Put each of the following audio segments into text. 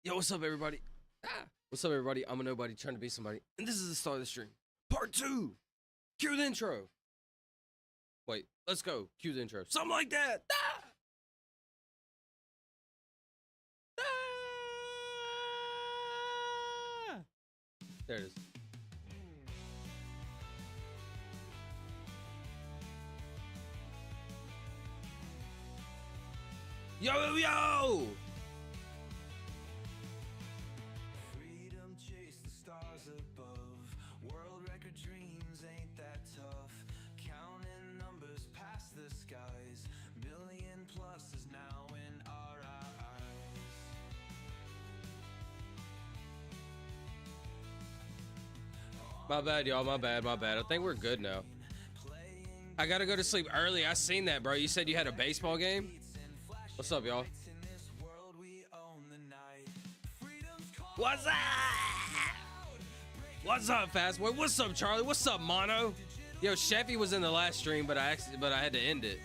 Yo, what's up, everybody? What's up, everybody? I'm a nobody trying to be somebody, and this is the start of the stream. Part 2. Cue the intro. Wait, let's go. Cue the intro. Something like that. There it is. Yo, yo, yo! Freedom, chase the stars above. World record dreams ain't that tough. Counting numbers past the skies. Million plus is now in our eyes. My bad, y'all. My bad. I think we're good now. I gotta go to sleep early. I seen that, bro. You said you had a baseball game? What's up, y'all? What's up? What's up, Fast Boy? What's up, Charlie? What's up, Mono? Yo, Sheffy was in the last stream, but I had to end it.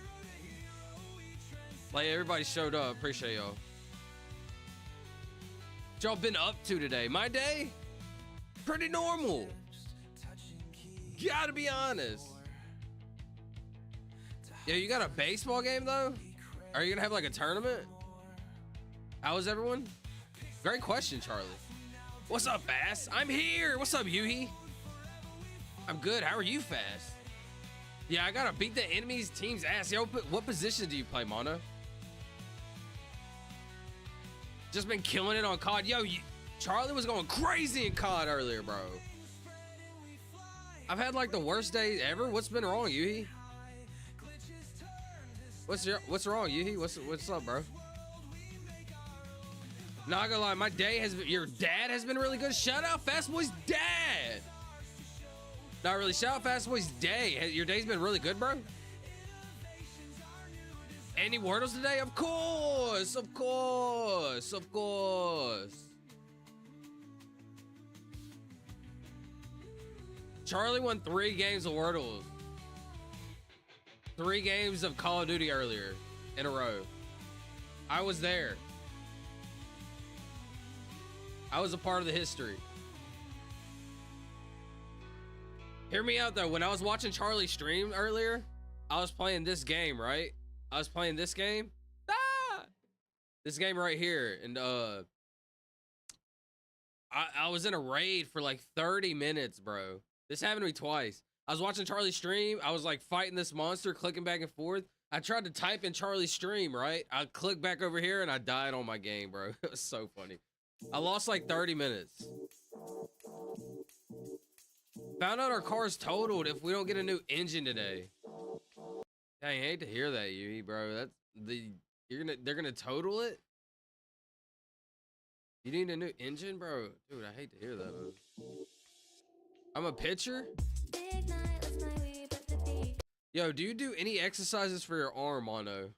Like, everybody showed up. Appreciate y'all. What y'all been up to today? My day? Pretty normal. Gotta be honest. Yo, you got a baseball game, though? Are you gonna have like a tournament? How is everyone? Great question, Charlie. What's up, Fast? I'm here. What's up, Yuhi? I'm good. How are you, Fast? Yeah, I gotta beat the enemy's team's ass. Yo, what position do you play, Mono? Just been killing it on COD. Yo, Charlie was going crazy in COD earlier, bro. I've had like the worst day ever. What's been wrong, Yuhi? What's wrong, Yuhi? What's up, bro? Not gonna lie, my day has been, your dad has been really good. Shout out Fast Boy's dad. Not really. Shout out Fast Boy's day. Your day's been really good, bro. Any Wordles today? Of course. Charlie won 3 games of Wordles. 3 games of Call of Duty earlier in a row. I was there. I was a part of the history. Hear me out though. When I was watching Charlie stream earlier, I was playing this game, right? I was playing this game. This game right here. And I was in a raid for like 30 minutes, bro. This happened to me twice. I was watching Charlie's stream. I was like fighting this monster, clicking back and forth. I tried to type in Charlie's stream, right? I clicked back over here and I died on my game, bro. It was so funny. I lost like 30 minutes. Found out our car's totaled if we don't get a new engine today. Dang, I hate to hear that, Yui, bro. That's they're gonna total it? You need a new engine, bro? Dude, I hate to hear that, bro. I'm a pitcher? Yo, do you do any exercises for your arm, Mono?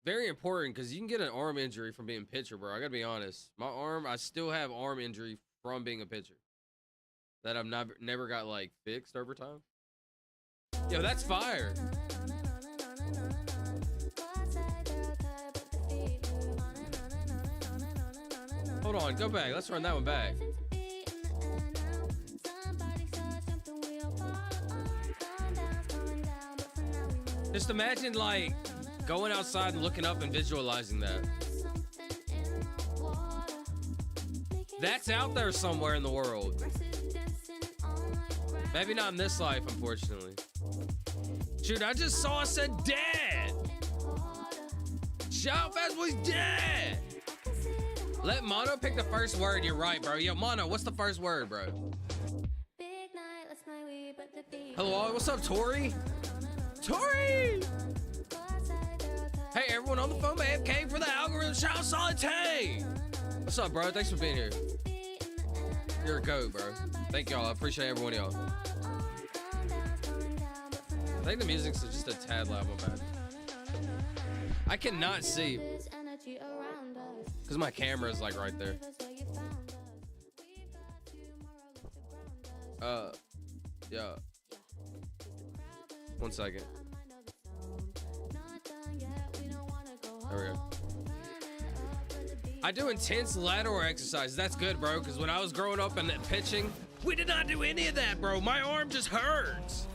Very important, because you can get an arm injury from being pitcher, bro. I gotta be honest. My arm, I still have arm injury from being a pitcher. That I've never got, like, fixed over time. Yo, that's fire. Hold on, go back. Let's run that one back. Just imagine, like, going outside and looking up and visualizing that. That's out there somewhere in the world. Maybe not in this life, unfortunately. Shoot, I just saw it said dad. Shout out Fast Boy's dad. Let Mono pick the first word. You're right, bro. Yo, Mono, what's the first word, bro? Hello, what's up, Tori? Tori! Hey, everyone on the phone, AFK for the algorithm. Shout out Solid Tay. What's up, bro? Thanks for being here. You're a goat, bro. Thank y'all. I appreciate every one of y'all. I think the music's just a tad loud, my bad. I cannot see because my camera is like right there. Yeah. 1 second. There we go. I do intense lateral exercise. That's good, bro, because when I was growing up and pitching, we did not do any of that, bro. My arm just hurts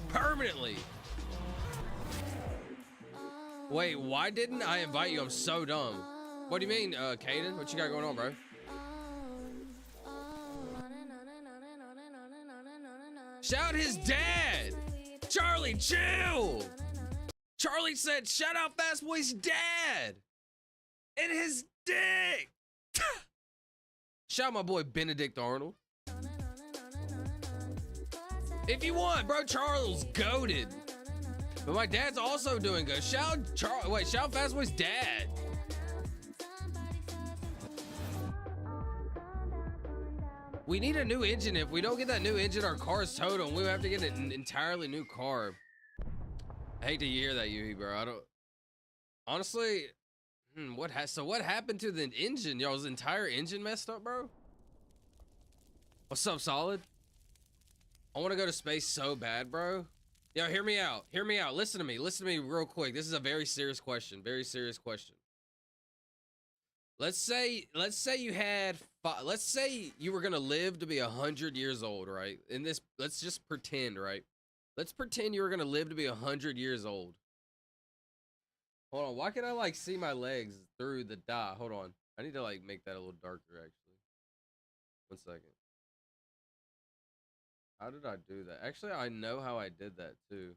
permanently. Wait, why didn't I invite you? I'm so dumb. What do you mean, Caden? What you got going on, bro? Shout his dad! Charlie, chill! Charlie said, shout out Fast Boy's dad! And his dick! Shout my boy Benedict Arnold. If you want, bro, Charles goated. But my dad's also doing good. Shout Fast Boy's dad. We need a new engine. If we don't get that new engine, our car is total, and we have to get an entirely new car. I hate to hear that, Yui, bro. I don't. Honestly, what happened to the engine? Y'all's entire engine messed up, bro. What's up, Solid? I want to go to space so bad, bro. Yo, hear me out. Hear me out. Listen to me. Listen to me real quick. This is a very serious question. Very serious question. Let's say you had, let's say you were gonna live to be 100 years old, right? In this, let's just pretend, right? Let's pretend you were gonna live to be 100 years old. Hold on, why can I like see my legs through the dot? Hold on, I need to like make that a little darker actually. 1 second. How did I do that? Actually, I know how I did that too.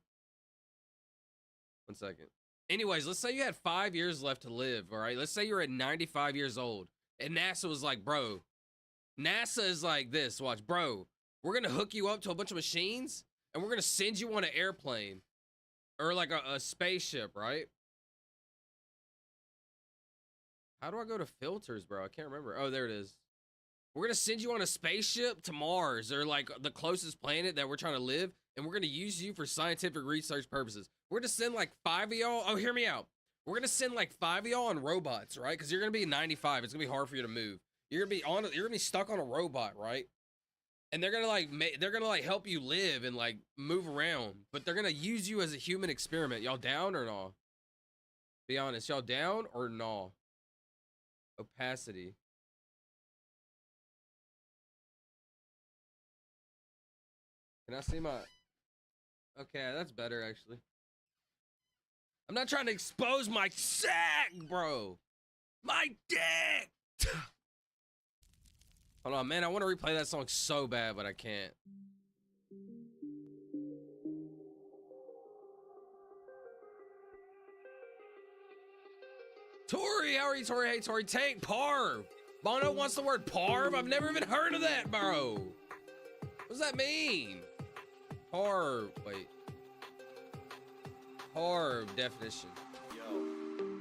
1 second. Anyways, let's say you had 5 years left to live, all right? Let's say you're at 95 years old, and NASA was like, bro, NASA is like this, watch, bro, we're gonna hook you up to a bunch of machines, and we're gonna send you on an airplane, or like a spaceship, right? How do I go to filters, bro? I can't remember. Oh, there it is. We're gonna send you on a spaceship to Mars, or like the closest planet that we're trying to live, and we're gonna use you for scientific research purposes. We're gonna send like 5 of y'all. Oh, hear me out. We're gonna send like 5 of y'all on robots, right? Because you're gonna be 95. It's gonna be hard for you to move. You're gonna be stuck on a robot, right? And they're gonna like help you live and like move around, but they're gonna use you as a human experiment. Y'all down or no? Be honest, y'all down or no? Opacity. Can I see my? Okay, that's better actually. I'm not trying to expose my sack, bro. My dick. Hold on, man. I want to replay that song so bad, but I can't. Tori, how are you, Tori? Hey, Tori, take parv. Bono wants the word parv. I've never even heard of that, bro. What does that mean? Parv. Wait. Parv definition. Yo,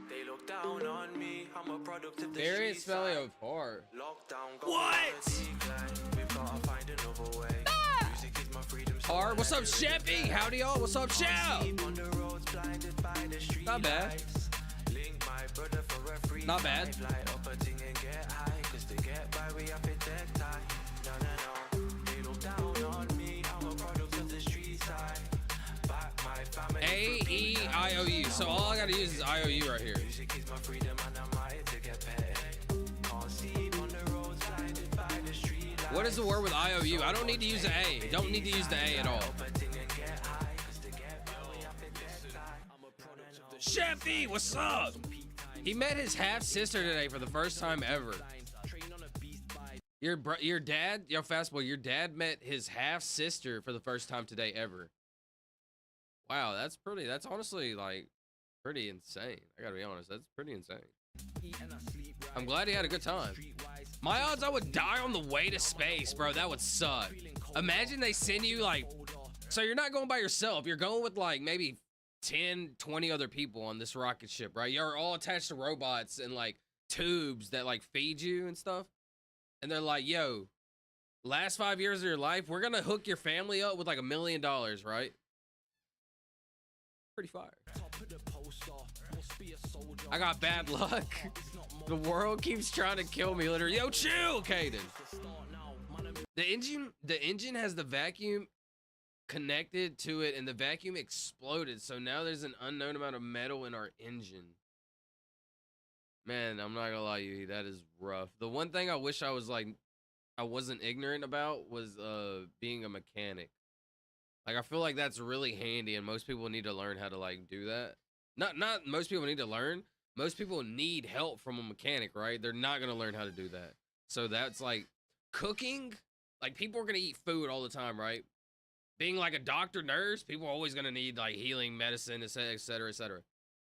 they look down on me. I'm a product of the Variant spelling of parv. What? Parv. What's up, Sheffy? Howdy, y'all. What's up, Chef? Not bad. Not bad. A-E-I-O-U. So all I gotta use is I-O-U right here. What is the word with I-O-U? I don't need to use the A. Don't need to use the A at all. Sheffy, what's up? He met his half-sister today for the first time ever. Your dad, yo, Fast Boy, your dad met his half-sister for the first time today ever. Wow, that's honestly, like, pretty insane. I gotta be honest, that's pretty insane. I'm glad he had a good time. My odds, I would die on the way to space, bro. That would suck. Imagine they send you, like, so you're not going by yourself. You're going with, like, maybe 10, 20 other people on this rocket ship, right? You're all attached to robots and, like, tubes that, like, feed you and stuff. And they're like, yo, last 5 years of your life, we're gonna hook your family up with, like, $1 million, right? Pretty fire. I got bad luck. The world keeps trying to kill me, literally. Yo, chill, Caden. The engine has the vacuum connected to it, and the vacuum exploded. So now there's an unknown amount of metal in our engine. Man, I'm not gonna lie to you, that is rough. The one thing I wish I was like I wasn't ignorant about was being a mechanic. Like I feel like that's really handy and most people need to learn how to like do that. Not most people need to learn. Most people need help from a mechanic, right? They're not gonna learn how to do that. So that's like cooking. Like people are gonna eat food all the time, right? Being like a doctor, nurse, people are always gonna need like healing medicine, et cetera, et cetera.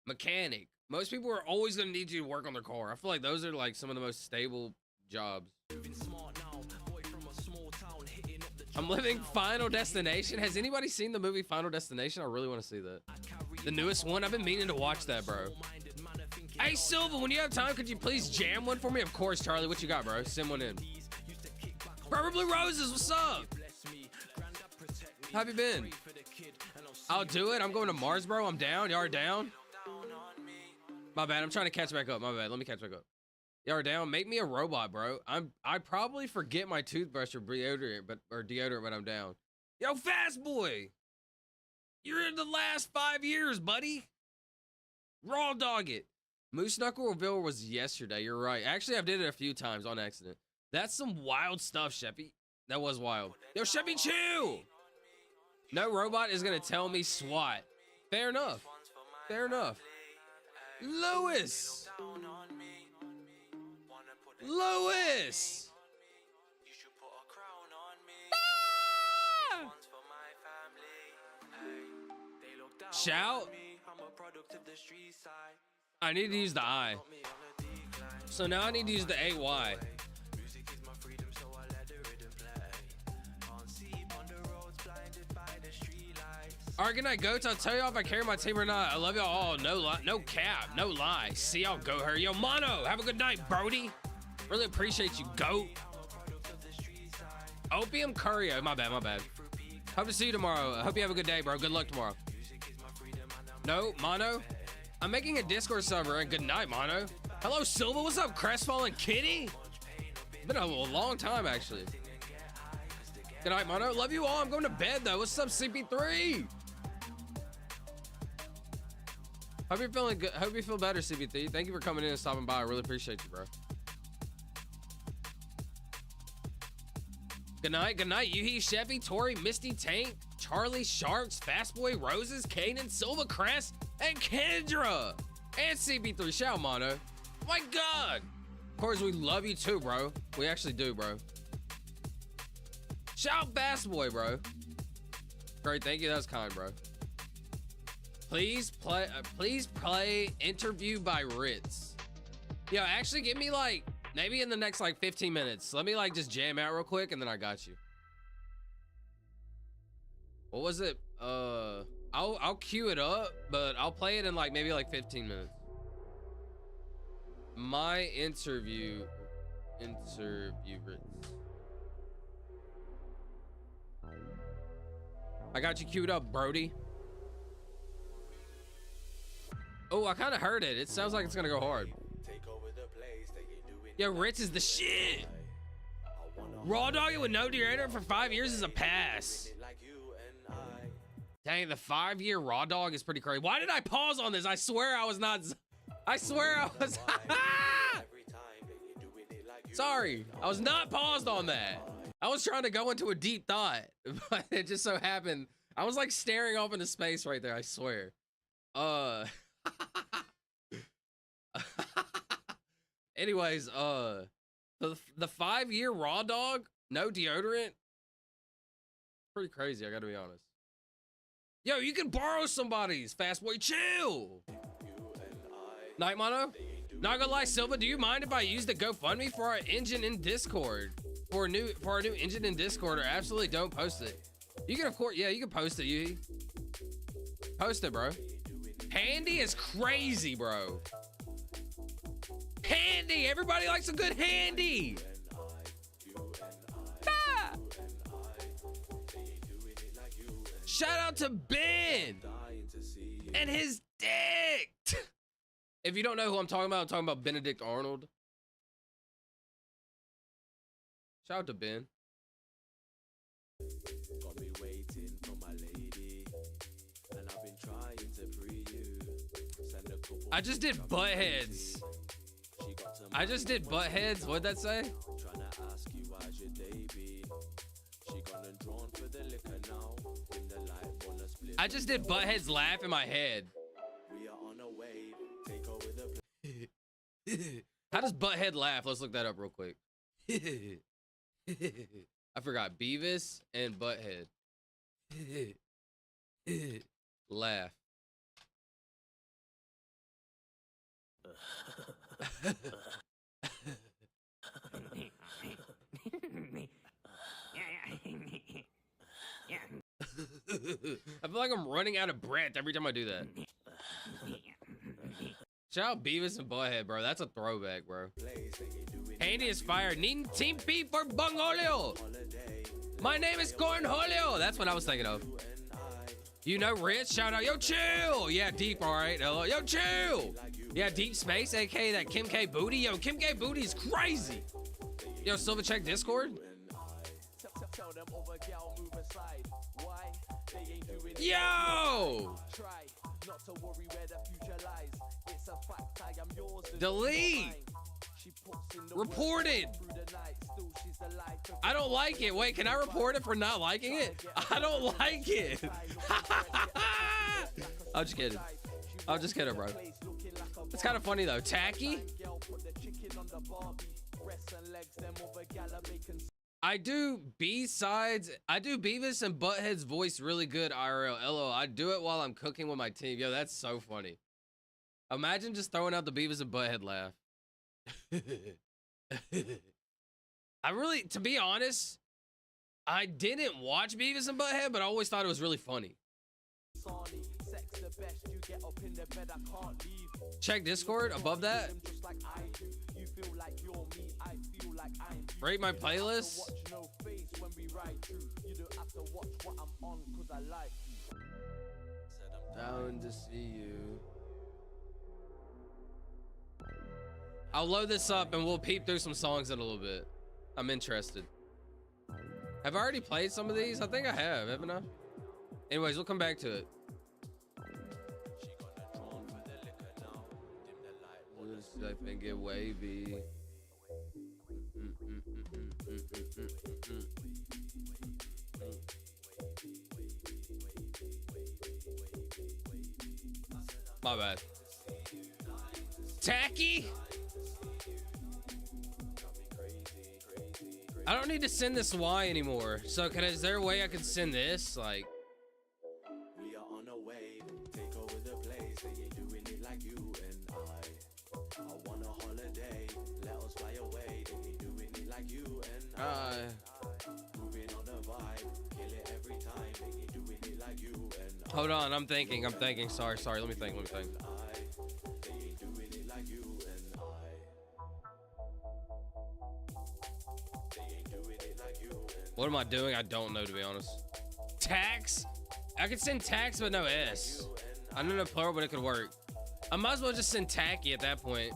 Mechanic. Most people are always gonna need you to work on their car. I feel like those are like some of the most stable jobs. I'm living Final Destination. Has anybody seen the movie Final Destination? I really want to see that. The newest one. I've been meaning to watch that, bro. Hey, Silva, when you have time, could you please jam one for me? Of course, Charlie. What you got, bro? Send one in. Purple Blue Roses, what's up? How have you been? I'll do it. I'm going to Mars, bro. I'm down. Y'all are down? My bad. I'm trying to catch back up. My bad. Let me catch back up. Y'all are down. Make me a robot, bro. I probably forget my toothbrush or deodorant, but when I'm down. Yo, Fast Boy. You're in the last 5 years, buddy. Raw dog it. Moose Knuckleville was yesterday. You're right. Actually, I've did it a few times on accident. That's some wild stuff, Sheppy. That was wild. Yo, Sheppy, chill. No robot is gonna tell me SWAT. Fair enough. Fair enough. Lewis. Lewis. Ah! Shout. I need to use the I. So now I need to use the AY. Alright, good night, goats. I'll tell y'all if I carry my team or not. I love y'all all. No lie, no cap, no lie. See y'all, go her. Yo, Mono, have a good night, Brody. Really appreciate you, goat. Opium Curio. My bad, my bad. Hope to see you tomorrow. I hope you have a good day, bro. Good luck tomorrow. No, Mono. I'm making a Discord server, and good night, Mono. Hello, Silva. What's up, Crestfallen Kitty? Been a long time, actually. Good night, Mono. Love you all. I'm going to bed, though. What's up, CP3? Hope you're feeling good. Hope you feel better, CP3. Thank you for coming in and stopping by. I really appreciate you, bro. Good night, Yuhi, Chevy, Tori, Misty, Tank, Charlie, Sharks, Fastboy, Roses, Kanan, Silva, Crest, and Kendra, and CP3. Shout out, Mono. Oh my God. Of course, we love you too, bro. We actually do, bro. Shout out, Fastboy, bro. Great, thank you. That was kind, bro. Please play Interview by Ritz. Yo, actually, give me like. Maybe in the next like 15 minutes. Let me like just jam out real quick and then I got you. What was it? I'll queue it up, but I'll play it in like maybe like 15 minutes. My interview Ritz. I got you queued up, Brody. Oh, I kind of heard it. It sounds like it's gonna go hard. Yo, Ritz is the shit. Raw dogging with no deodorant for 5 years is a pass. Dang, the 5-year raw dog is pretty crazy. Why did I pause on this? I swear I was not. I swear I was. Sorry, I was not paused on that. I was trying to go into a deep thought, but it just so happened. I was like staring off into space right there. I swear. Anyways, the 5-year raw dog, no deodorant. Pretty crazy, I gotta be honest. Yo, you can borrow somebody's. Fastboy, chill. Night Mono. Not gonna lie, Silva, do you mind if I use the GoFundMe for our engine in Discord? For our new engine in Discord, or absolutely don't post it. You can, of course, yeah, you can post it, Yuhi. Post it, bro. Handy is crazy, bro. Handy, everybody likes a good handy. Ah. Shout out to Ben and his dick. If you don't know who I'm talking about Benedict Arnold. Shout out to Ben. Got me waiting for my lady, and I've been trying to free you. I just did butt heads. I just did butt heads. What'd that say? Tryna ask you how's your day been? She gone and drawn for the liquor now. In the light, wanna split. I just did butt heads laugh in my head. We are on a wave. Take over the. How does butthead laugh? Let's look that up real quick. I forgot Beavis and Butthead. Laugh. I feel like I'm running out of breath every time I do that. Shout out Beavis and Butthead, bro. That's a throwback, bro. Handy is fired. Needing Team P for Bungolio. My name is Cornholio. That's what I was thinking of. You know Rich? Shout out. Yo, chill. Yeah, Deep, all right. Hello. Yo, chill. Yeah, Deep Space, aka that Kim K Booty. Yo, Kim K Booty is crazy. Yo, Silver check Discord. Yo! Delete! Reported! I don't like it. Wait, can I report it for not liking it? I don't like it. I'm just kidding. I'm just kidding, bro. It's kind of funny though. Tacky? I do B-sides. I do Beavis and Butthead's voice really good IRL. LO. I do it while I'm cooking with my team. Yo, that's so funny. Imagine just throwing out the Beavis and Butthead laugh. I really, to be honest, I didn't watch Beavis and Butthead, but I always thought it was really funny. Check Discord above that. Rate my playlist. Down to see you. I'll load this up and we'll peep through some songs in a little bit. I'm interested. Have I already played some of these? I think I have, haven't I? Anyways, we'll come back to it. Life and get wavy. My bad. Tacky? I don't need to send this Y anymore. So is there a way I can send this? Like, We are on a wave. Take over the place. They ain't doing it like you and I want a holiday. Let us fly away. They ain't doing it like you and I. Moving on the vibe. Kill it every time. They ain't doing it like you and hold on, I'm thinking. Sorry, let me think. They ain't doing it like you and They ain't doing it like you and What am I doing? I don't know, to be honest. Tax? I could send tax, but no S. I don't know plural, but it could work. I might as well just send tacky at that point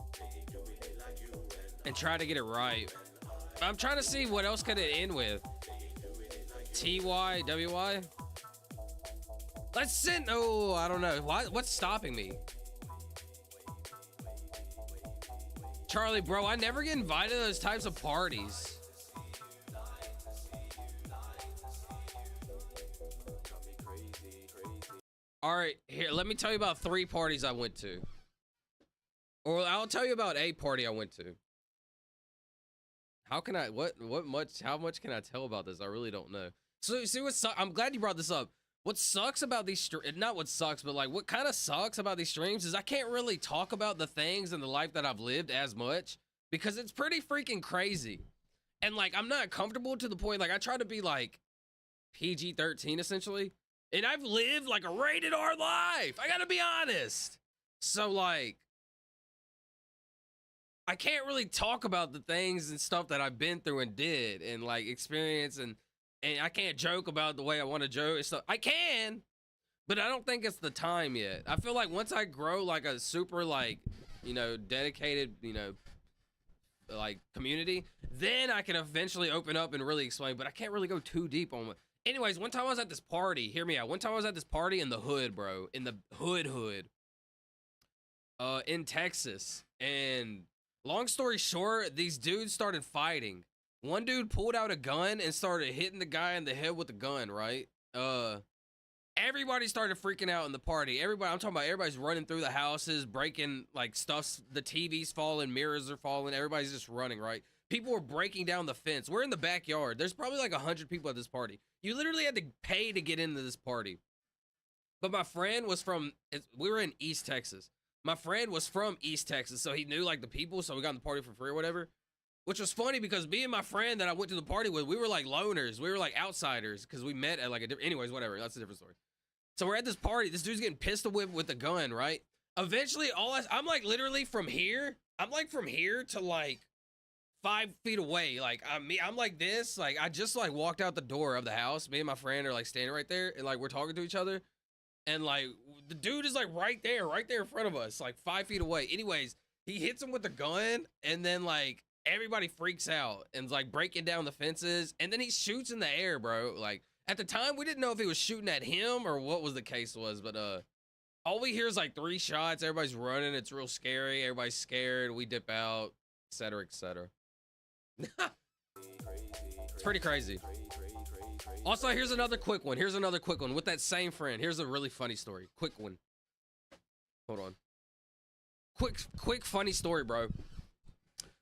and try to get it right. I'm trying to see what else could it end with. TYWY? Let's send. Oh, I don't know. What's stopping me? Charlie, bro, I never get invited to those types of parties. All right, here, let me tell you about 3 parties I went to. Or I'll tell you about a party I went to. How can I, how much can I tell about this? I really don't know. So, see what I'm glad you brought this up. What sucks about these, not what sucks, but like what kind of sucks about these streams is I can't really talk about the things in the life that I've lived as much because it's pretty freaking crazy. And like, I'm not comfortable to the point, like I try to be like PG-13 essentially. And I've lived like a rated R life. I gotta be honest. So like, I can't really talk about the things and stuff that I've been through and did and like experience and I can't joke about the way I want to joke and stuff. I can, but I don't think it's the time yet. I feel like once I grow like a super like, you know, dedicated, you know, like community, then I can eventually open up and really explain, but I can't really go too deep on it. Anyways, one time I was at this party, hear me out. One time I was at this party in the hood, bro, in the hood, in Texas. And Long story short, these dudes started fighting. One dude pulled out a gun and started hitting the guy in the head with the gun, right? Everybody started freaking out in the party. Everybody, I'm talking about everybody's running through the houses, breaking like stuff's, the TV's falling, mirrors are falling. Everybody's just running, right? People were breaking down the fence. We're in the backyard. There's probably like 100 people at this party. You literally had to pay to get into this party. But my friend was from, we were in East Texas. My friend was from East Texas, so he knew like the people, so we got in the party for free or whatever. Which was funny because me and my friend that I went to the party with, we were like loners. We were like outsiders because we met at like a different, anyways, whatever. That's a different story. So we're at this party. This dude's getting pistol whipped with a gun, right? Eventually, I'm like literally from here. I'm like from here to like 5 feet away. Like I'm like this. Like I just like walked out the door of the house. Me and my friend are like standing right there, and like we're talking to each other. And like the dude is like right there in front of us, like 5 feet away. Anyways, he hits him with the gun, and then like everybody freaks out and's like breaking down the fences, and then he shoots in the air, bro. Like at the time, we didn't know if he was shooting at him or what was the case was, but all we hear is like 3 shots. Everybody's running. It's real scary. Everybody's scared. We dip out, etc., etc. It's pretty crazy. Also, here's another quick one. Here's another quick one with that same friend. Here's a really funny story. Quick one. Hold on. Quick funny story, bro.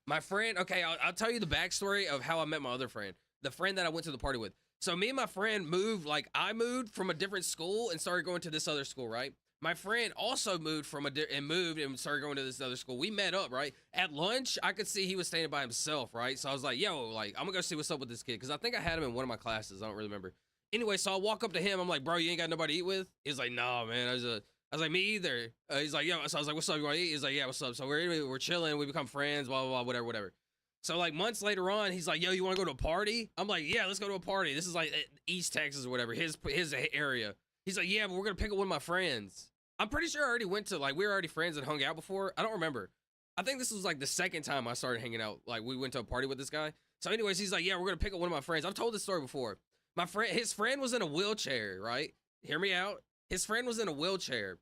My friend, okay, I'll tell you the backstory of how I met my other friend. The friend that I went to the party with. So me and my friend moved, like I moved from a different school and started going to this other school, right? My friend also moved from moved and started going to this other school. We met up, right? At lunch, I could see he was standing by himself, right? So I was like, yo, like, I'm gonna go see what's up with this kid. Because I think I had him in one of my classes. I don't really remember. Anyway, so I walk up to him. I'm like, bro, you ain't got nobody to eat with? He's like, no, man. I was like, me either. He's like, yo. So I was like, what's up? You want to eat? He's like, yeah, what's up? So we're chilling. We become friends, blah, blah, blah, whatever. So like months later on, he's like, yo, you want to go to a party? I'm like, yeah, let's go to a party. This is like East Texas or whatever, his area. He's like, yeah, but we're going to pick up one of my friends. I'm pretty sure I already went to, like, we were already friends and hung out before. I don't remember. I think this was like the second time I started hanging out. Like we went to a party with this guy. So anyways, he's like, yeah, we're going to pick up one of my friends. I've told this story before. His friend was in a wheelchair, right? Hear me out. His friend was in a wheelchair.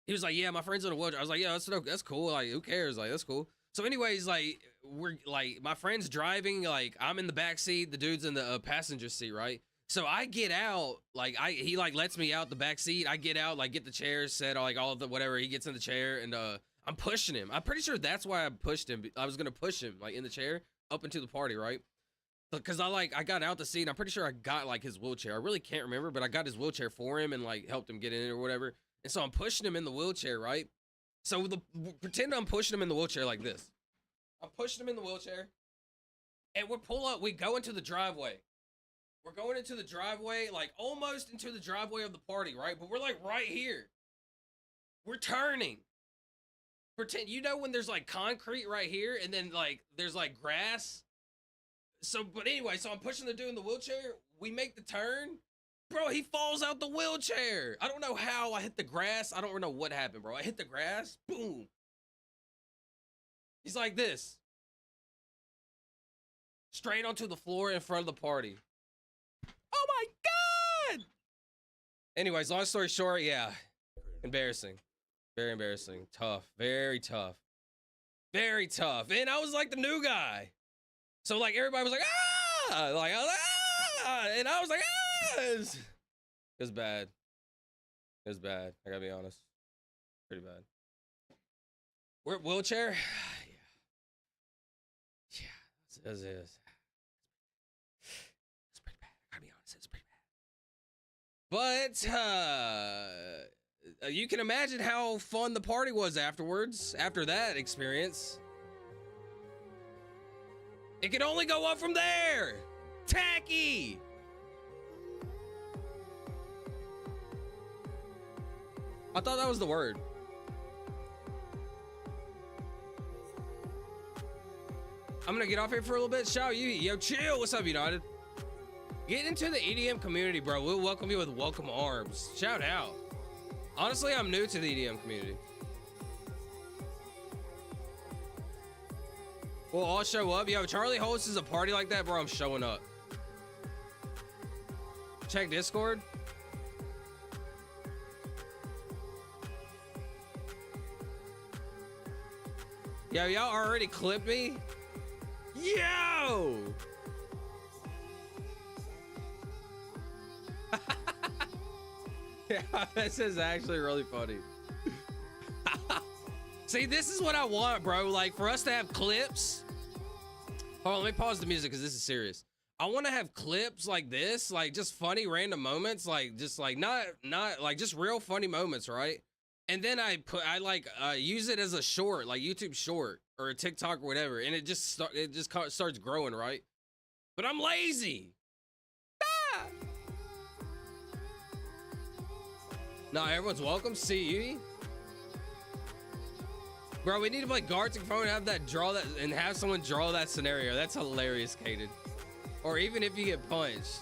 He was like, yeah, my friend's in a wheelchair. I was like, yeah, that's cool. Like, who cares? Like, that's cool. So anyways, like, we're like, my friend's driving, like, I'm in the back seat, the dude's in the passenger seat, right? So I get out, like, he like lets me out the back seat. I get out, like, get the chairs set, like all of the whatever. He gets in the chair, and I'm pushing him. I'm pretty sure that's why I pushed him. I was gonna push him, like, in the chair up into the party, right? Because I got out the seat, and I'm pretty sure I got like his wheelchair. I really can't remember, but I got his wheelchair for him and like helped him get in it or whatever. And so I'm pushing him in the wheelchair, right? So pretend I'm pushing him in the wheelchair like this. I'm pushing him in the wheelchair, and we go into the driveway. We're going into the driveway, like almost into the driveway of the party, right? But we're like right here. We're turning. Pretend, you know when there's like concrete right here, and then like there's like grass. So, but anyway, so I'm pushing the dude in the wheelchair. We make the turn. Bro, he falls out the wheelchair. I don't know how I hit the grass. I don't know what happened, bro. I hit the grass. Boom. He's like this. Straight onto the floor in front of the party. Oh my God. Anyways, long story short, yeah. Embarrassing. Very embarrassing. Tough. Very tough. Very tough. And I was like the new guy. So like everybody was like, ah! Like I was like, ah! And I was like, ah! It was bad. It was bad. I gotta be honest. Pretty bad. We're wheelchair? Yeah. Yeah, as is. It's pretty bad. I gotta be honest, it's pretty bad. But you can imagine how fun the party was afterwards, after that experience. It can only go up from there. Tacky. I thought that was the word. I'm gonna get off here for a little bit. Shout you, yo, chill. What's up, United? Get into the EDM community, bro. We'll welcome you with welcome arms. Shout out. Honestly, I'm new to the EDM community. We'll all show up. Yo, Charlie hosts a party like that, bro. I'm showing up. Check Discord. Yo, y'all already clipped me? Yo! Yeah, this is actually really funny. See, this is what I want, bro. Like, for us to have clips. Hold on, let me pause the music because this is serious. I want to have clips like this, like just funny random moments, like just like not like just real funny moments, right? And then I use it as a short, like YouTube short or a TikTok or whatever, and it just starts growing, right? But I'm lazy. Ah! No, everyone's welcome. See you. Bro, we need to play Gartic Phone and have have someone draw that scenario. That's hilarious, Kaden. Or even if you get punched.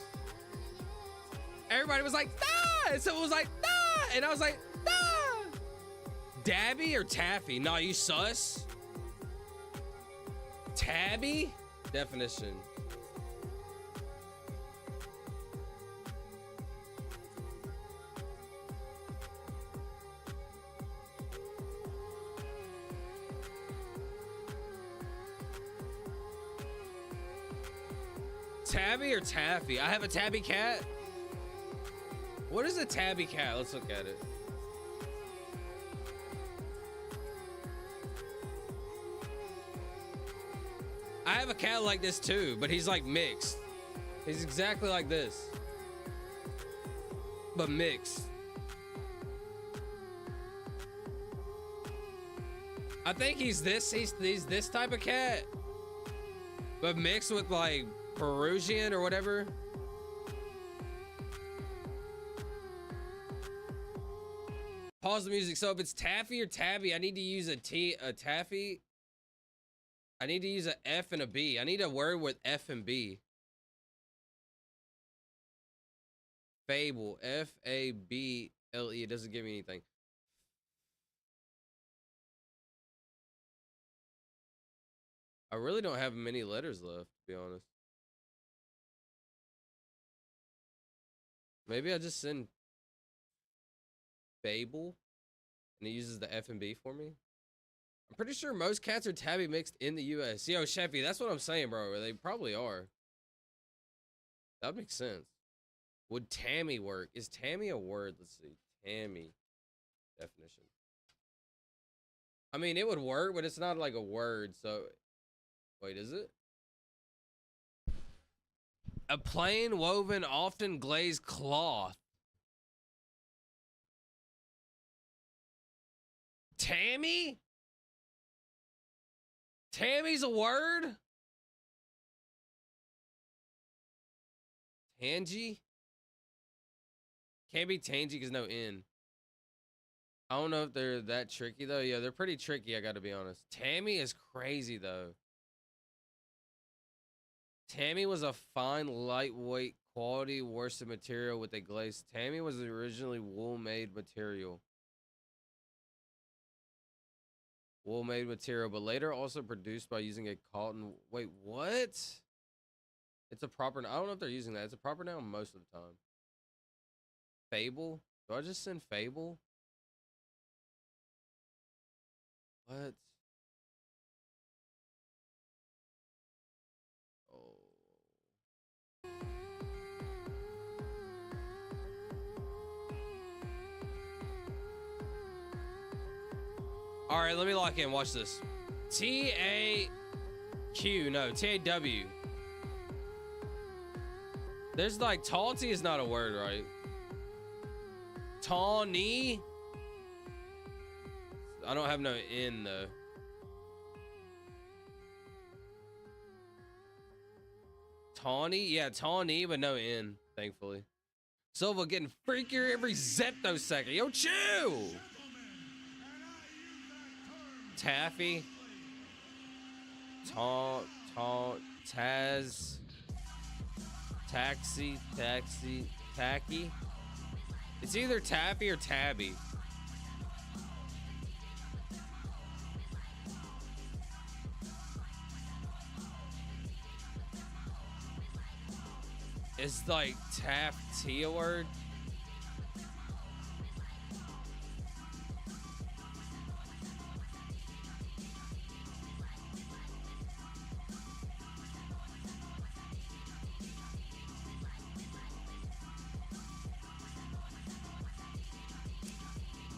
Everybody was like, ah! And someone was like, ah! And I was like, ah! Dabby or Taffy? Nah, you sus. Tabby? Definition. Tabby or Taffy? I have a tabby cat. What is a tabby cat? Let's look at it. I have a cat like this too, but he's like mixed. He's exactly like this, but mixed. I think he's this type of cat, but mixed with like Perusian or whatever. Pause the music. So if it's Taffy or Tabby, I need to use a Taffy. I need to use an F and a B. I need a word with F and B. Fable. F-A-B-L-E. It doesn't give me anything. I really don't have many letters left, to be honest. Maybe I just send Fable and it uses the F and B for me. I'm pretty sure most cats are tabby mixed in the US. Yo, Sheffy, that's what I'm saying, bro. They probably are. That makes sense. Would Tammy work? Is Tammy a word? Let's see. Tammy definition. I mean, it would work, but it's not like a word. So, wait, is it? A plain woven, often glazed cloth. Tammy? Tammy's a word? Tangy? Can't be tangy because no N. I don't know if they're that tricky though. Yeah, they're pretty tricky, I gotta be honest. Tammy is crazy though. Tammy was a fine, lightweight, quality worsted material with a glaze. Tammy was originally wool-made material. Wool-made material, but later also produced by using a cotton. Wait, what? It's a proper. I don't know if they're using that. It's a proper noun most of the time. Fable? Do I just send Fable? What? Oh. All right, let me lock in. Watch this. T-A-Q. No, T-A-W. There's like Talty is not a word, right? Tawny. I don't have no N though. Tawny? Yeah, Tawny, but no N, thankfully. Silva getting freakier every zeptosecond. Yo, chill! Taffy. Taz. Taxi. Tacky. It's either Taffy or Tabby. It's like Taffy a word.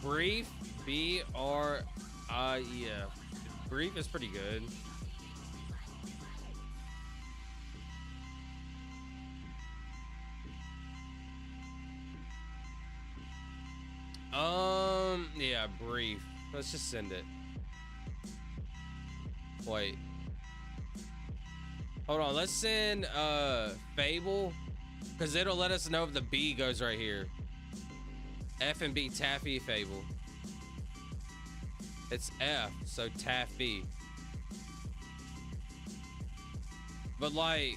Brief, B-R-I-E-F. Brief is pretty good. Yeah, brief. Let's just send it. Wait. Hold on, let's send Fable, because it'll let us know if the B goes right here. F and B, Taffy, Fable. It's F, so Taffy. But like,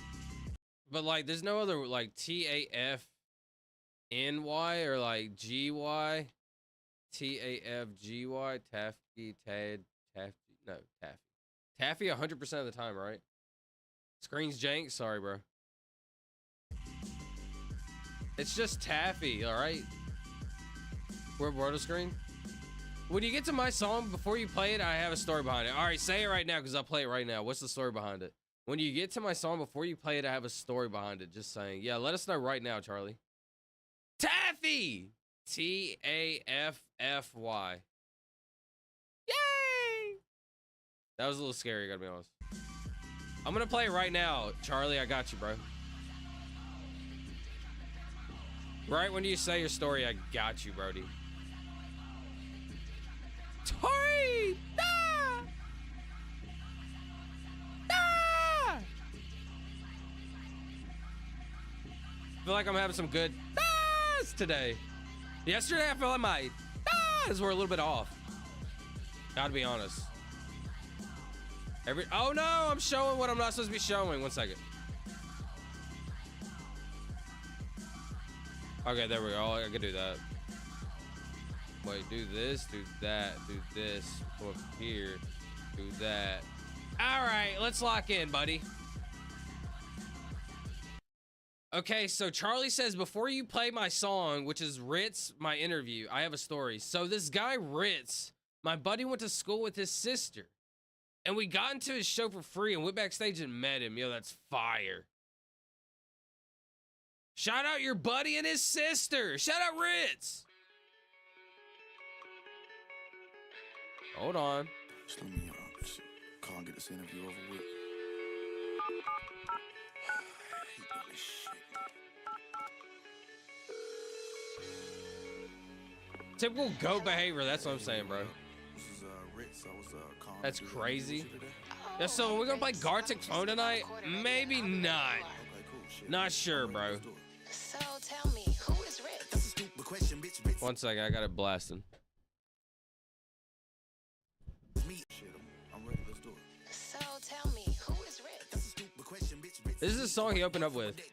there's no other, like, T-A-F-N-Y or like G-Y. T-A-F-G-Y, Taffy, Tad, Taffy, no, Taffy. Taffy 100% of the time, right? Screen's jank, sorry, bro. It's just Taffy, all right? We're board of screen. When you get to my song, before you play it, I have a story behind it. All right, say it right now, because I'll play it right now. What's the story behind it? When you get to my song, before you play it, I have a story behind it. Just saying. Yeah, let us know right now, Charlie. Taffy! T-A-F-F-Y. Yay! That was a little scary, gotta be honest. I'm gonna play it right now. Charlie, I got you, bro. Right when you say your story, I got you, Brody. Tori! Ah! Ah! I feel like I'm having some good today. Yesterday, I felt like my were a little bit off. Gotta be honest. Oh no, I'm showing what I'm not supposed to be showing. 1 second. Okay, there we go. I can do that. Wait, do this, do that, do this. Go up here, do that. All right, let's lock in, buddy. Okay, so Charlie says, before you play my song, which is Ritz, my interview, I have a story. So this guy, Ritz, my buddy went to school with his sister. And we got into his show for free and went backstage and met him. Yo, that's fire. Shout out your buddy and his sister. Shout out Ritz. Hold on. Just let me call and get this interview over with. Typical goat behavior. That's what I'm saying, bro. This is Ritz. I was calling. That's crazy. Yeah, so we're gonna play Gartic Phone tonight? Maybe not. Okay, cool. Shit. Not sure, bro. So tell me, who is Ritz? That's a stupid question, bitch. Ritz. 1 second, I got it blasting. Me. Shit, I'm ready. Let's do it. So tell me, who is Ritz? That's a stupid question, bitch. Ritz. This is a song he opened up with. When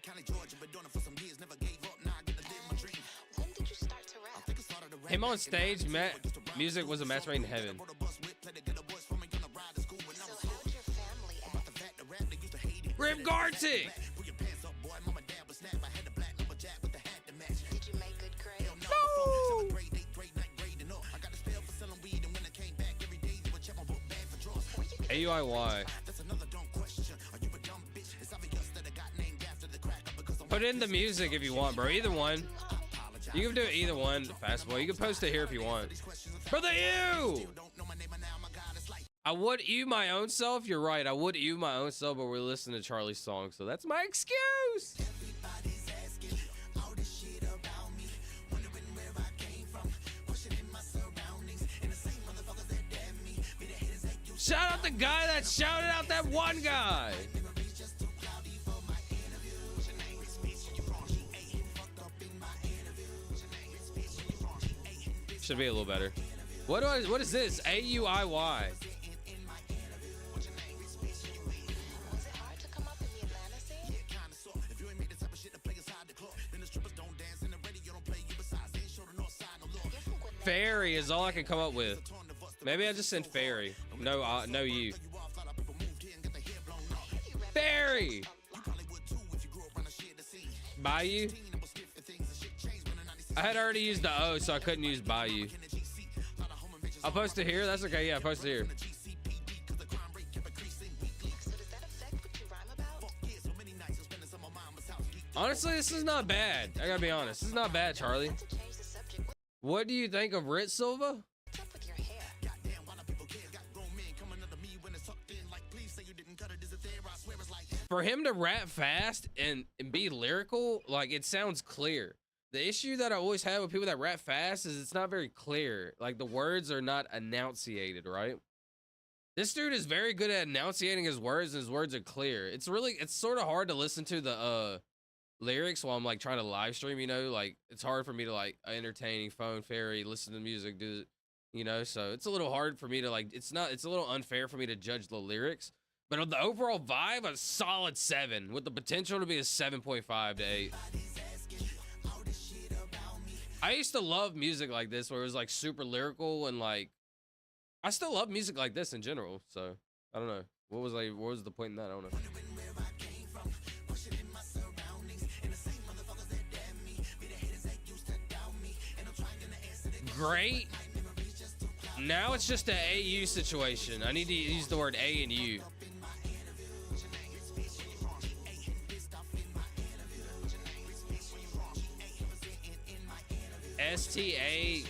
did you start to rap? Him on stage, music was a match made in heaven. So how'd your family act? Rip Gartic! Did you make good grades? No! AUIY. Put in the music if you want, bro. Either one. You can do either one, Fastball. You can post it here if you want. Brother, you! I would ew my own self. You're right. I would ew my own self, but we're listening to Charlie's song, so that's my excuse. Shout out the guy that shouted out that one guy. Should be a little better. What is this? AUIY. Was it hard to come up in the Atlanta scene? Fairy is all I can come up with. Maybe I just sent Fairy. No, no you. Fairy! Bayou? I had already used the O, so I couldn't use Bayou. I'll post it here. That's okay. Yeah, post it here. So does that affect what you rhyme about? Honestly, this is not bad. I gotta be honest. This is not bad, Charlie. To change the subject, What do you think of Rit Silva? What's up with your hair? For him to rap fast and be lyrical, like, it sounds clear. The issue that I always have with people that rap fast is it's not very clear. Like, the words are not enunciated, right? This dude is very good at enunciating his words, and his words are clear. It's sort of hard to listen to the lyrics while I'm like trying to live stream, you know? Like, it's hard for me to like entertaining phone fairy, listen to music, do, you know? So it's a little hard for me to like, it's a little unfair for me to judge the lyrics. But on the overall vibe, a solid 7 with the potential to be a 7.5 to 8. I used to love music like this where it was like super lyrical and like, I still love music like this in general. So I don't know. What was the point in that? I don't know. Great. Now it's just an AU situation. I need to use the word A and U. STAUT.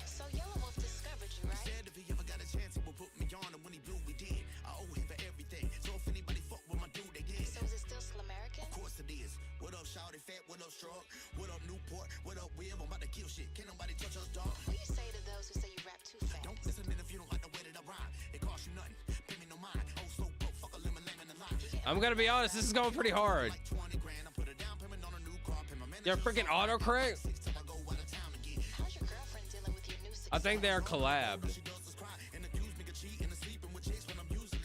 So Yellow Wolf discovered you, right? So is it still Slamerican? What do you say to those who say you rap too fast? I'm gonna be honest, this is going pretty hard. They're freaking autocorrect. How's your girlfriend dealing with your new success? I think they are collabed.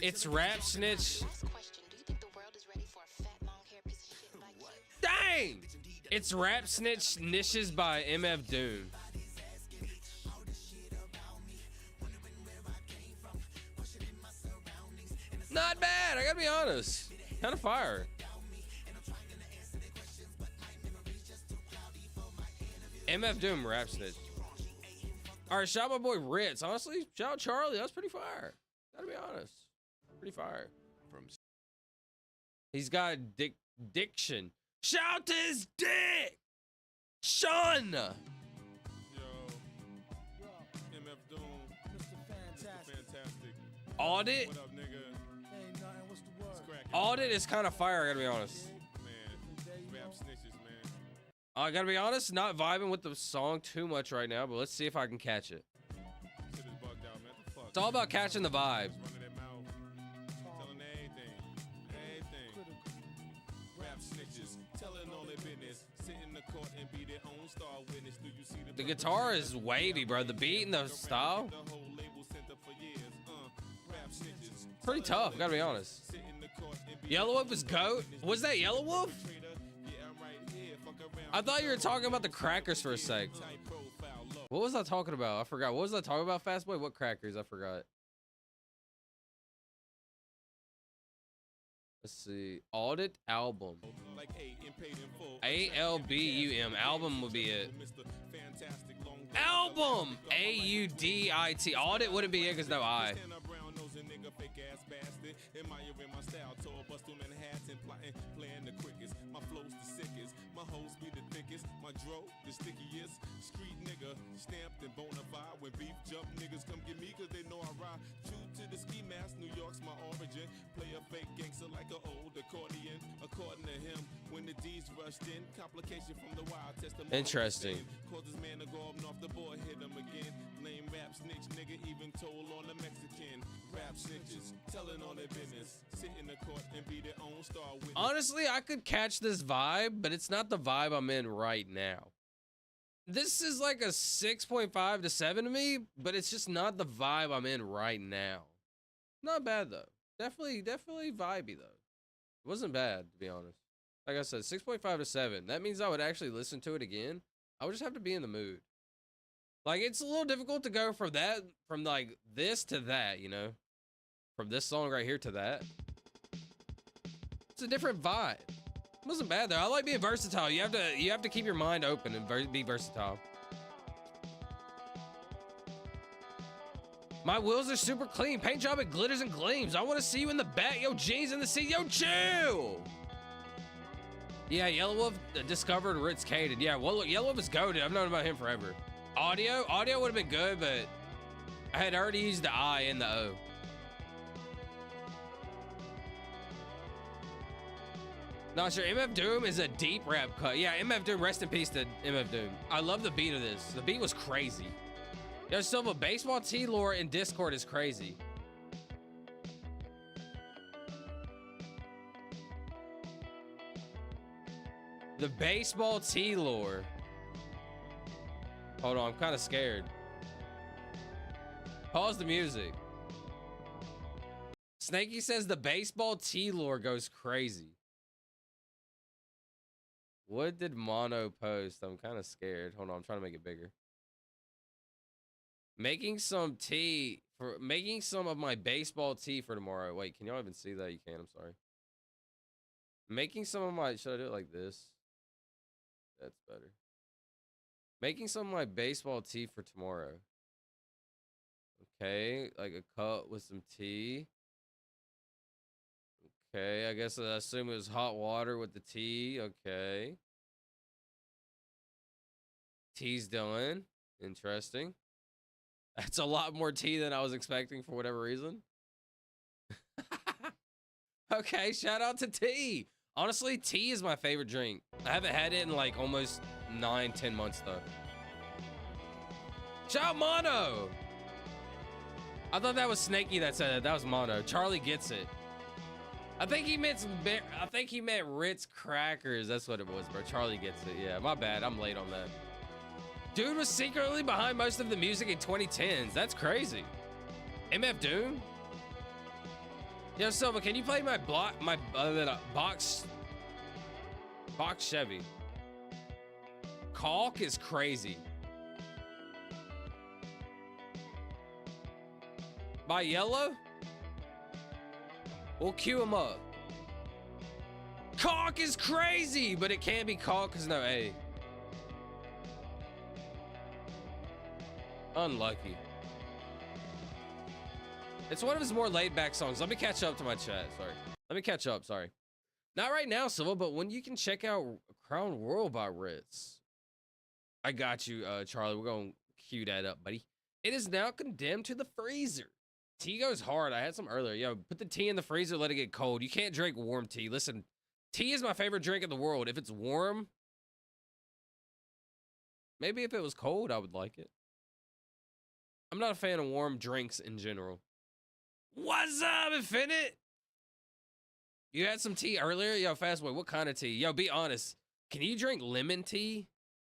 It's Rap Snitch. Last question. Do you think the world is ready for a fat, long-haired piece of shit like you? Dang! It's Rap Snitch Niches by MF Doom. Not bad, I gotta be honest. Kind of fire. MF Doom, Rap Snitch. All right, shout out my boy Ritz. Honestly, shout out Charlie. That's pretty fire. Gotta be honest. Pretty fire. He's got diction. Shout to his dick! Sean! Yo, MF Doom, Mr. Fantastic. Audit? What up, nigga? Ain't nothing, what's the word? It's cracking. Audit is kind of fire, I gotta be honest. Man, rap snitches, man. I gotta be honest, not vibing with the song too much right now, but let's see if I can catch it. Shit is bugged out, man. The fuck? It's all about catching the vibe. Running their mouth, telling everything. Rap snitches, telling all their business. Sit in the court and be their own star witness. Do you see The guitar is wavy, bro. The beat and the style, the whole label center for years? Rap snitches. pretty tough, gotta be honest. Sit in the court and be Yellow Wolf is GOAT? Was that Yellow Wolf? traitor. Yeah, I'm right here. Fuck around. I thought you were talking about the crackers for a sec. Type profile low. What was I talking about? I forgot. What was I talking about, Fastboy? What crackers? I forgot. Let's see. Audit album. Like A and paid in full. ALBUM. Album would be it. Mr. Fantastic long Album! AUDIT. Audit wouldn't be it because no I. Stand up brown nose and nigga fake ass bastard. Admiring my style, tall bust on Manhattan, plotting, playing the quickest. My flow's the sickest, my hoes be the thickest, my dro the stickiest. Street nigga, stamped and bona fide. When beef jump, niggas come get me cause they know I ride. True to the ski mask, New York's my origin. Play a fake gangster like an old accordion. According to him, when the D's rushed in, complication from the wild testimony. Interesting. Cause this man to go up off the board, hit him again. Lame rap snitch, nigga, even told on the Mexican. Rap snitches, telling on their business. Sit in the court and be their own star witness. Honestly, I could catch this vibe, but it's not the vibe I'm in right now. This is like a 6.5 to 7 to me, but it's just not the vibe I'm in right now. Not bad though. Definitely vibey though. It wasn't bad, to be honest. Like I said, 6.5 to 7. That means I would actually listen to it again. I would just have to be in the mood. Like, it's a little difficult to go from that, from like this to that, you know? From this song right here to that. It's a different vibe. It wasn't bad though. I like being versatile. You have to keep your mind open and be versatile. My wheels are super clean. Paint job, it glitters and gleams. I want to see you in the back. Yo, jeans in the seat. Yo, chill. Yeah, Yellow Wolf discovered Ritz Caden. Yeah, well, look, Yellow Wolf is goated. I've known about him forever. Audio would have been good, but I had already used the I and the O. Not sure. MF Doom is a deep rap cut. Yeah, MF Doom, rest in peace to MF Doom. I love the beat of this. The beat was crazy. Yo, Silva, baseball T lore in Discord is crazy. The baseball T lore. Hold on, I'm kind of scared. Pause the music. Snakey says the baseball T lore goes crazy. What did Mono post? I'm kind of scared. Hold on, I'm trying to make it bigger. Making some of my baseball tea for tomorrow. Wait, can y'all even see that? You can, I'm sorry. Making some of my, should I do it like this? That's better. Making some of my baseball tea for tomorrow. Okay, like a cup with some tea. Okay, I guess I assume it was hot water with the tea. Okay. Tea's done. Interesting. That's a lot more tea than I was expecting for whatever reason. Okay, shout out to tea. Honestly, tea is my favorite drink. I haven't had it in like almost 9-10 months though. Shout out Mono. I thought that was Snakey that said it. That was Mono. Charlie gets it. I think he meant Ritz crackers. That's what it was, bro. Charlie gets it. Yeah, my bad. I'm late on that. Dude was secretly behind most of the music in 2010s. That's crazy. MF Doom? Yo, Silva, can you play my box Chevy? Caulk is crazy. By Yellow? We'll cue him up. Caulk is crazy, but it can't be Caulk because no A. Unlucky. It's one of his more laid-back songs. Let me catch up to my chat. Sorry. Let me catch up. Sorry. Not right now, Silva, but when you can check out Crown World by Ritz. I got you, Charlie. We're going to cue that up, buddy. It is now condemned to the freezer. Tea goes hard. I had some earlier. Yo, put the tea in the freezer, let it get cold. You can't drink warm tea. Listen, tea is my favorite drink in the world. If it's warm, maybe if it was cold, I would like it. I'm not a fan of warm drinks in general. What's up, Infinite? You had some tea earlier? Yo, Fastboy, what kind of tea? Yo, be honest. Can you drink lemon tea?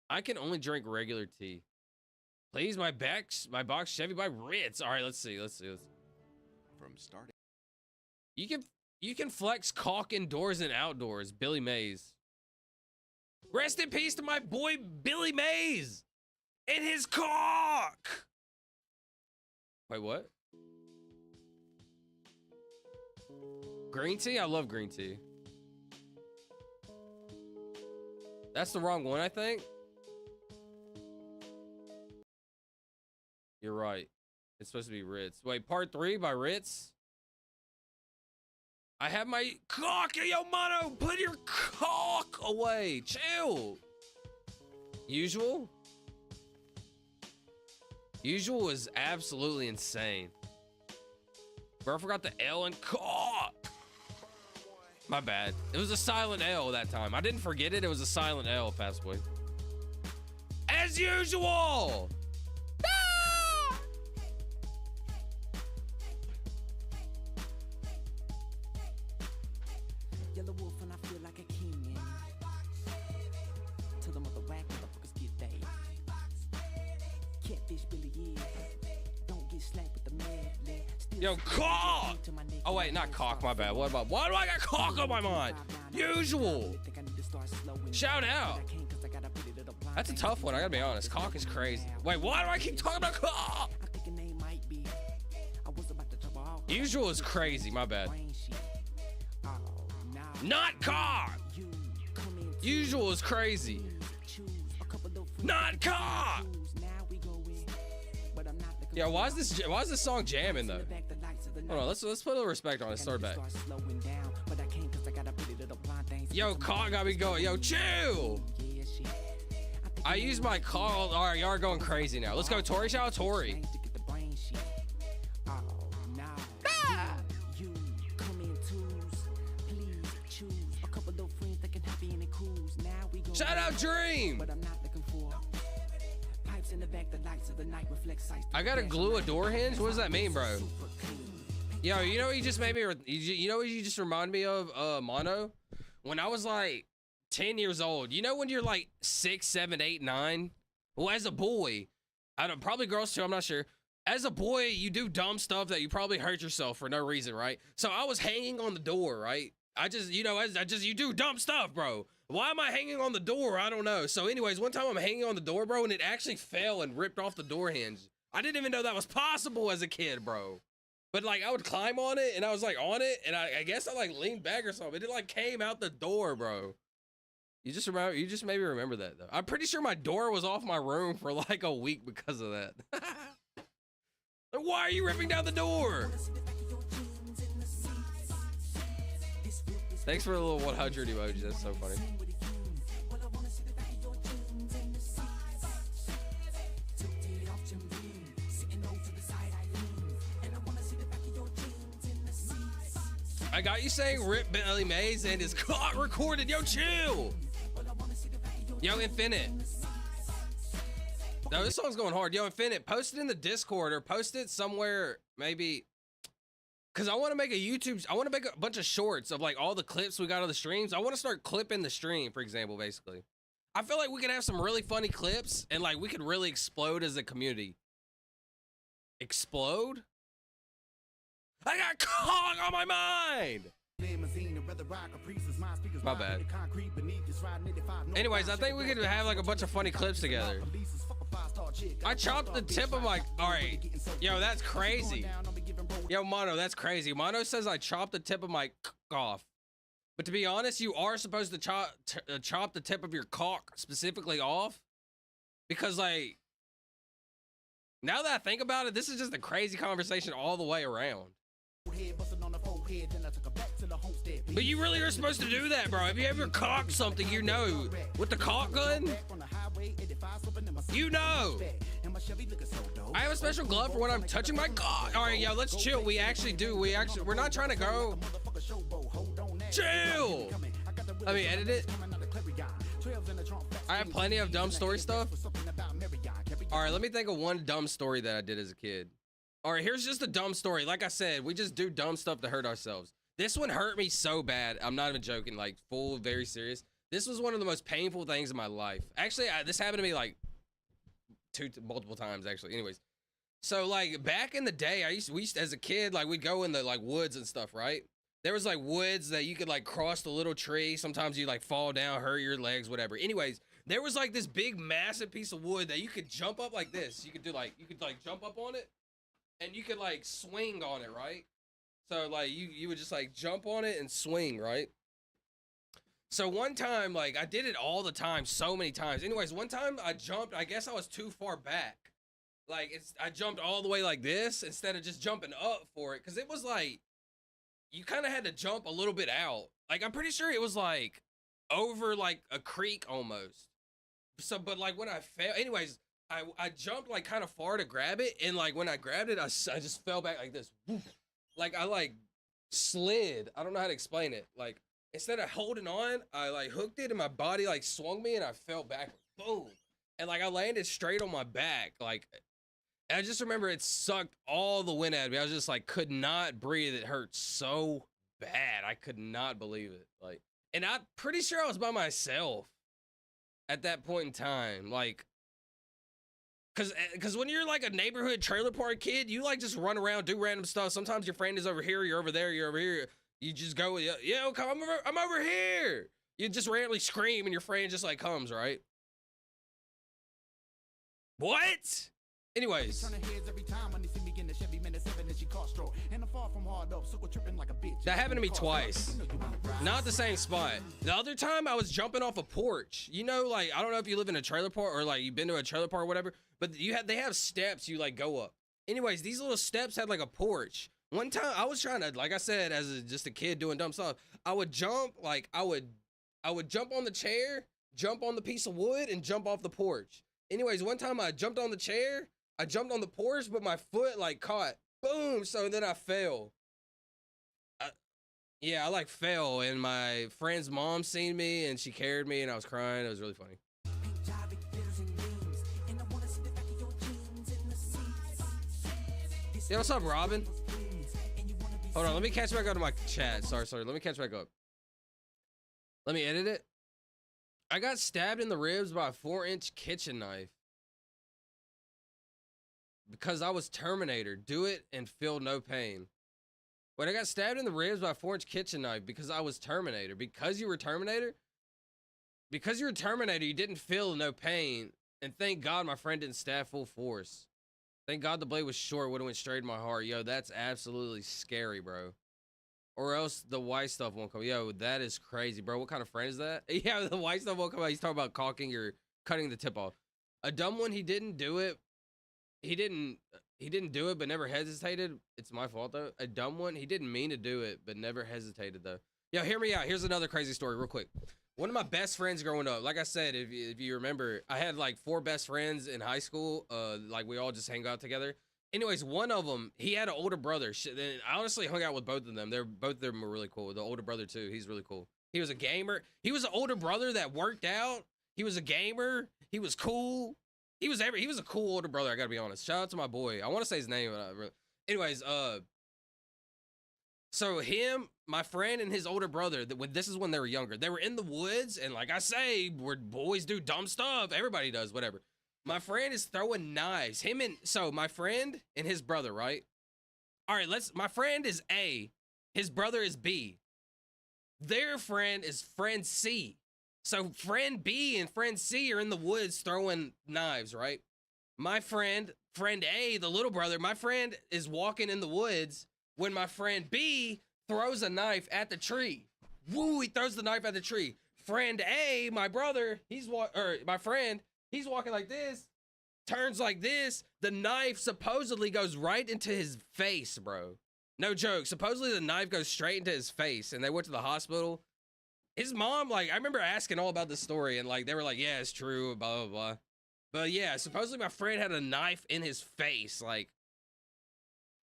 I can only drink regular tea. Please, my box Chevy by Ritz. All right, let's see. From starting. You can flex caulk indoors and outdoors. Billy Mays. Rest in peace to my boy Billy Mays and his caulk. Wait, what? Green tea? I love green tea. That's the wrong one, I think. You're right. It's supposed to be Ritz. Wait, part 3 by Ritz? I have my caulk. Yo, Mono, put your caulk away. Chill. Usual? Usual is absolutely insane. Bro, I forgot the L in caulk. My bad. It was a silent L that time. I didn't forget it. It was a silent L, Fastboy. As usual. Yellow wolf and I feel like a king. Tell them other whack motherfuckers get they. Catfish Billy is. Don't get slapped with the mad. Yo, caulk! Oh wait, not caulk, my bad. What about, why do I got caulk on my mind? Usual. Shout out. That's a tough one, I gotta be honest. Caulk is crazy. Wait, why do I keep talking about caulk? Usual is crazy, my bad. Not caulk! Usual is crazy. Not caulk! Yeah, why is this song jamming though? Hold on, let's put a little respect on it. Start back. Yo, call got me going. Yo, chill. Yeah, shit. I use my call. All right, y'all are going crazy now. Let's go, Tori. Shout out Tori. To get the brain shit. Oh, nah. You come in twos. Please choose a couple of friends that can help you in the cruise. Now we go. Shout out Dream. But I'm not looking for pipes in the back. The lights of the night reflect sights. I gotta glue a door hinge. What does that mean, bro? Yo, you know what you just made me. You know what you just reminded me of? Mono. When I was like 10 years old. You know when you're like 6, 7, 8, 9. Well, as a boy, I don't probably girls too. I'm not sure. As a boy, you do dumb stuff that you probably hurt yourself for no reason, right? So I was hanging on the door, right? I just, you know, you do dumb stuff, bro. Why am I hanging on the door? I don't know. So anyways, one time I'm hanging on the door, bro, and it actually fell and ripped off the door hinge. I didn't even know that was possible as a kid, bro. But like I would climb on it and I was like on it and I guess I like leaned back or something. It like came out the door, bro. You just made me remember that though. I'm pretty sure my door was off my room for like a week because of that. Like, why are you ripping down the door? Thanks for the little 100 emoji. That's so funny. I got you saying rip Billy Mays and his caught recorded. Yo, chill. Yo, Infinite. No, this song's going hard. Yo, Infinite, post it in the Discord or post it somewhere, maybe. Because I want to make a YouTube. I want to make a bunch of shorts of like all the clips we got on the streams. I want to start clipping the stream, for example, basically. I feel like we could have some really funny clips and like we could really explode as a community. Explode? I got Kong on my mind. My bad. Anyways, I think we could have like a bunch of funny clips together. I chopped the tip of my. All right, yo, that's crazy. Yo, Mono, that's crazy. Mono says I chopped the tip of my off. But to be honest, you are supposed to chop the tip of your cock specifically off, because like now that I think about it, this is just a crazy conversation all the way around. But you really are supposed to do that, bro. If you ever cock something, you know. With the cock gun, you know. I have a special glove for when I'm touching my cock. All right, yo, let's chill. We actually do. We're not trying to go. Chill. Let me edit it. I have plenty of dumb story stuff. All right, let me think of one dumb story that I did as a kid. All right, here's just a dumb story. Like I said, we just do dumb stuff to hurt ourselves. This one hurt me so bad. I'm not even joking, like very serious. This was one of the most painful things in my life. Actually, this happened to me like multiple times actually. Anyways, so like back in the day, we used as a kid, like we'd go in the like woods and stuff, right? There was like woods that you could like cross the little tree. Sometimes you like fall down, hurt your legs, whatever. Anyways, there was like this big massive piece of wood that you could jump up like this. You could jump up on it and you could like swing on it, right? So like you would just like jump on it and swing, right? So one time, like I did it all the time, so many times. Anyways, one time I jumped, I guess I was too far back. Like I jumped all the way like this instead of just jumping up for it. Cause it was like, you kind of had to jump a little bit out. Like, I'm pretty sure it was like over like a creek almost. So, but like when I fell, anyways, I jumped like kind of far to grab it. And like when I grabbed it, I just fell back like this. Like I like slid. I don't know how to explain it. Like instead of holding on, I like hooked it and my body like swung me and I fell back. Boom. And like I landed straight on my back. Like, I just remember it sucked all the wind out of me. I was just like, could not breathe. It hurt so bad. I could not believe it. Like, and I'm pretty sure I was by myself at that point in time. Like, cause when you're like a neighborhood trailer park kid, you like just run around, do random stuff. Sometimes your friend is over here, you're over there, you're over here. You just go, yeah, okay, I'm over here. You just randomly scream and your friend just like comes, right? What? Anyways, that happened to me twice. Not the same spot. The other time I was jumping off a porch. You know, like, I don't know if you live in a trailer park or like you've been to a trailer park or whatever, but they have steps you like go up. Anyways, these little steps had like a porch. One time I was trying to, like I said, as just a kid doing dumb stuff, I would jump, like I would I would jump on the chair, jump on the piece of wood, and jump off the porch. Anyways, one time I jumped on the chair, I jumped on the porch, but my foot like caught. Boom! So then I fell. Yeah, I like fell, and my friend's mom seen me, and she carried me, and I was crying. It was really funny. Yeah, what's up, Robin? Hold on, let me catch back up to my chat. Sorry. Let me catch back up. Let me edit it. I got stabbed in the ribs by a 4-inch kitchen knife. Because I was Terminator. Do it and feel no pain. But I got stabbed in the ribs by a 4-inch kitchen knife because I was Terminator. Because you were Terminator? Because you were Terminator, you didn't feel no pain. And thank God my friend didn't stab full force. Thank God the blade was short, would have went straight in my heart. Yo, that's absolutely scary, bro. Or else the white stuff won't come. Yo, that is crazy, bro. What kind of friend is that? Yeah, the white stuff won't come out. He's talking about caulking or cutting the tip off. A dumb one, he didn't do it. He didn't do it, but never hesitated. It's my fault, though. A dumb one, he didn't mean to do it, but never hesitated, though. Yo, hear me out. Here's another crazy story real quick. One of my best friends growing up, like I said, if you remember, I had like 4 best friends in high school. Like we all just hang out together. Anyways, one of them, he had an older brother. I honestly hung out with both of them. Both of them were really cool. The older brother too, he's really cool. He was a gamer. He was an older brother that worked out. He was a gamer. He was cool. He was a cool older brother. I gotta be honest. Shout out to my boy. I want to say his name. Anyways, so him, my friend, and his older brother. This is when they were younger. They were in the woods, and like I say, where boys do dumb stuff. Everybody does, whatever. My friend is throwing knives. So my friend and his brother, right? All right, my friend is A. His brother is B. Their friend is friend C. So friend B and friend C are in the woods throwing knives, right? My friend A, the little brother, my friend is walking in the woods when my friend B throws a knife at the tree. Woo, he throws the knife at the tree. Friend A, my brother, my friend, he's walking like this, turns like this. The knife supposedly goes right into his face, bro. No joke. Supposedly the knife goes straight into his face, and they went to the hospital. His mom, like, I remember asking all about this story, and like they were like, yeah, it's true, blah, blah, blah. But yeah, supposedly my friend had a knife in his face. Like,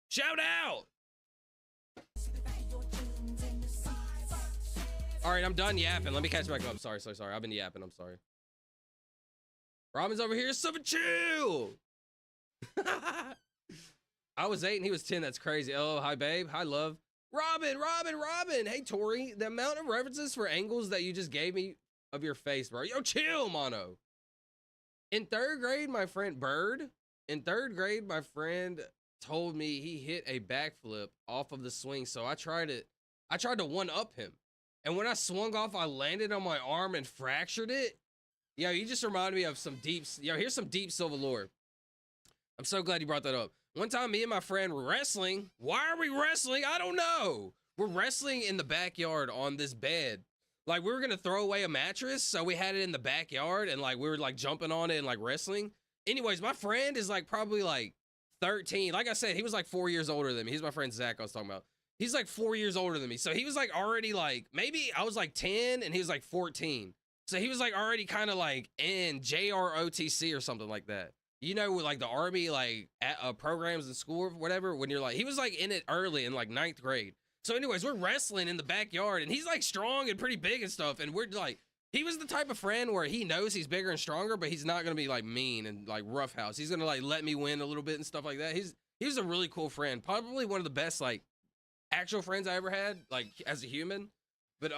shout out. All right, I'm done yapping. Let me catch back up. Sorry. I've been yapping. I'm sorry. Robin's over here. Something chill. I was 8 and he was 10. That's crazy. Oh, hi, babe. Hi, love. Robin. Hey, Tori. The amount of references for angles that you just gave me of your face, bro. Yo, chill, mono. In 3rd grade, my friend told me he hit a backflip off of the swing. So I tried to one-up him. And when I swung off, I landed on my arm and fractured it. Yo, you just reminded me of some deep... Yo, here's some deep silver lore. I'm so glad you brought that up. One time, me and my friend were wrestling. Why are we wrestling? I don't know. We're wrestling in the backyard on this bed. Like, we were going to throw away a mattress, so we had it in the backyard, and, like, we were, like, jumping on it and, like, wrestling. Anyways, my friend is, like, probably, like, 13. Like I said, he was, like, 4 years older than me. He's my friend Zach I was talking about. He's, like, 4 years older than me. So he was, like, already, like, maybe I was, like, 10, and he was, like, 14. So he was, like, already kind of, like, in JROTC or something like that. You know, with, like, the Army, like, programs in school or whatever, when you're, like, he was, like, in it early in, like, 9th grade. So anyways, we're wrestling in the backyard, and he's, like, strong and pretty big and stuff, and we're, like, he was the type of friend where he knows he's bigger and stronger, but he's not gonna be, like, mean and, like, roughhouse. He's gonna, like, let me win a little bit and stuff like that. He was a really cool friend. Probably one of the best, like, actual friends I ever had, like, as a human. But,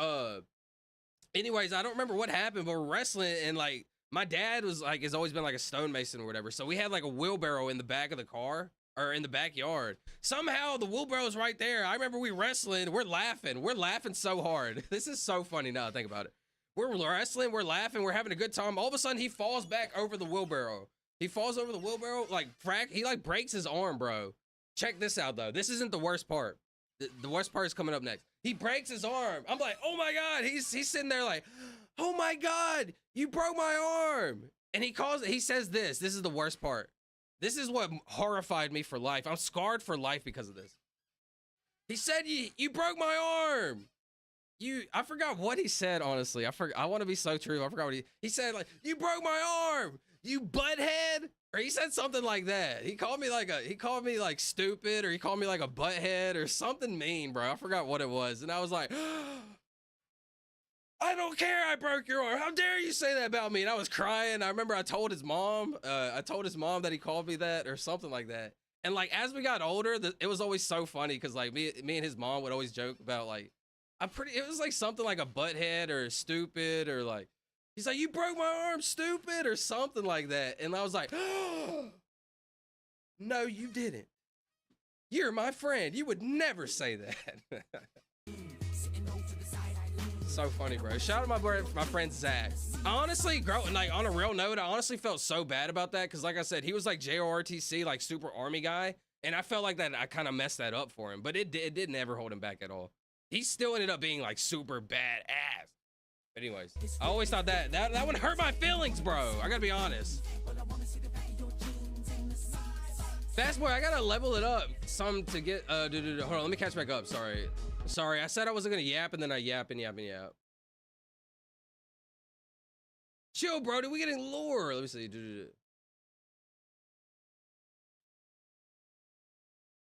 anyways, I don't remember what happened, but we're wrestling, and, like, my dad was, like, has always been, like, a stonemason or whatever, so we had, like, a wheelbarrow in the back of the car, or in the backyard. Somehow, the wheelbarrow's right there. I remember we wrestling, we're laughing so hard. This is so funny now I think about it. We're wrestling, we're laughing, we're having a good time. All of a sudden, he falls back over the wheelbarrow. He falls over the wheelbarrow, like, he, like, breaks his arm, bro. Check this out, though. This isn't the worst part. The worst part is coming up next. He breaks his arm. I'm like, oh my God. He's sitting there like, oh my God, you broke my arm. And he says this is the worst part. This is what horrified me for life. I'm scarred for life because of this. He said, you broke my arm. I forgot what he said, honestly. I want to be so true. I forgot what he said, like, you broke my arm, you butthead. Or he said something like that. He called me like stupid, or he called me like a butthead or something mean, bro. I forgot what it was. And I was like, I don't care, I broke your arm. How dare you say that about me? And I was crying. I remember I told his mom that he called me that or something like that. And like, as we got older, it was always so funny because like me and his mom would always joke about like, it was like something like a butthead or stupid or like, he's like, you broke my arm, stupid, or something like that. And I was like, no, you didn't. You're my friend. You would never say that. So funny, bro. Shout out to my friend Zach. Honestly, like on a real note, I honestly felt so bad about that because, like I said, he was like JROTC, like super army guy, and I felt like that I kind of messed that up for him, but it did never hold him back at all. He still ended up being like super badass. Anyways, I always thought that one hurt my feelings, bro. I gotta be honest. Fast boy, I gotta level it up some to get. Hold on, let me catch back up. Sorry, I said I wasn't gonna yap, and then I yap. Chill, bro. Did we getting lore? Let me see.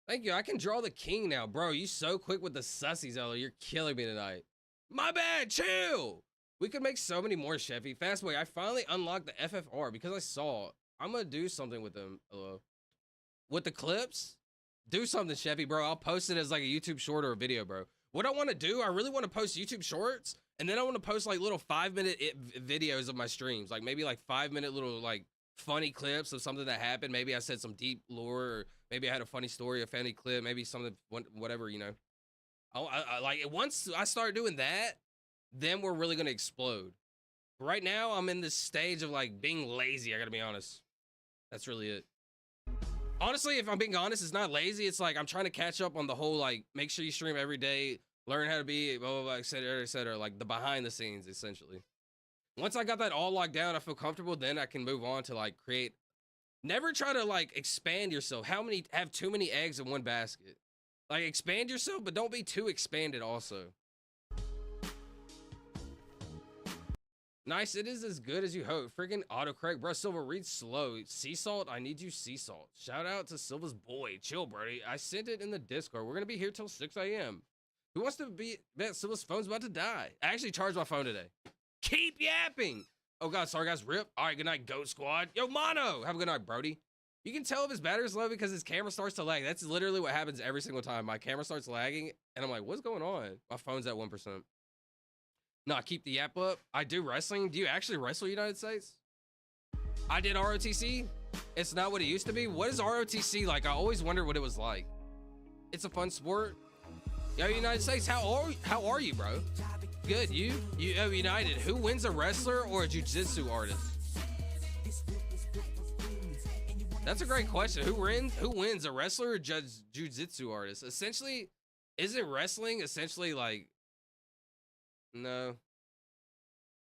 Thank you. I can draw the king now, bro. You so quick with the sussies, Ella. You're killing me tonight. My bad. Chill. We could make so many more, Chefy. Fast boy, I finally unlocked the FFR because I saw. I'm gonna do something with them. With the clips. Do something, Chefy, bro. I'll post it as like a YouTube short or a video, bro. What I want to do, I really want to post YouTube shorts, and then I want to post like little 5-minute videos of my streams, like maybe like 5-minute little like funny clips of something that happened. Maybe I said some deep lore, or maybe I had a funny story, a funny clip, maybe something, whatever, you know. I like it. Once I start doing that, then we're really gonna explode. Right now, I'm in this stage of like being lazy. I gotta be honest. That's really it. Honestly, if I'm being honest, it's not lazy. It's like I'm trying to catch up on the whole, like, make sure you stream every day, learn how to be, blah, blah, blah, et cetera, like the behind the scenes, essentially. Once I got that all locked down, I feel comfortable, then I can move on to, like, create. Never try to, like, expand yourself. Have too many eggs in one basket. Like, expand yourself, but don't be too expanded also. Nice, it is as good as you hope. Freaking autocorrect, bro. Silva, read slow. Sea salt, I need you, sea salt. Shout out to Silva's boy. Chill, Brody. I sent it in the Discord. We're gonna be here till 6 a.m. Who wants to be? Bet Silva's phone's about to die. I actually charged my phone today. Keep yapping. Oh god, sorry guys. Rip. All right, good night, Goat Squad. Yo, Mono. Have a good night, Brody. You can tell if his battery's low because his camera starts to lag. That's literally what happens every single time. My camera starts lagging, and I'm like, what's going on? My phone's at 1%. Nah, keep the yap up. I do wrestling. Do you actually wrestle United States? I did ROTC. It's not what it used to be. What is ROTC like? I always wonder what it was like. It's a fun sport. Yo, United States, how are you, bro? Good. You United. Who wins, a wrestler or a jiu-jitsu artist? That's a great question. Who wins, a wrestler or jiu-jitsu artist? Essentially, isn't wrestling essentially like? No,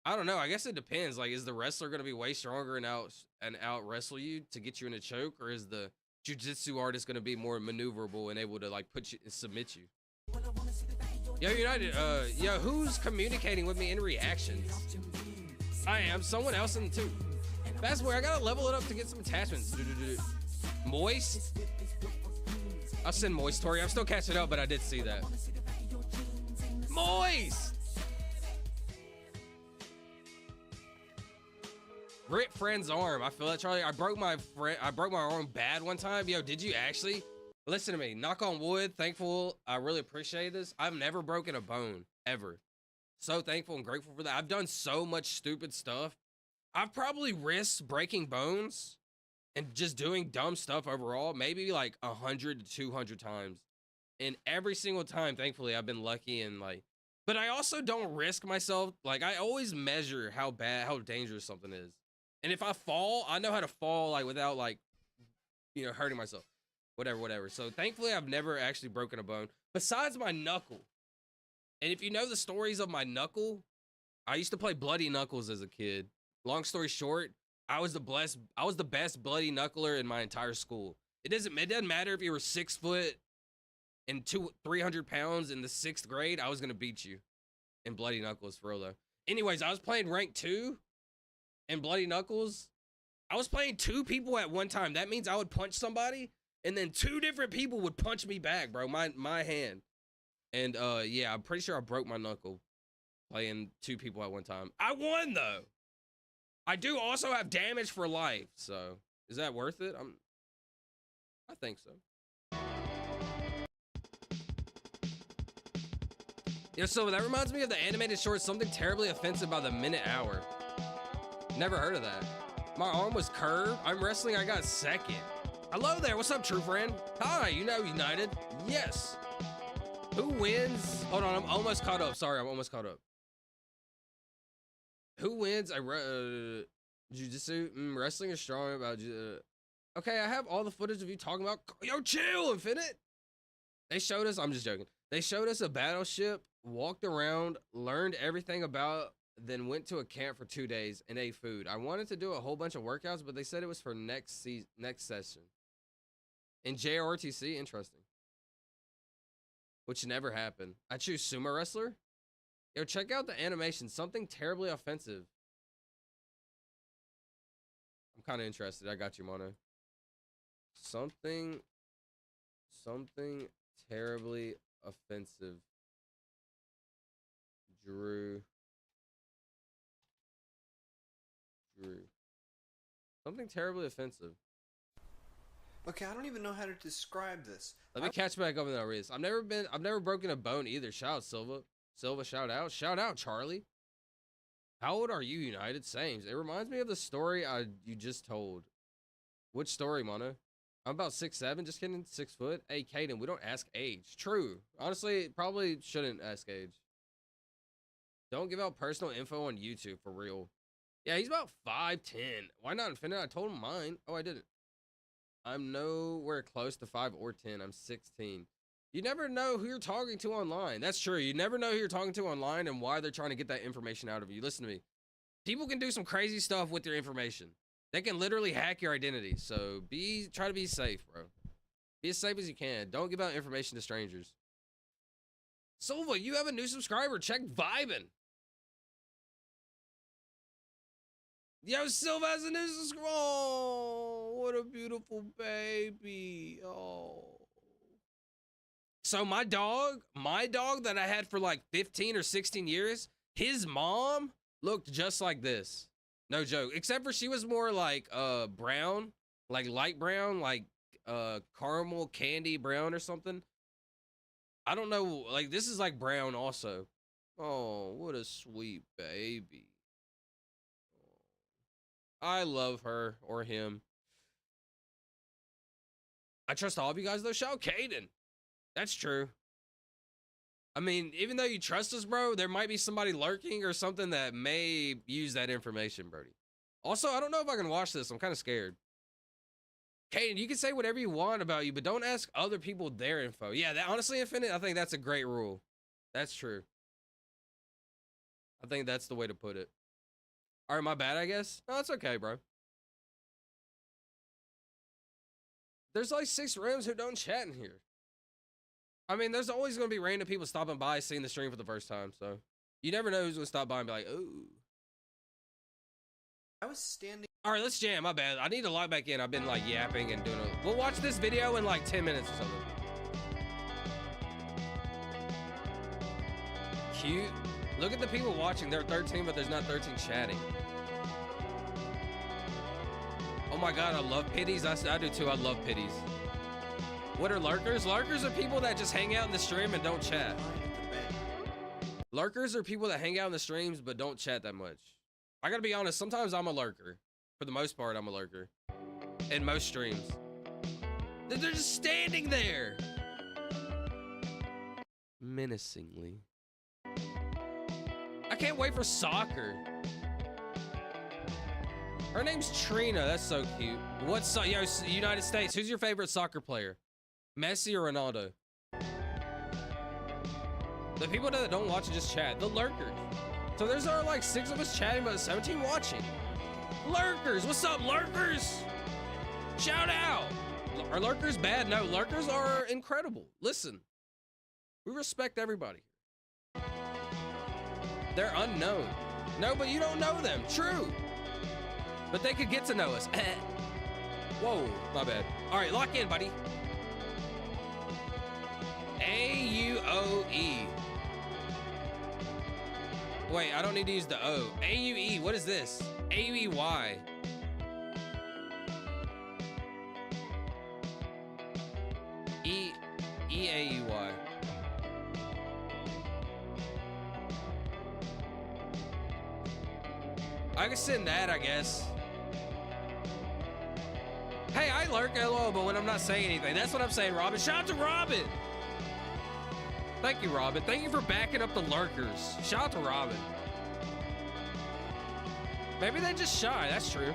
I don't know. I guess it depends. Like, is the wrestler going to be way stronger and out wrestle you to get you in a choke, or is the jiu-jitsu artist going to be more maneuverable and able to like put you, submit you? Yo, United. Yo, who's communicating with me in reactions? I am someone else in too. Fast boy, I gotta level it up to get some attachments. Moist. I'll send Moist, Tori. I'm still catching up, but I did see that. Moist. Rip friend's arm. I feel that, Charlie. I broke my arm bad one time. Yo, did you actually? Listen to me. Knock on wood. Thankful. I really appreciate this. I've never broken a bone ever. So thankful and grateful for that. I've done so much stupid stuff. I've probably risked breaking bones and just doing dumb stuff overall, maybe like 100 to 200 times. And every single time, thankfully, I've been lucky and like. But I also don't risk myself. Like, I always measure how dangerous something is. And if I fall, I know how to fall like without like, you know, hurting myself. Whatever. So thankfully, I've never actually broken a bone besides my knuckle. And if you know the stories of my knuckle, I used to play bloody knuckles as a kid. Long story short, I was the best bloody knuckler in my entire school. It doesn't matter if you were 6 foot and 300 pounds in the 6th grade, I was gonna beat you. in Bloody Knuckles for real though. Anyways, I was playing rank 2 in Bloody Knuckles. I was playing 2 people at one time. That means I would punch somebody and then 2 different people would punch me back, bro. My hand. And yeah, I'm pretty sure I broke my knuckle playing 2 people at one time. I won though. I do also have damage for life, so is that worth it? I think so. Yeah, so that reminds me of the animated short Something Terribly Offensive by the Minute Hour. Never heard of that. My arm was curved. I'm wrestling. I got second. Hello there. What's up, true friend? Hi, you know United. Yes. Who wins? Hold on, I'm almost caught up. Sorry, I'm almost caught up. Who wins? Jiu-jitsu? Wrestling is strong about okay, I have all the footage of you talking about. Yo, chill, Infinite. They showed us. I'm just joking. They showed us a battleship, walked around, learned everything about, then went to a camp for 2 days and ate food. I wanted to do a whole bunch of workouts, but they said it was for next session. In JRTC, interesting. Which never happened. I choose sumo wrestler. Yo, check out the animation. Something terribly offensive. I'm kind of interested. I got you, Mono. Something terribly offensive. Drew. Something terribly offensive. Okay, I don't even know how to describe this. Let me catch back up in that race. I've never broken a bone either. Shout out Silva. Silva, shout out. Shout out Charlie. How old are you, United? Sames. It reminds me of the story you just told. Which story, Mono? I'm about 6'7", just kidding, 6 foot. Hey, Caden, we don't ask age. True. Honestly, probably shouldn't ask age. Don't give out personal info on YouTube, for real. Yeah, he's about 5'10". Why not Infinite? I told him mine. Oh, I didn't. I'm nowhere close to 5 or 10. I'm 16. You never know who you're talking to online. That's true. You never know who you're talking to online and why they're trying to get that information out of you. Listen to me. People can do some crazy stuff with your information. They can literally hack your identity. So try to be safe, bro. Be as safe as you can. Don't give out information to strangers. Silva, you have a new subscriber. Check Vibin'. Yo, Silva has a new subscriber. Oh, what a beautiful baby. Oh. So my dog that I had for like 15 or 16 years, his mom looked just like this. No joke. Except for she was more like brown, like light brown, like caramel candy brown or something. I don't know. Like this is like brown also. Oh, what a sweet baby. I love her or him. I trust all of you guys though. Shout out Caden. That's true. I mean, even though you trust us, bro, there might be somebody lurking or something that may use that information, Brody. Also, I don't know if I can watch this. I'm kind of scared. Caden, you can say whatever you want about you, but don't ask other people their info. Yeah, that honestly, Infinite, I think that's a great rule. That's true. I think that's the way to put it. All right, my bad, I guess. No, it's okay, bro. There's like 6 rooms who don't chat in here. I mean, there's always going to be random people stopping by, seeing the stream for the first time, so you never know who's going to stop by and be like, ooh. I was standing. All right, let's jam. My bad. I need to log back in. I've been like yapping and doing a... We'll watch this video in like 10 minutes or something. Cute. Look at the people watching. They're 13, but there's not 13 chatting. Oh my God, I love pities. I do too. I love pities. What are lurkers? Lurkers are people that just hang out in the stream and don't chat. Lurkers are people that hang out in the streams but don't chat that much. I gotta be honest, sometimes I'm a lurker. For the most part, I'm a lurker. In most streams. They're just standing there. Menacingly. I can't wait for soccer. Her name's Trina. That's so cute. What's yo, United States? Who's your favorite soccer player? Messi or Ronaldo? The people that don't watch and just chat. The lurkers. So there's like 6 of us chatting, but 17 watching. Lurkers. What's up, lurkers? Shout out. Are lurkers bad? No, lurkers are incredible. Listen. We respect everybody. They're unknown. No, but you don't know them. True. But they could get to know us. Whoa, my bad. All right, lock in, buddy. A-U-O-E. Wait, I don't need to use the O. A-U-E, what is this? A-U-E-Y. E-A-U-Y. I can send that, I guess. Hey, I lurk LOL, but when I'm not saying anything. That's what I'm saying, Robin. Shout out to Robin. Thank you, Robin. Thank you for backing up the lurkers. Shout out to Robin. Maybe they just shy. That's true.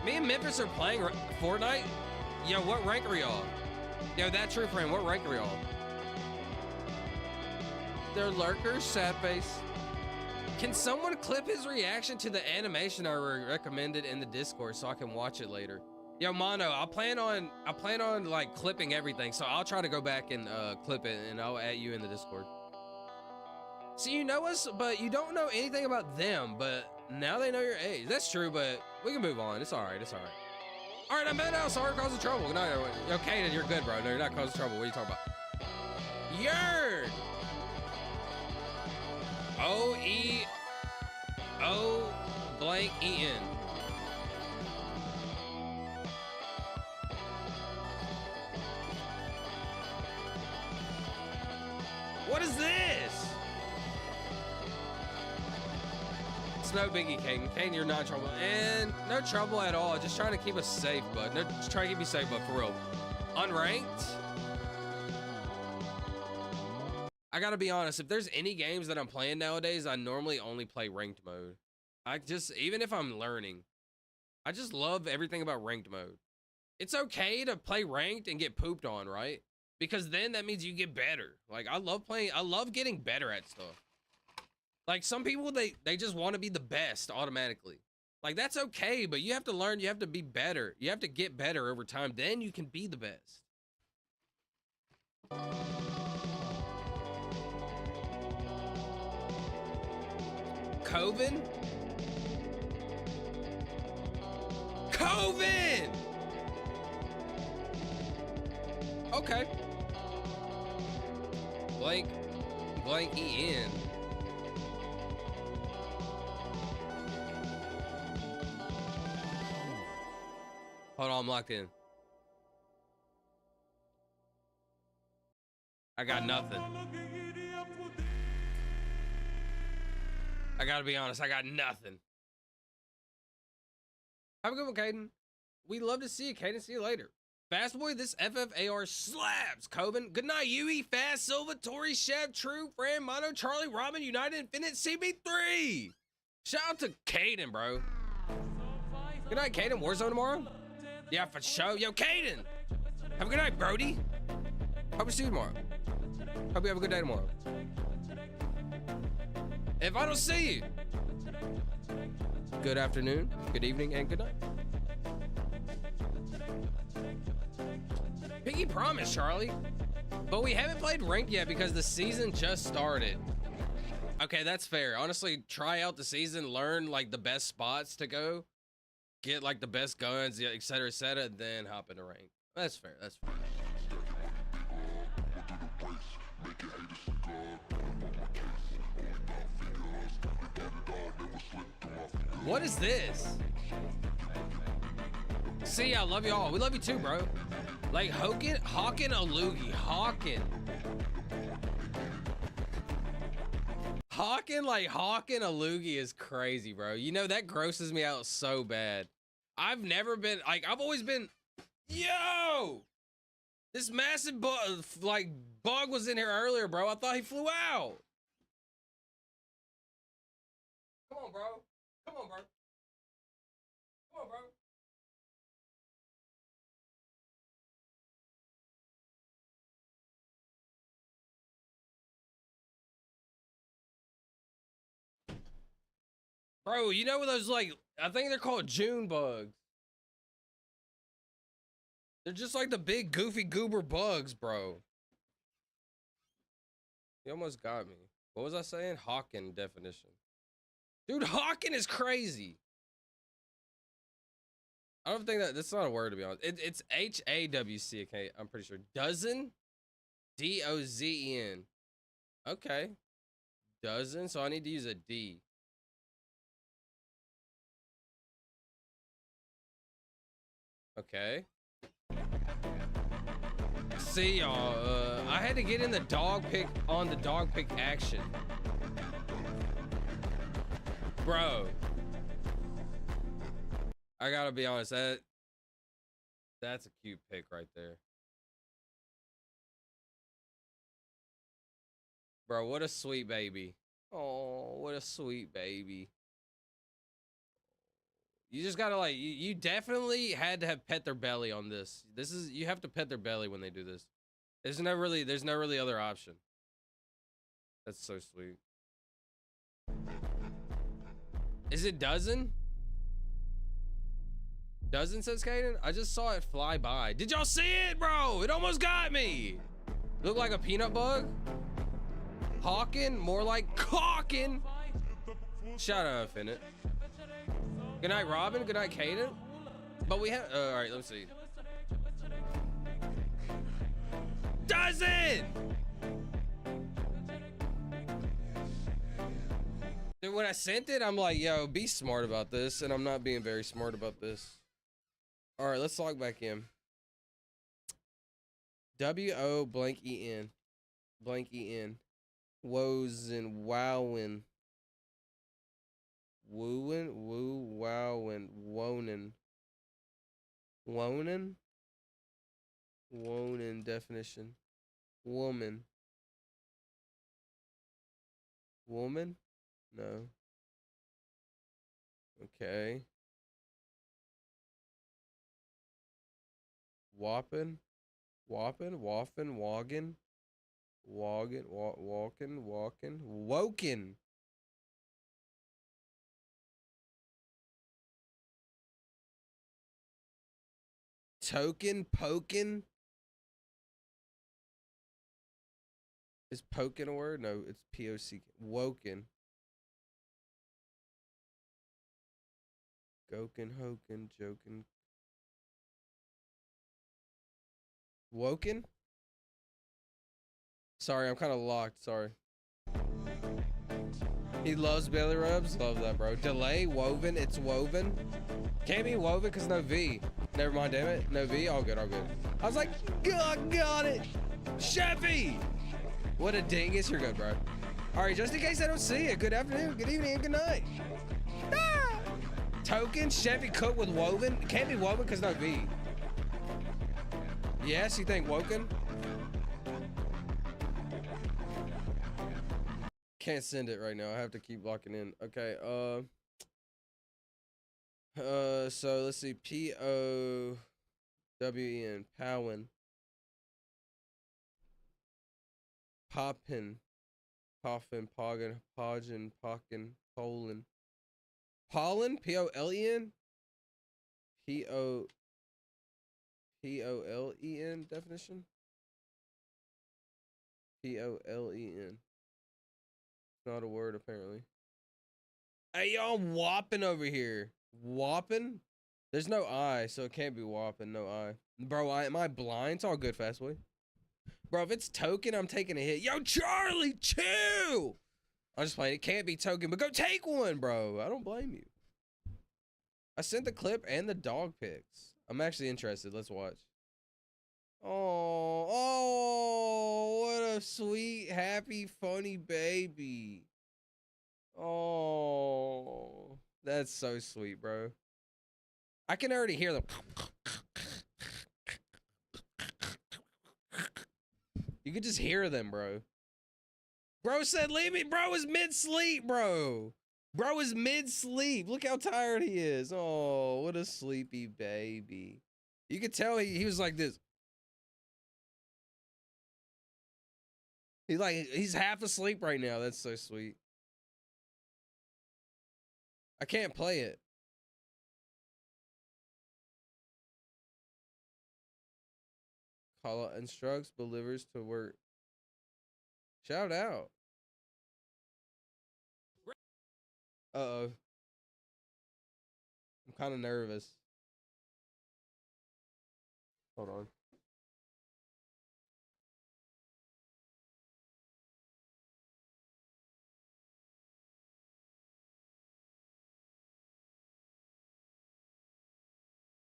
Me and Memphis are playing Fortnite. Yo, what rank are y'all? Yo, that true friend. What rank are y'all? They're lurkers, sad face. Can someone clip his reaction to the animation I recommended in the Discord so I can watch it later? Yo, Mono, I plan on like clipping everything, so I'll try to go back and clip it, and I'll add you in the Discord. See, you know us, but you don't know anything about them, but now they know your age. That's true, but we can move on. It's all right. It's all right. All right, I'm bad now. Sorry, causing trouble. Good night, everyone. Yo, Kaden, you're good, bro. No, you're not causing trouble. What are you talking about? Yerd. O-E-O blank E-N. What is this? It's no biggie, Kaden. Kaden, you're not in trouble. And no trouble at all. Just trying to keep us safe, bud. No, just trying to keep you safe, bud, for real. Unranked? I gotta be honest, if there's any games that I'm playing nowadays, I normally only play ranked mode. Even if I'm learning, I just love everything about ranked mode. It's okay to play ranked and get pooped on, right? Because then that means you get better. Like, I love getting better at stuff. Like, some people, they just want to be the best automatically. Like, that's okay, but you have to learn, you have to be better. You have to get better over time, then you can be the best. Coven? Coven! Okay. Blank E-N. Hold on, I'm locked in. I got nothing. I gotta be honest, I got nothing. Have a good one, Caden. We love to see you, Caden. See you later. Fast boy, this FFAR slaps. Coben. Good night, Yui, Fast, Silva, Tori, Chef, True, Fran, Mono, Charlie, Robin, United, Infinite, CB3. Shout out to Caden, bro. Good night, Caden. Warzone tomorrow? Yeah, for sure. Yo, Caden. Have a good night, Brody. Hope we see you tomorrow. Hope you have a good day tomorrow. If I don't see you, good afternoon, good evening, and good night. Piggy promise, Charlie. But we haven't played ranked yet because the season just started. Okay, that's fair. Honestly, try out the season, learn like the best spots to go, get like the best guns, et cetera, then hop into rank. That's fair. That's fair. What is this? See, I love y'all. We love you too, bro. Like Hawkin a loogie. Hawkin a loogie is crazy, bro. You know, that grosses me out so bad. I've never been, like, I've always been, yo! This massive bug was in here earlier, bro. I thought he flew out. Come on, bro. Come on, bro. Come on, bro. Bro, you know those, like, I think they're called June bugs. They're just like the big goofy goober bugs, bro. You almost got me. What was I saying? Hawking definition. Dude, Hawking is crazy. I don't think that's not a word, to be honest. It's HAWCK, I'm pretty sure. Dozen? DOZEN. Okay. Dozen, so I need to use a D. Okay. See y'all, I had to get in the dog pick on the dog pick action. Bro. I gotta be honest, that's a cute pick right there. Bro, what a sweet baby. Oh, what a sweet baby. You just gotta like, you definitely had to have pet their belly on this. You have to pet their belly when they do this. There's no really other option. That's so sweet. Is it dozen? Dozen, says Caden? I just saw it fly by. Did y'all see it, bro? It almost got me. Look like a peanut bug. Hawking, more like cawking. Shout out, Infinite. Good night, Robin. Good night, Caden. But we have, all right, let's see. Dozen! Dude, when I sent it, I'm like, yo, be smart about this. And I'm not being very smart about this. All right, let's log back in. W-O blank E-N. Blank E-N. Woes and wowin. Wooin, woo, wowin, wonin. Wonin? Wonin definition. Woman. Woman? No. Okay. Whoppin? Whoppin? Woffin? Woggin? Woggin? Walkin? Walkin? Woken! Token? Pokin? Is pokin a word? No, it's P-O-C. Woken. Gokin, hokin, jokin. Woken? Sorry, I'm kind of locked. Sorry. He loves belly rubs. Love that, bro. Delay, woven. It's woven. Can't be woven because no V. Never mind, damn it. No V. All good, all good. I was like, God, got it. Chevy. What a dingus. You're good, bro. All right, just in case I don't see it. Good afternoon, good evening, and good night. Ah! Token, Chevy cooked with woven. Can't be woven because no V. Yes, you think woken? Can't send it right now. I have to keep locking in. Okay, so let's see. P-O-W-E-N. Powin. Poppin. Poffin. Poggin. Podgin. Pockin. Polin. Pollen? P-O-L-E-N? P-O-L-E-N definition? P-O-L-E-N. Not a word, apparently. Hey, y'all, whopping over here. Whopping? There's no I, so it can't be whopping. No I. Bro, am I blind? It's all good, fast boy. Bro, if it's token, I'm taking a hit. Yo, Charlie, chill! I'm just playing. It can't be token, but go take one, bro. I don't blame you. I sent the clip and the dog pics. I'm actually interested. Let's watch. Oh, what a sweet, happy, funny baby. Oh, that's so sweet, bro. I can already hear them. You could just hear them, bro. Bro said, leave me. Bro is mid-sleep, bro. Bro is mid-sleep. Look how tired he is. Oh, what a sleepy baby. You could tell he was like this. He's half asleep right now. That's so sweet. I can't play it. Call out instructs, delivers to work. Shout out. Uh-oh. I'm kind of nervous. Hold on.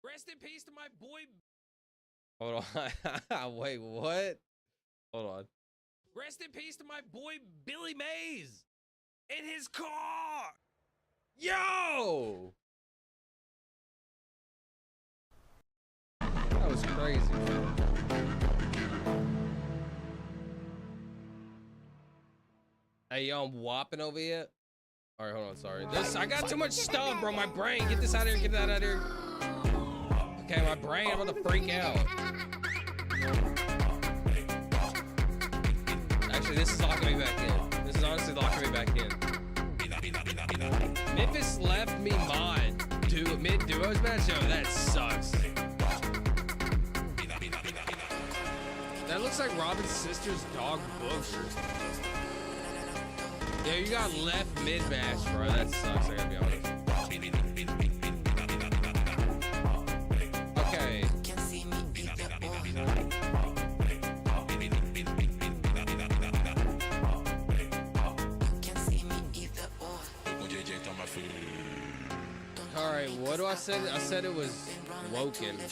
Rest in peace to my boy. Hold on. Wait, what? Hold on. Rest in peace to my boy Billy Mays in his car. Yo! That was crazy. Hey, yo, I'm whopping over here. All right, hold on. Sorry. I got too much stuff, bro. My brain. Get this out of here. Get that out of here. Okay, my brain. I'm about to freak out. Actually, this is locking me back in. This is honestly locking me back in. Memphis left me mod. Mid duos match? Yo, that sucks. That looks like Robin's sister's dog Booger. Yeah, you got left mid match, bro. That sucks, I gotta be honest. Okay. Alright, what do I say? I said it was Woken. Dude,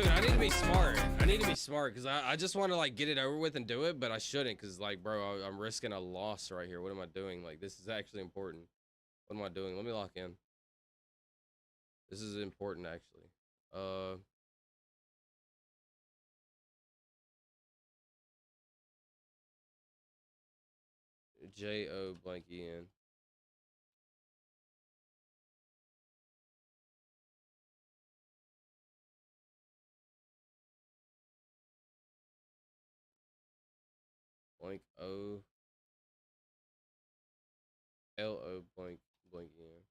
I need to be smart. I need to be smart because I just want to like get it over with and do it, but I shouldn't because like, bro, I'm risking a loss right here. What am I doing? Like, this is actually important. What am I doing? Let me lock in. This is important actually. J-O blank E-N. Blank O L-O blank E-N.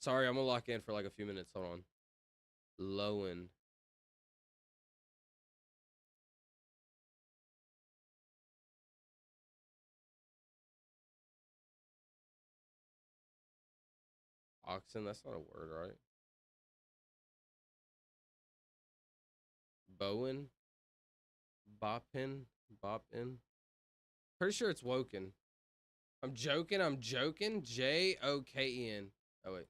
Sorry, I'm gonna lock in for like a few minutes. Hold on. Lowen. Oxen, that's not a word, right? Bowen. Boppin. Pretty sure it's Woken. I'm joking. J-O-K-E-N. Oh, wait.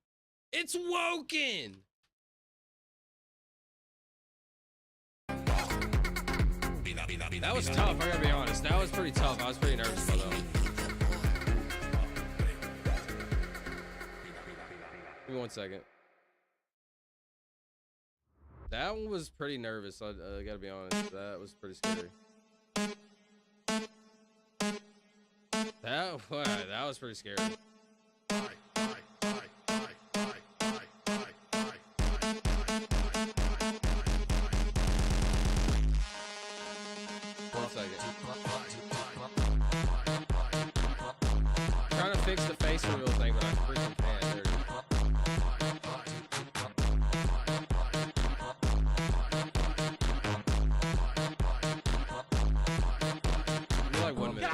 It's Woken! That was tough, I gotta be honest. That was pretty tough. I was pretty nervous about that. Give me 1 second. That one was pretty nervous. I gotta be honest. That was pretty scary. That was pretty scary. I'm trying to fix the face reveal thing, but I freaking can't. There it is. Give me like 1 minute.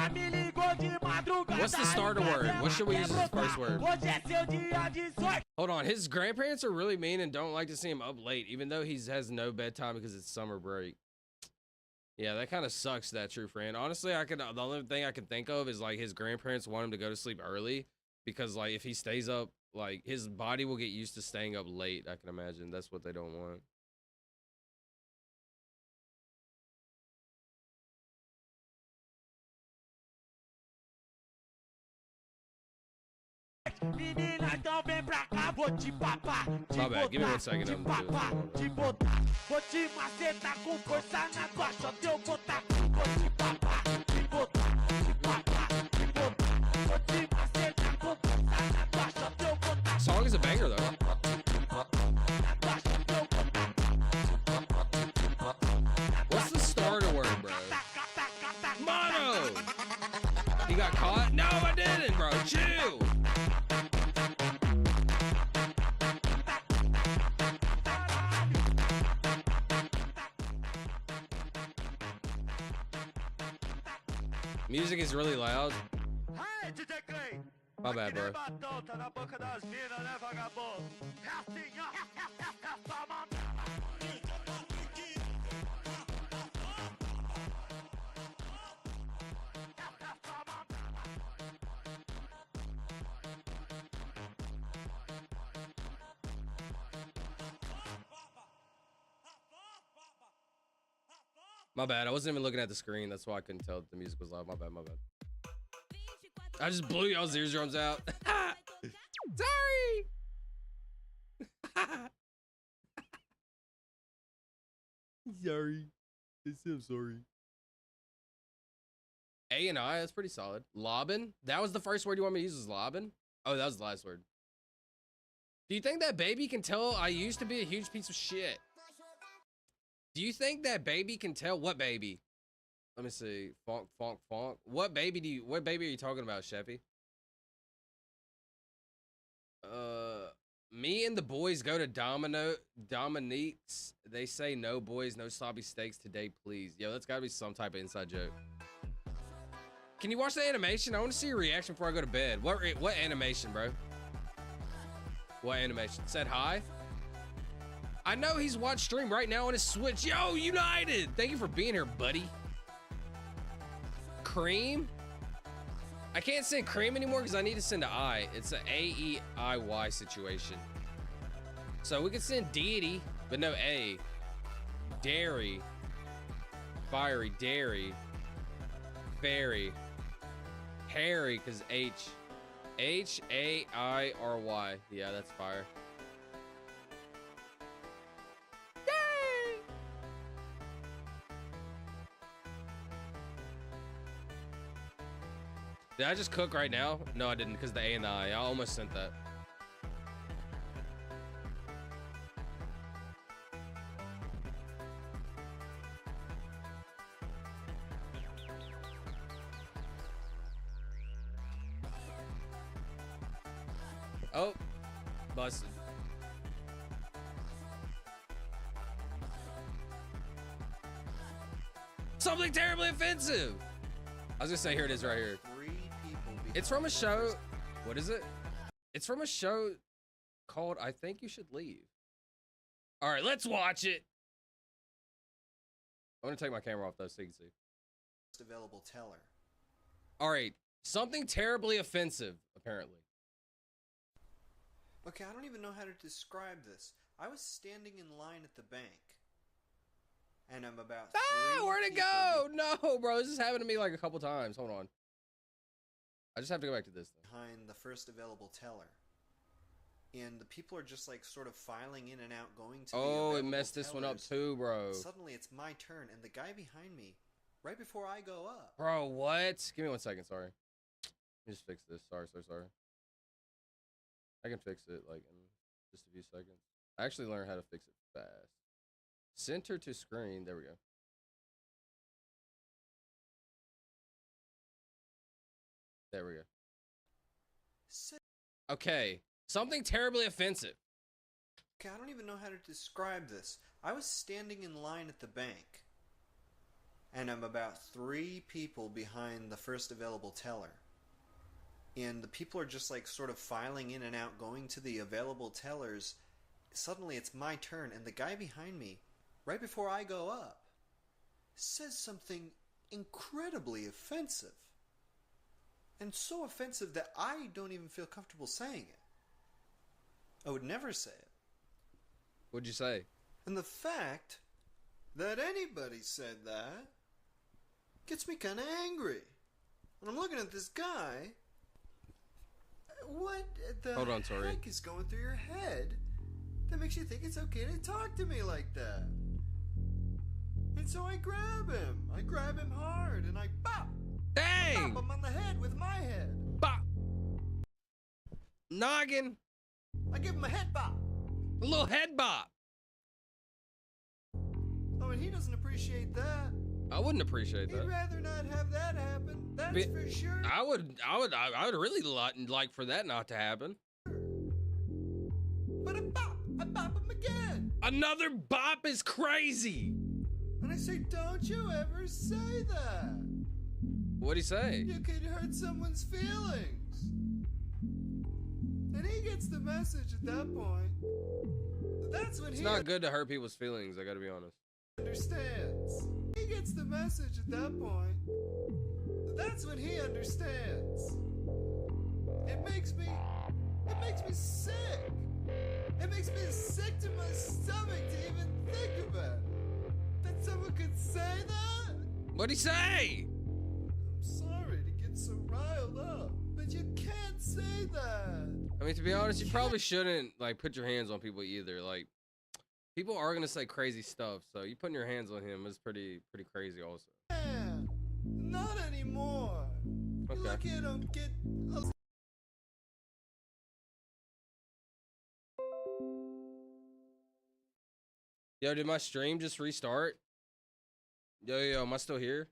What's the starter word? What should we use as the first word? Hold on. His grandparents are really mean and don't like to see him up late, even though he has no bedtime because it's summer break. Yeah, that kind of sucks, that true friend. Honestly, the only thing I can think of is like his grandparents want him to go to sleep early because like if he stays up, like his body will get used to staying up late. I can imagine that's what they don't want. My bad, give me 1 second. Song is a banger though. What's the starter word, bro? Mono! He got caught? No, I didn't, bro. Chill! Music is really loud. My bad, bro. My bad. I wasn't even looking at the screen. That's why I couldn't tell if the music was loud. My bad. My bad. I just blew y'all's eardrums out. Sorry. Sorry. I'm sorry. A and I, that's pretty solid. Lobbin? That was the first word you want me to use, is lobbin? Oh, that was the last word. Do you think that baby can tell I used to be a huge piece of shit? Do you think that baby can tell? What baby? Let me see. Fonk, fonk, fonk. What baby are you talking about, Sheffy? Me and the boys go to Dominique's. They say no boys, no sloppy steaks today, please. Yo, that's gotta be some type of inside joke. Can you watch the animation? I want to see your reaction before I go to bed. What animation, bro? What animation? Said hi? I know he's watched stream right now on his Switch. Yo, United! Thank you for being here, buddy. Cream? I can't send cream anymore because I need to send an I. It's an A-E-I-Y situation. So we can send deity, but no A. Dairy. Fiery, dairy. Fairy. Harry, because H. H-A-I-R-Y. Yeah, that's fire. Yay! Did I just cook right now? No, I didn't, because the A and the I almost sent that. Oh, busted. Something terribly offensive. I was gonna say, here it is right here. It's from a show. What is it? It's from a show called I Think You Should Leave. All right, let's watch it. I'm gonna take my camera off though so you can see. Available teller. All right, something terribly offensive, apparently. Okay, I don't even know how to describe this. I was standing in line at the bank. And I'm about where'd it go? No, bro, this has happened to me like a couple times. Hold on. I just have to go back to this thing. Behind the first available teller. And the people are just like sort of filing in and out, going to Oh, it messed this one up too, bro. Suddenly it's my turn, and the guy behind me, right before I go up. Bro, what? Give me 1 second, sorry. Let me just fix this. Sorry. I can fix it like in just a few seconds. I actually learned how to fix it fast. Center to screen. There we go. There we go. Okay. Something terribly offensive. Okay, I don't even know how to describe this. I was standing in line at the bank. And I'm about 3 people behind the first available teller. And the people are just like sort of filing in and out, going to the available tellers. Suddenly it's my turn, and the guy behind me, right before I go up, says something incredibly offensive. And so offensive that I don't even feel comfortable saying it. I would never say it. What'd you say? And the fact that anybody said that gets me kind of angry. And I'm looking at this guy. What the heck is going through your head that makes you think it's okay to talk to me like that? And so I grab him. I grab him hard and I bop. Dang! Bop him on the head with my head. Bop! Noggin! I give him a head bop. A little head bop. Oh, and he doesn't appreciate that. I wouldn't appreciate that. He'd rather not have that happen. That's for sure. I would really like for that not to happen. But I bop him again. Another bop is crazy. And I say, don't you ever say that. What'd he say? You could hurt someone's feelings. And he gets the message at that point. That's when It's he not good to hurt people's feelings, I gotta be honest. understands. He gets the message at that point. That's when he understands. It makes me sick. It makes me sick to my stomach to even think about it. That someone could say that? What'd he say? I'm sorry to get so riled up, but you can't say that. I mean, to be honest, you probably shouldn't like put your hands on people either. Like, people are gonna say crazy stuff, so you putting your hands on him is pretty crazy, also. Yeah, not anymore. Okay. You're lucky I don't get. Yo, did my stream just restart? Yo, am I still here?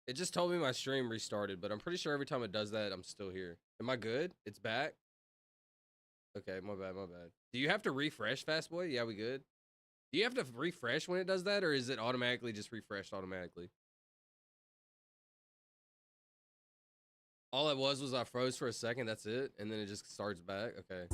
It just told me my stream restarted, but I'm pretty sure every time it does that, I'm still here. Am I good? It's back? Okay, my bad. Do you have to refresh, Fast Boy? Yeah, we good? Do you have to refresh when it does that, or is it automatically just refreshed automatically? All it was I froze for a second, that's it, and then it just starts back? Okay.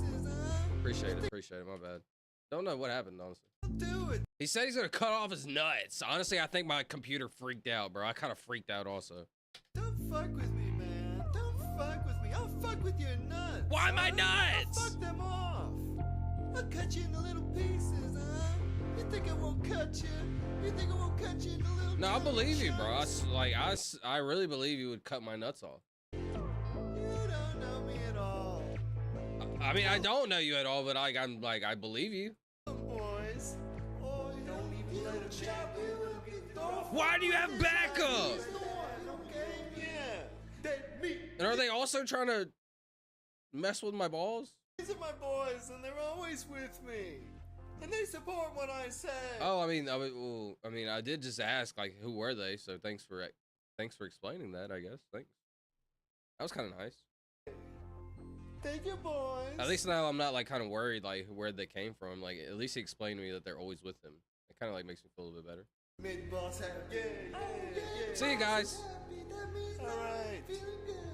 Appreciate it, my bad. Don't know what happened, honestly. Do it. He said he's gonna cut off his nuts. Honestly, I think my computer freaked out, bro. I kind of freaked out also. Don't fuck with me, man. Don't fuck with me. I'll fuck with your nuts. Why my nuts? I'll fuck them off. I'll cut you into little pieces, huh? You think I won't cut you? You think I won't cut you into little No, I believe you, bro. chunks? I really believe you would cut my nuts off. You don't know me at all. I mean, I don't know you at all, but I believe you. Boys. Oh, don't even let him chop you. Why do you have backup? Okay, yeah. Dead meat. And are they also trying to mess with my balls? These are my boys, and they're always with me. And they support what I say. Oh, I mean, I did just ask, like, who were they? So thanks for explaining that, I guess. Thanks. That was kind of nice. Thank you, boys. At least now I'm not like kind of worried like where they came from. Like at least he explained to me that they're always with him. It kind of like makes me feel a little bit better. Made boss happy. Yeah. See you guys. All right.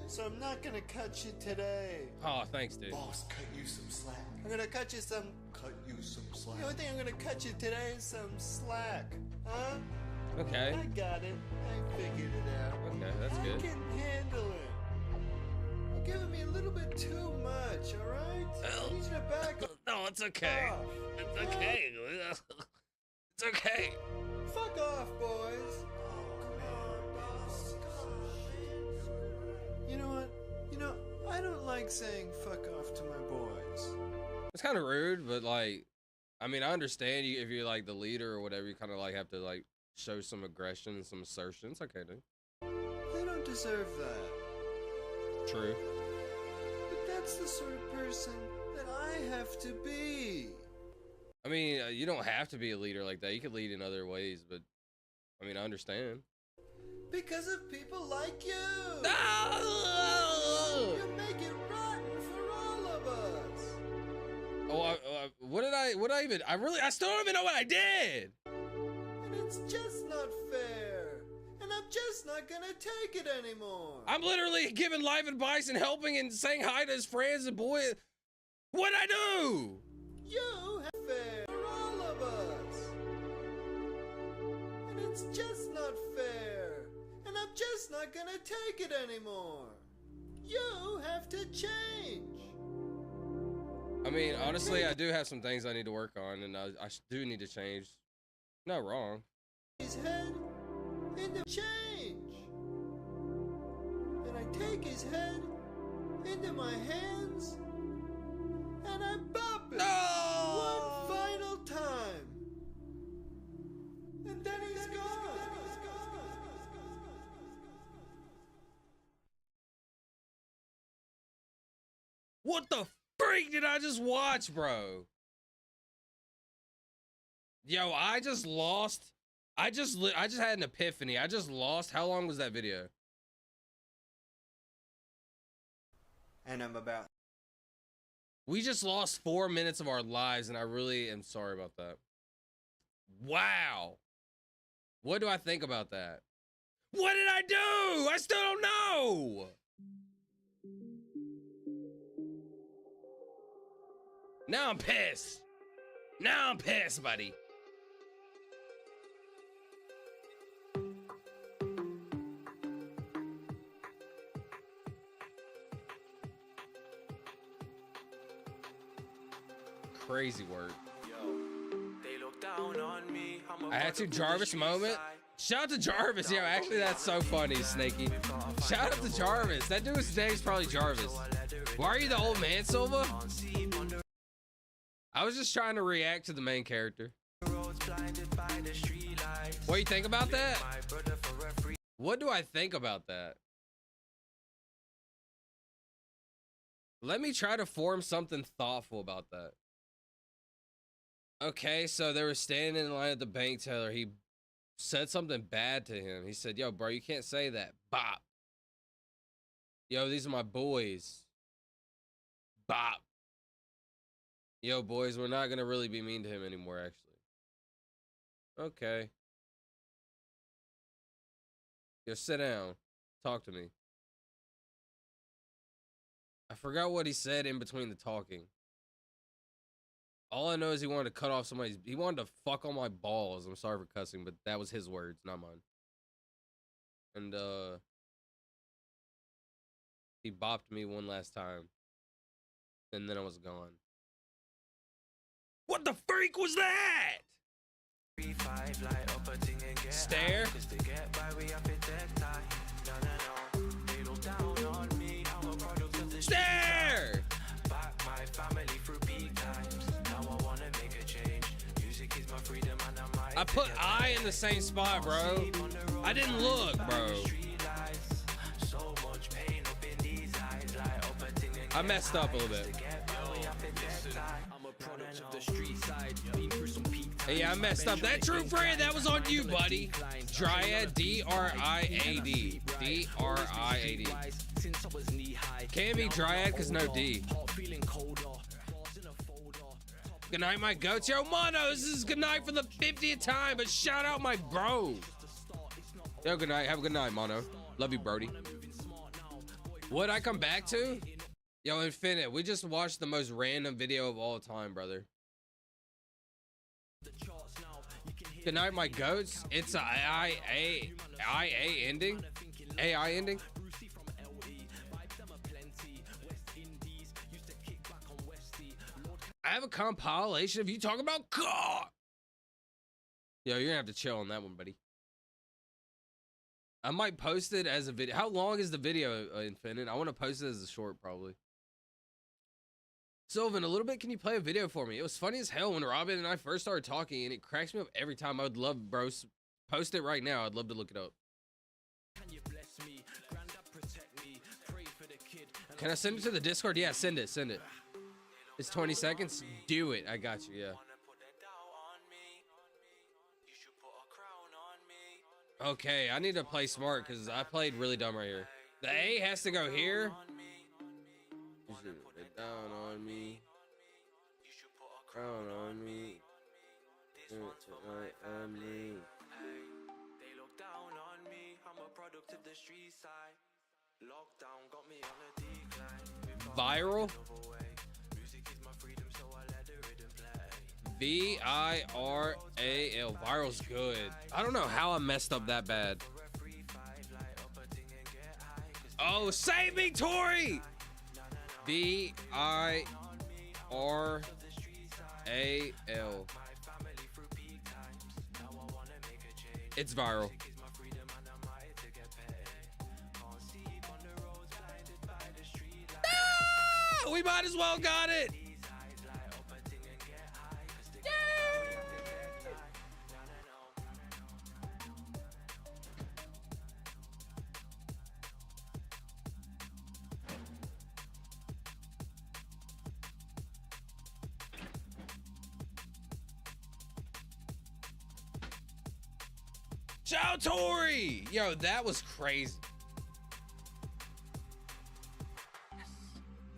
So I'm not gonna cut you today. Oh, thanks, dude. Boss, cut you some slack. I'm gonna cut you some. Cut you some slack. The only thing I'm gonna cut you today is some slack. Huh? Okay. I got it. I figured it out. Okay, that's good. I can handle it. You're giving me a little bit too much, all right? I need you to back up. No, it's okay. Off. It's okay. It's okay. Fuck off, boys. You know what? I don't like saying fuck off to my boys. It's kind of rude, but like, I mean, I understand you if you're like the leader or whatever. You kind of like have to like show some aggression and some assertion. It's okay, dude. They don't deserve that. True. But that's the sort of person that I have to be. I mean, you don't have to be a leader like that. You could lead in other ways, but I mean, I understand. Because of people like you. No! You make it rotten for all of us. Oh, I still don't even know what I did. And it's just not fair. And I'm just not gonna take it anymore. I'm literally giving life advice and helping and saying hi to his friends and boy. What'd I do? You have fair for all of us. And it's just not fair. And I'm just not gonna take it anymore. You have to change. I mean, honestly, I do have some things I need to work on, and I do need to change. Not wrong. His head into change. And I take his head into my hands and I bop it one final time. And then he's gone. What the freak did I just watch, bro? Yo, I just had an epiphany. I just lost. How long was that video? And I'm about. We just lost 4 minutes of our lives, and I really am sorry about that. Wow. What do I think about that? What did I do? I still don't know. Now I'm pissed. Now I'm pissed, buddy. Crazy work. I had to Jarvis moment. Shout out to Jarvis. Yo, actually, that's so funny, Snakey. Shout out to Jarvis. That dude's name's probably Jarvis. Why are you the old man, Silva? I was just trying to react to the main character. What do you think about that? What do I think about that? Let me try to form something thoughtful about that. Okay, so they were standing in line at the bank teller. He said something bad to him. He said, yo, bro, you can't say that. Bop. Yo, these are my boys. Bop. Yo, boys, we're not going to really be mean to him anymore, actually. Okay. Yo, sit down. Talk to me. I forgot what he said in between the talking. All I know is he wanted to cut off somebody's... He wanted to fuck on my balls. I'm sorry for cussing, but that was his words, not mine. And, he bopped me one last time. And then I was gone. What the freak was that? Stare. Stare. I put I in the same spot, bro. I didn't look, bro. I messed up a little bit. Hey, yeah, I messed up. That true friend, that was on you, buddy. Dryad, D-R-I-A-D. D-R-I-A-D. Can't be Dryad because no D. Good night, my goats. Yo, Mono, this is good night for the 50th time, but shout out my bro. Yo, good night. Have a good night, Mono. Love you, Brody. What'd I come back to? Yo, Infinite, we just watched the most random video of all time, brother. Good night, my goats. It's a IA ending. AI ending. I have a compilation of you talking about God. Yo, you're gonna have to chill on that one, buddy. I might post it as a video. How long is the video, Infinite? I want to post it as a short, probably. Sylvan, a little bit, can you play a video for me? It was funny as hell when Robin and I first started talking, and it cracks me up every time. I would love, bro, post it right now. I'd love to look it up. Can I send it to the Discord? Yeah, send it, send it. It's 20 seconds. Do it. I got you, yeah. Okay, I need to play smart because I played really dumb right here. The A has to go here. You should put down on me. Crown on me. On me. They look down on me. I'm a product of the street side. Lockdown got me on a decline. Viral. V-I-R-A-L. Viral's good. I don't know how I messed up that bad. Oh, save me, Tori! V-I-R-A-L. It's viral. Ah, we might as well got it. Ciao, Tori! Yo, that was crazy.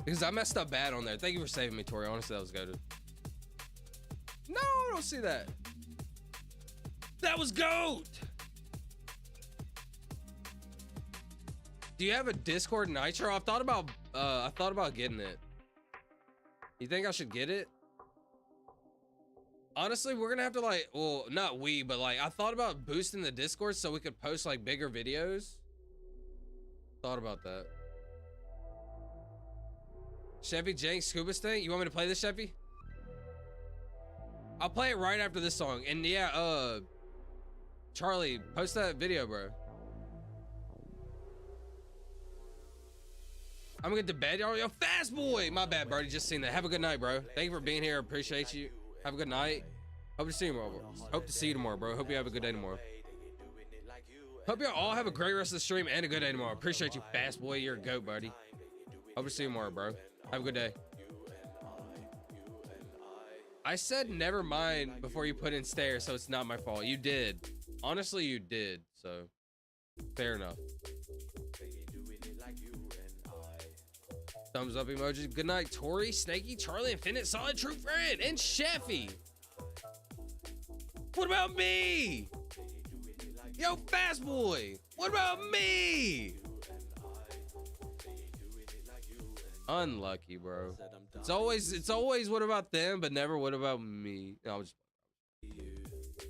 Because I messed up bad on there. Thank you for saving me, Tori. Honestly, that was goated. No, I don't see that. That was GOAT! Do you have a Discord Nitro? I thought about getting it. You think I should get it? Honestly, we're gonna have to like, well, not we, but like, I thought about boosting the Discord so we could post like bigger videos. Thought about that. Chevy Jenks Scuba Stink. You want me to play this, Chevy? I'll play it right after this song. And yeah, Charlie, post that video, bro. I'm gonna get to bed, y'all. Yo, fast boy. My bad, Birdie. Just seen that. Have a good night, bro. Thank you for being here. Appreciate you. Have a good night. Hope to see you tomorrow. Hope to see you tomorrow, bro. Hope you have a good day tomorrow. Hope you all have a great rest of the stream and a good day tomorrow. Appreciate you, fast boy. You're a goat, buddy. Hope to see you tomorrow, bro. Have a good day. I said never mind before you put in stairs, so it's not my fault. You did. Honestly, you did. So, fair enough. Thumbs up emoji. Good night, Tori, Snaky, Charlie, Infinite, Solid, True Friend, and Sheffy. What about me? Yo, fast boy. What about me? Unlucky, bro. It's always what about them, but never what about me. No, just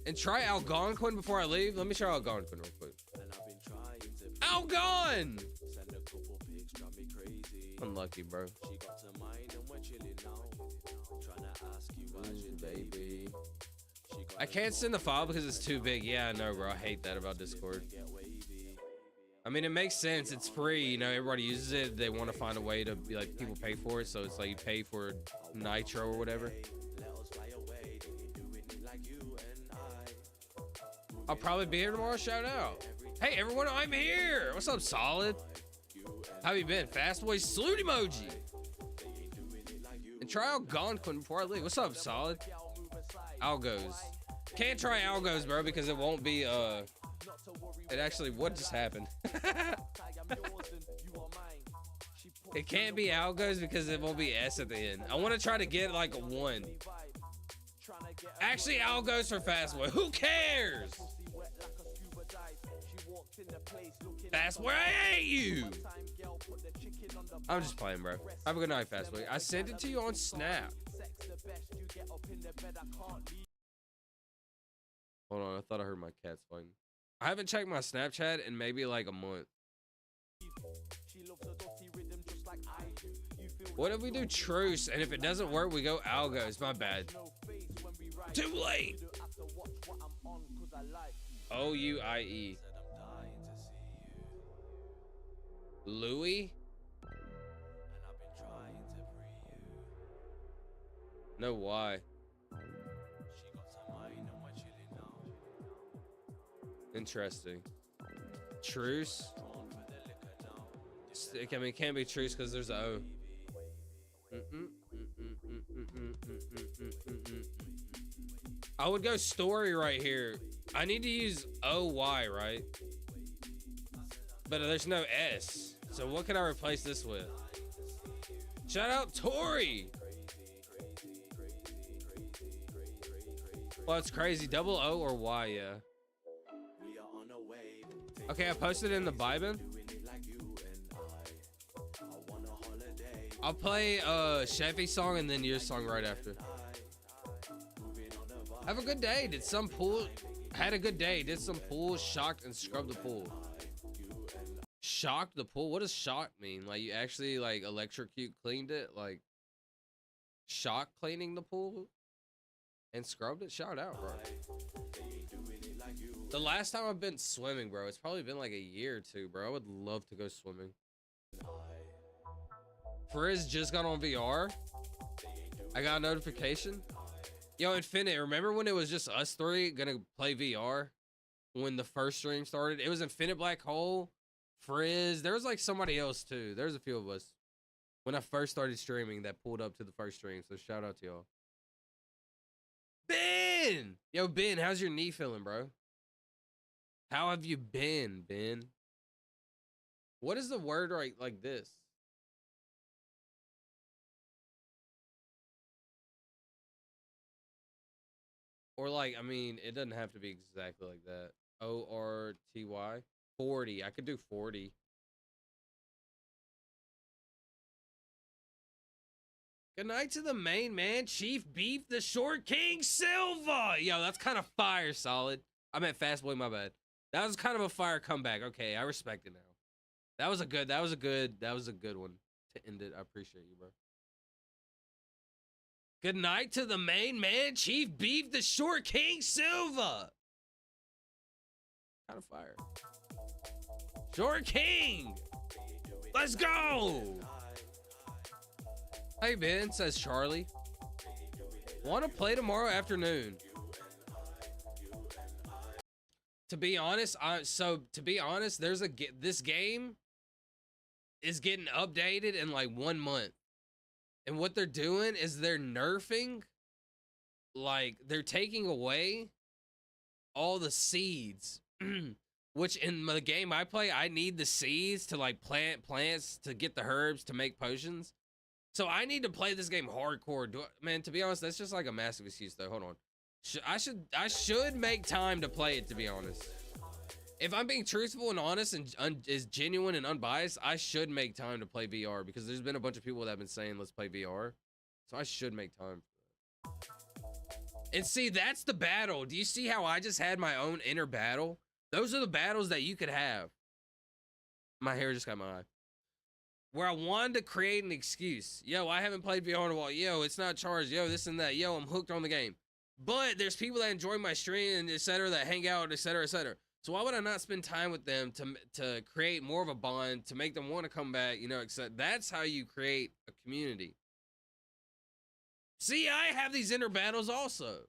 and try Algonquin before I leave. Let me try Algonquin real quick. Algon! Unlucky, bro. Ooh, baby. I can't send the file because it's too big. Yeah, I know, bro. I hate that about Discord. I mean, it makes sense. It's free. You know, everybody uses it. They want to find a way to be like, people pay for it. So it's like you pay for Nitro or whatever. I'll probably be here tomorrow. Shout out. Hey, everyone. I'm here. What's up, Solid? How you been? Fast boy salute emoji. And try Algonquin before I leave. What's up, Solid? Algos. Can't try Algos, bro, because it won't be, it actually, what just happened? It can't be Algos because it won't be S at the end. I want to try to get like a 1. Actually, Algos for Fast Boy. Who cares? Fast Boy, I hate you. I'm just playing, bro. Have a good night, Fast Boy. I sent it to you on Snap. Hold on, I thought I heard my cats fighting. I haven't checked my Snapchat in maybe like a month. What if we do truce, and if it doesn't work, we go Algos? My bad. Too late. O-U-I-E. Louis? No, why? Interesting. Truce? I mean, it can't be truce because there's a O. I would go story right here. I need to use O-Y, right? But there's no S. So what can I replace this with? Shout out Tori! Well, it's crazy. Double O or Y, yeah. Okay, I posted it in the Bible. I'll play Chevy song and then your song right after. Have a good day. Did some pool. Had a good day. Did some pool, shocked and scrubbed the pool. Shocked the pool? What does shocked mean? Like you actually like electrocute cleaned it? Like shock cleaning the pool and scrubbed it? Shout out, bro. The last time I've been swimming, bro, it's probably been like a year or two, bro. I would love to go swimming. Frizz just got on VR. I got a notification. Yo, Infinite, remember when it was just us three gonna play VR? When the first stream started? It was Infinite Black Hole, Frizz. There was like somebody else too. There's a few of us. When I first started streaming that pulled up to the first stream. So shout out to y'all. Ben! Yo, Ben, how's your knee feeling, bro? How have you been, Ben? What is the word like this? Or like, I mean, it doesn't have to be exactly like that. O-R-T-Y. 40. I could do 40. Good night to the main man, Chief Beef, the Short King Silva. Yo, that's kind of fire, Solid. I meant Fast Boy, my bad. That was kind of a fire comeback. Okay, I respect it now. That was a good one to end it. I appreciate you, bro. Good night to the main man, Chief Beef, the Short King Silva. Kind of fire. Short King. Let's go. Hey, Ben, says Charlie. Want to play tomorrow afternoon? To be honest, this game is getting updated in like 1 month. And what they're doing is they're nerfing, like they're taking away all the seeds, which in the game I play, I need the seeds to like plant plants to get the herbs to make potions. So I need to play this game hardcore. Man, to be honest, that's just like a massive excuse though. Hold on. I should make time to play it, to be honest. If I'm being truthful and honest and is genuine and unbiased, I should make time to play VR because there's been a bunch of people that have been saying let's play VR. So I should make time for that. And see, that's the battle. Do you see how I just had my own inner battle? Those are the battles that you could have. My hair just got my eye. Where I wanted to create an excuse. Yo, I haven't played VR in a while. Yo, it's not charged. Yo, this and that. Yo, I'm hooked on the game. But there's people that enjoy my stream and etc. that hang out, etc., etc. So why would I not spend time with them to create more of a bond, to make them want to come back, you know, etc. That's how you create a community. See, I have these inner battles also.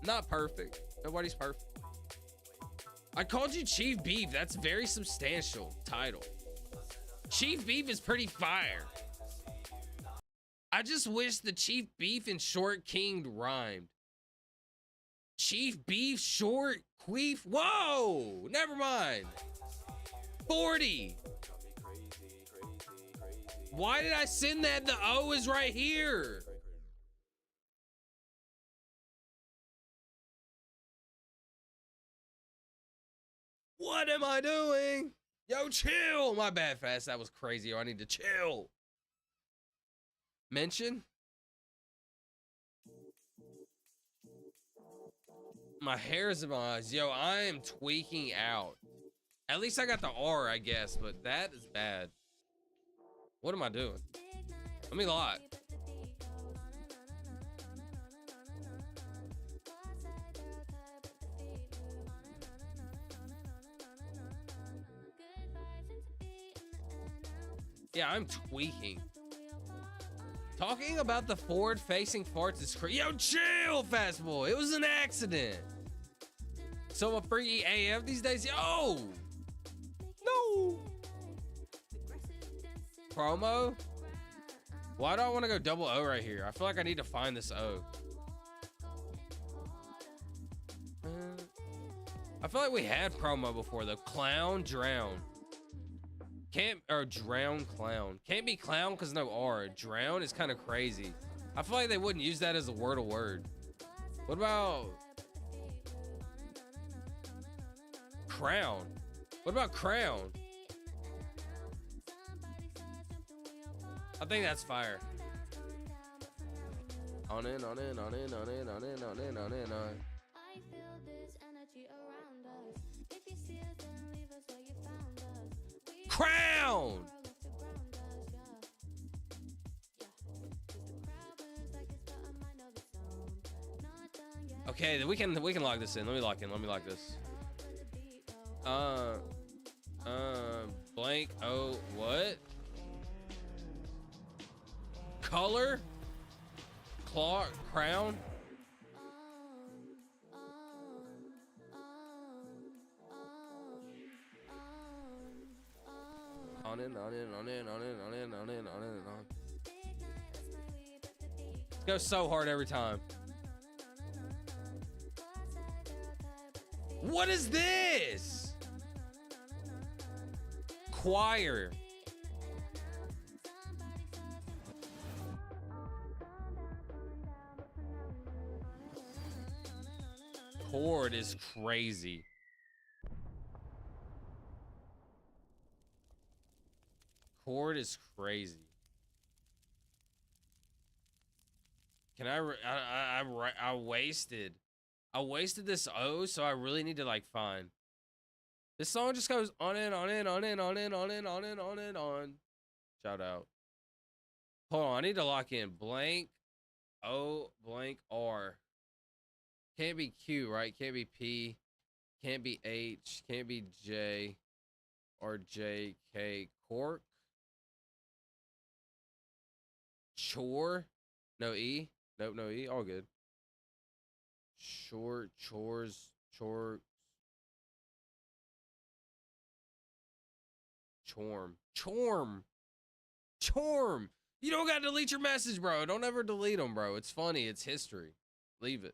Not perfect. Nobody's perfect. I called you Chief Beef. That's very substantial title. Chief Beef is pretty fire. I just wish the Chief Beef and Short King rhymed. Chief Beef, Short Queef. Whoa! Never mind. 40. Why did I send that? The O is right here. What am I doing? Yo, chill. My bad, Fast. That was crazy. Yo, I need to chill. Mention? My hair's in my eyes. Yo, I am tweaking out. At least I got the R, I guess, but that is bad. What am I doing? Let me lock. Yeah, I'm tweaking. Talking about the forward-facing farts is crazy. Yo, chill, Fast Boy. It was an accident. So I'm free AF these days. Yo! No! Promo? Why do I want to go double O right here? I feel like I need to find this O. I feel like we had promo before though. Clown, drown. Can't, or drown, clown. Can't be clown because no R. Drown is kind of crazy. I feel like they wouldn't use that as a word. What about crown? What about crown? I think that's fire. On in, on in, on in, on in, on in, on in, on in, on. Crown. Okay, then we can lock this in. Let me lock this. Blank. Oh, what? Color? Claw, crown? On in, on in, on in, on in, on in, on in, on in, on. It goes so hard every time. What is this? Choir. Chord is crazy. Chord is crazy. Can I wasted. I wasted this O, so I really need to like find. This song just goes on and on and on and on and on and on and on and on. Shout out. Hold on, I need to lock in. Blank O blank R. Can't be Q, right? Can't be P. Can't be H. Can't be J. Or J, K. Cork. Chore. No E. Nope, no E. All good. Chores. Chorm. You don't gotta delete your message, bro. Don't ever delete them, bro. It's funny. It's history. Leave it.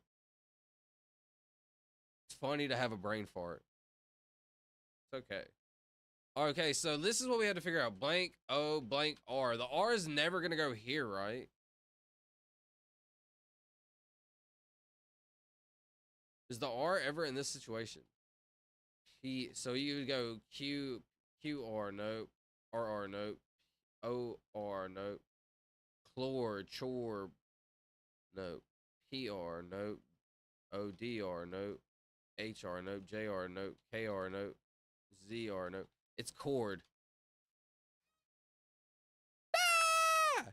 It's funny to have a brain fart. It's okay. Okay, so this is what we had to figure out. Blank O blank R. The R is never gonna go here, right? Is the R ever in this situation? So you would go Q R, nope. R, nope. O R, nope. Chore, nope. PR, nope. ODR, nope. HR, nope. JR, nope. KR, nope. ZR, nope. It's chord. Ah!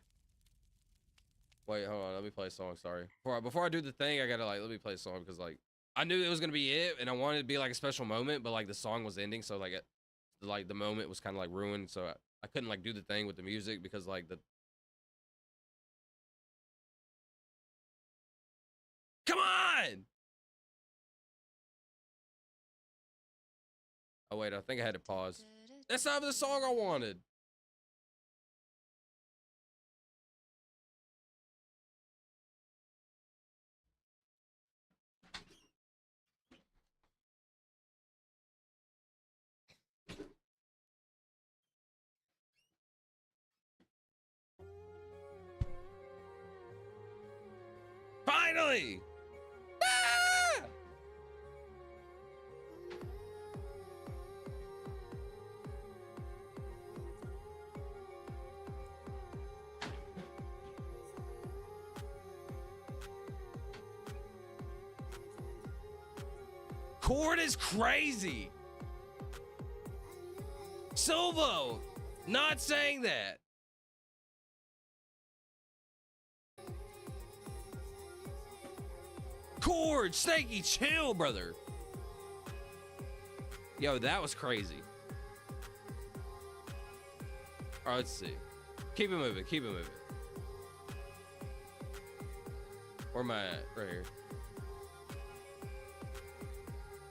Wait, hold on. Let me play a song. Sorry. Before I do the thing, I gotta let me play a song because I knew it was gonna be it, and I wanted it to be like a special moment, but like the song was ending, so like the moment was kind of like ruined, so I couldn't like do the thing with the music because like the. Come on! Oh wait, I think I had to pause. That's not the song I wanted. Finally! Ah! Chord is crazy. Silvo, not saying that. Chord, Snaky, chill, brother. Yo, that was crazy. All right, let's see. Keep it moving, keep it moving. Where am I at? Right here.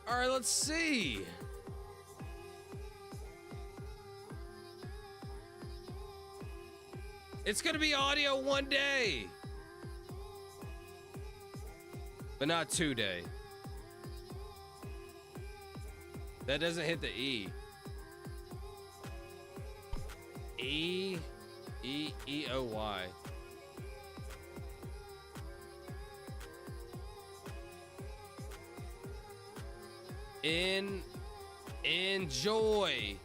All right, let's see. It's gonna be audio one day, but not 2 day. That doesn't hit the E. E-O-Y. Enjoy.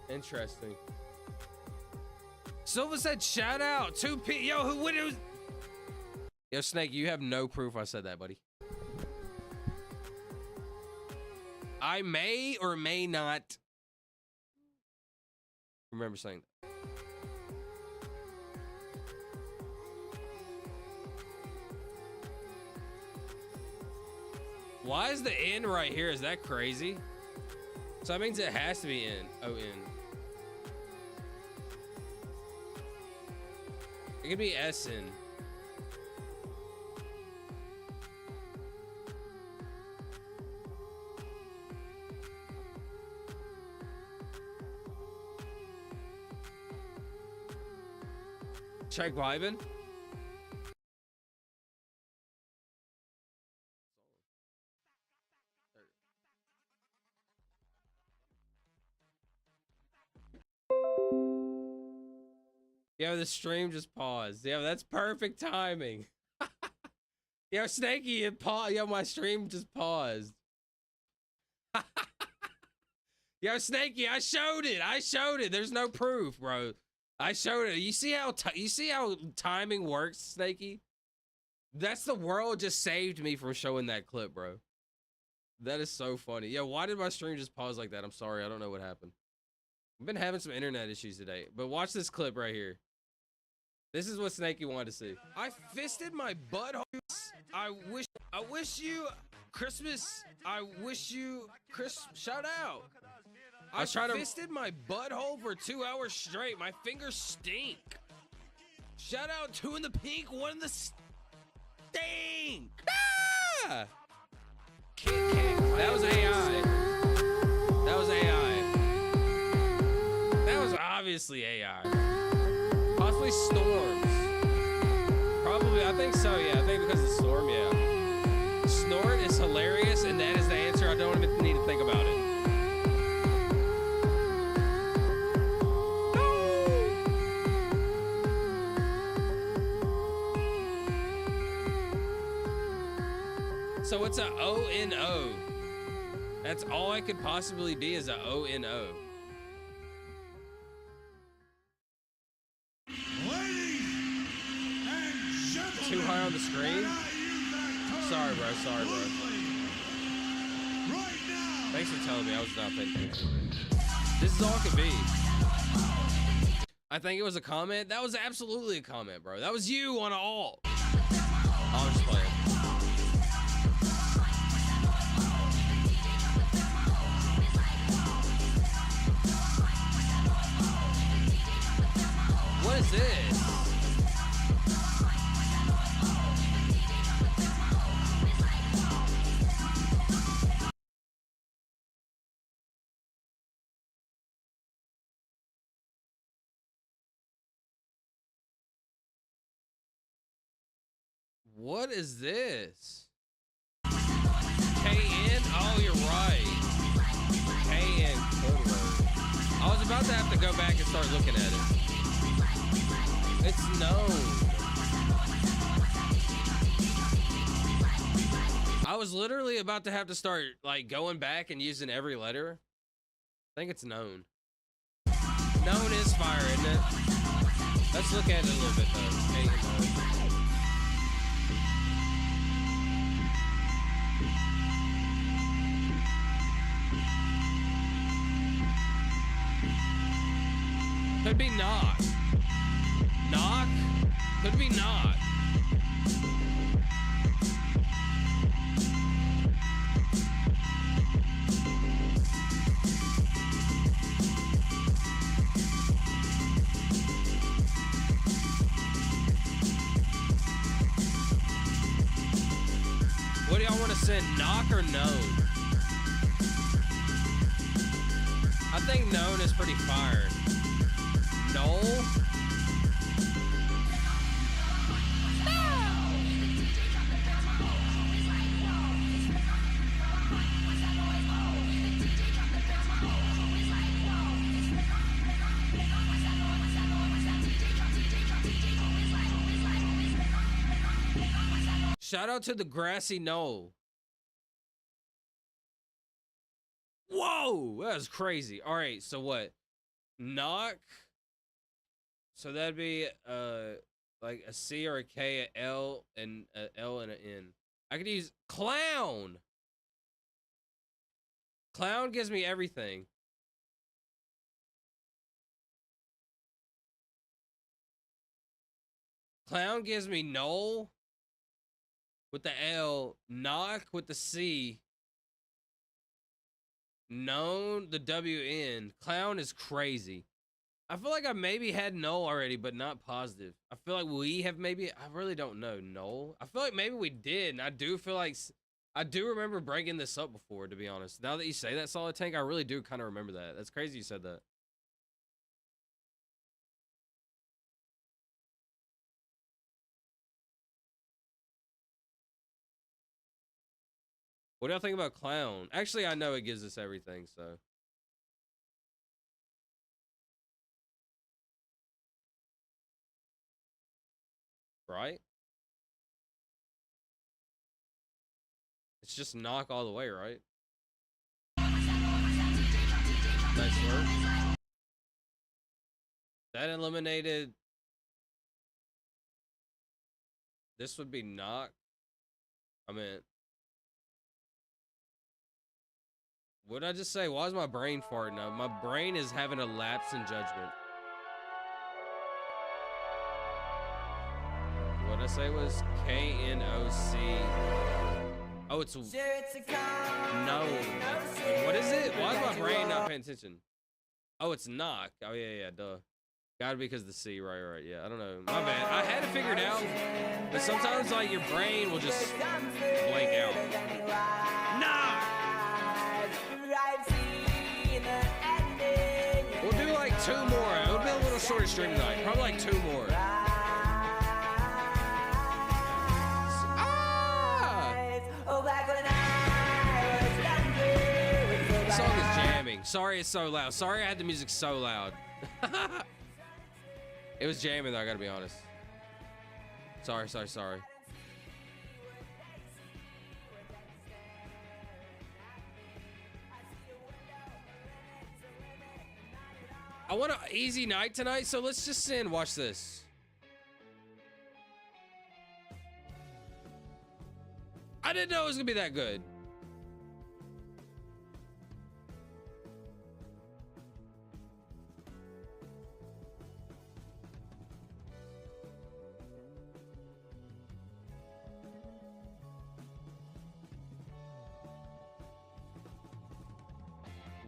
Interesting. Silva said shout out 2P. Yo, what is? Yo, Snake, you have no proof I said that, buddy. I may or may not remember saying that. Why is the N right here? Is that crazy? So that means it has to be N. O-N. It could be S-N. Check vibing. Yo, the stream just paused. Yeah, that's perfect timing. Yo, Snakey, it paused. Yo, my stream just paused. Yo, Snakey, I showed it. I showed it. There's no proof, bro. I showed it. You see how timing works, Snakey? That's the world just saved me from showing that clip, bro. That is so funny. Yo, why did my stream just pause like that? I'm sorry. I don't know what happened. I've been having some internet issues today, but watch this clip right here. This is what Snakey wanted to see. I fisted my butthole. I wish you Christmas. I wish you shout out. I fisted my butthole for 2 hours straight. My fingers stink. Shout out 2 in the pink, 1 in the stink. Ah! That was AI. That was AI. That was obviously AI. Possibly storms. Probably, I think so, yeah. I think because of the storm, yeah. Snort is hilarious, and that is the answer. I don't even need to think about it. So it's a O-N-O. That's all I could possibly be is a O-N-O. Too high on the screen? Sorry, bro. Sorry, bro. Thanks for telling me. I was not paying attention. This is all it could be. I think it was a comment. That was absolutely a comment, bro. That was you on all. Oh, I'm just playing. What is this? What is this? KN? Oh, you're right. KN Code. I was about to have to go back and start looking at it. It's known. I was literally about to have to start like going back and using every letter. I think it's known. Known is fire, isn't it? Let's look at it a little bit though. KN. Could be knock. Knock? Could be not. What do y'all want to send? Knock or known? I think known is pretty fire. No. Shout out to the grassy knoll. Whoa, that was crazy. All right, so what? Knock. So that'd be like a C or a K, a L, and a L and an N. I could use clown. Clown gives me everything. Clown gives me knoll with the L, knock with the C, known the WN. Clown is crazy. I feel like I maybe had null already, but not positive. I feel like we have maybe, I really don't know, null. I feel like maybe we did, and I do feel like, I do remember breaking this up before, to be honest. Now that you say that, Solid Tank, I really do kind of remember that. That's crazy you said that. What do y'all think about clown? Actually, I know it gives us everything, so. Right? just knock all the way, right? Nice work. That eliminated. This would be knock. I mean, what did I just say? Why is my brain farting up? My brain is having a lapse in judgment. What I say was K-N-O-C. Oh, it's no. What is it? Why is my brain not paying attention? Oh, it's knock. Oh yeah, duh. Gotta be because of the C, right? Yeah, I don't know. My bad. I had it figured out, but sometimes like your brain will just blank out. Knock. We'll do like 2 more. It'll be a little shorter stream tonight. Probably like 2 more. The song is jamming. Sorry it's so loud. Sorry I had the music so loud. It was jamming though, I gotta be honest. Sorry. I want an easy night tonight, so let's just sit and watch this. I didn't know it was gonna be that good.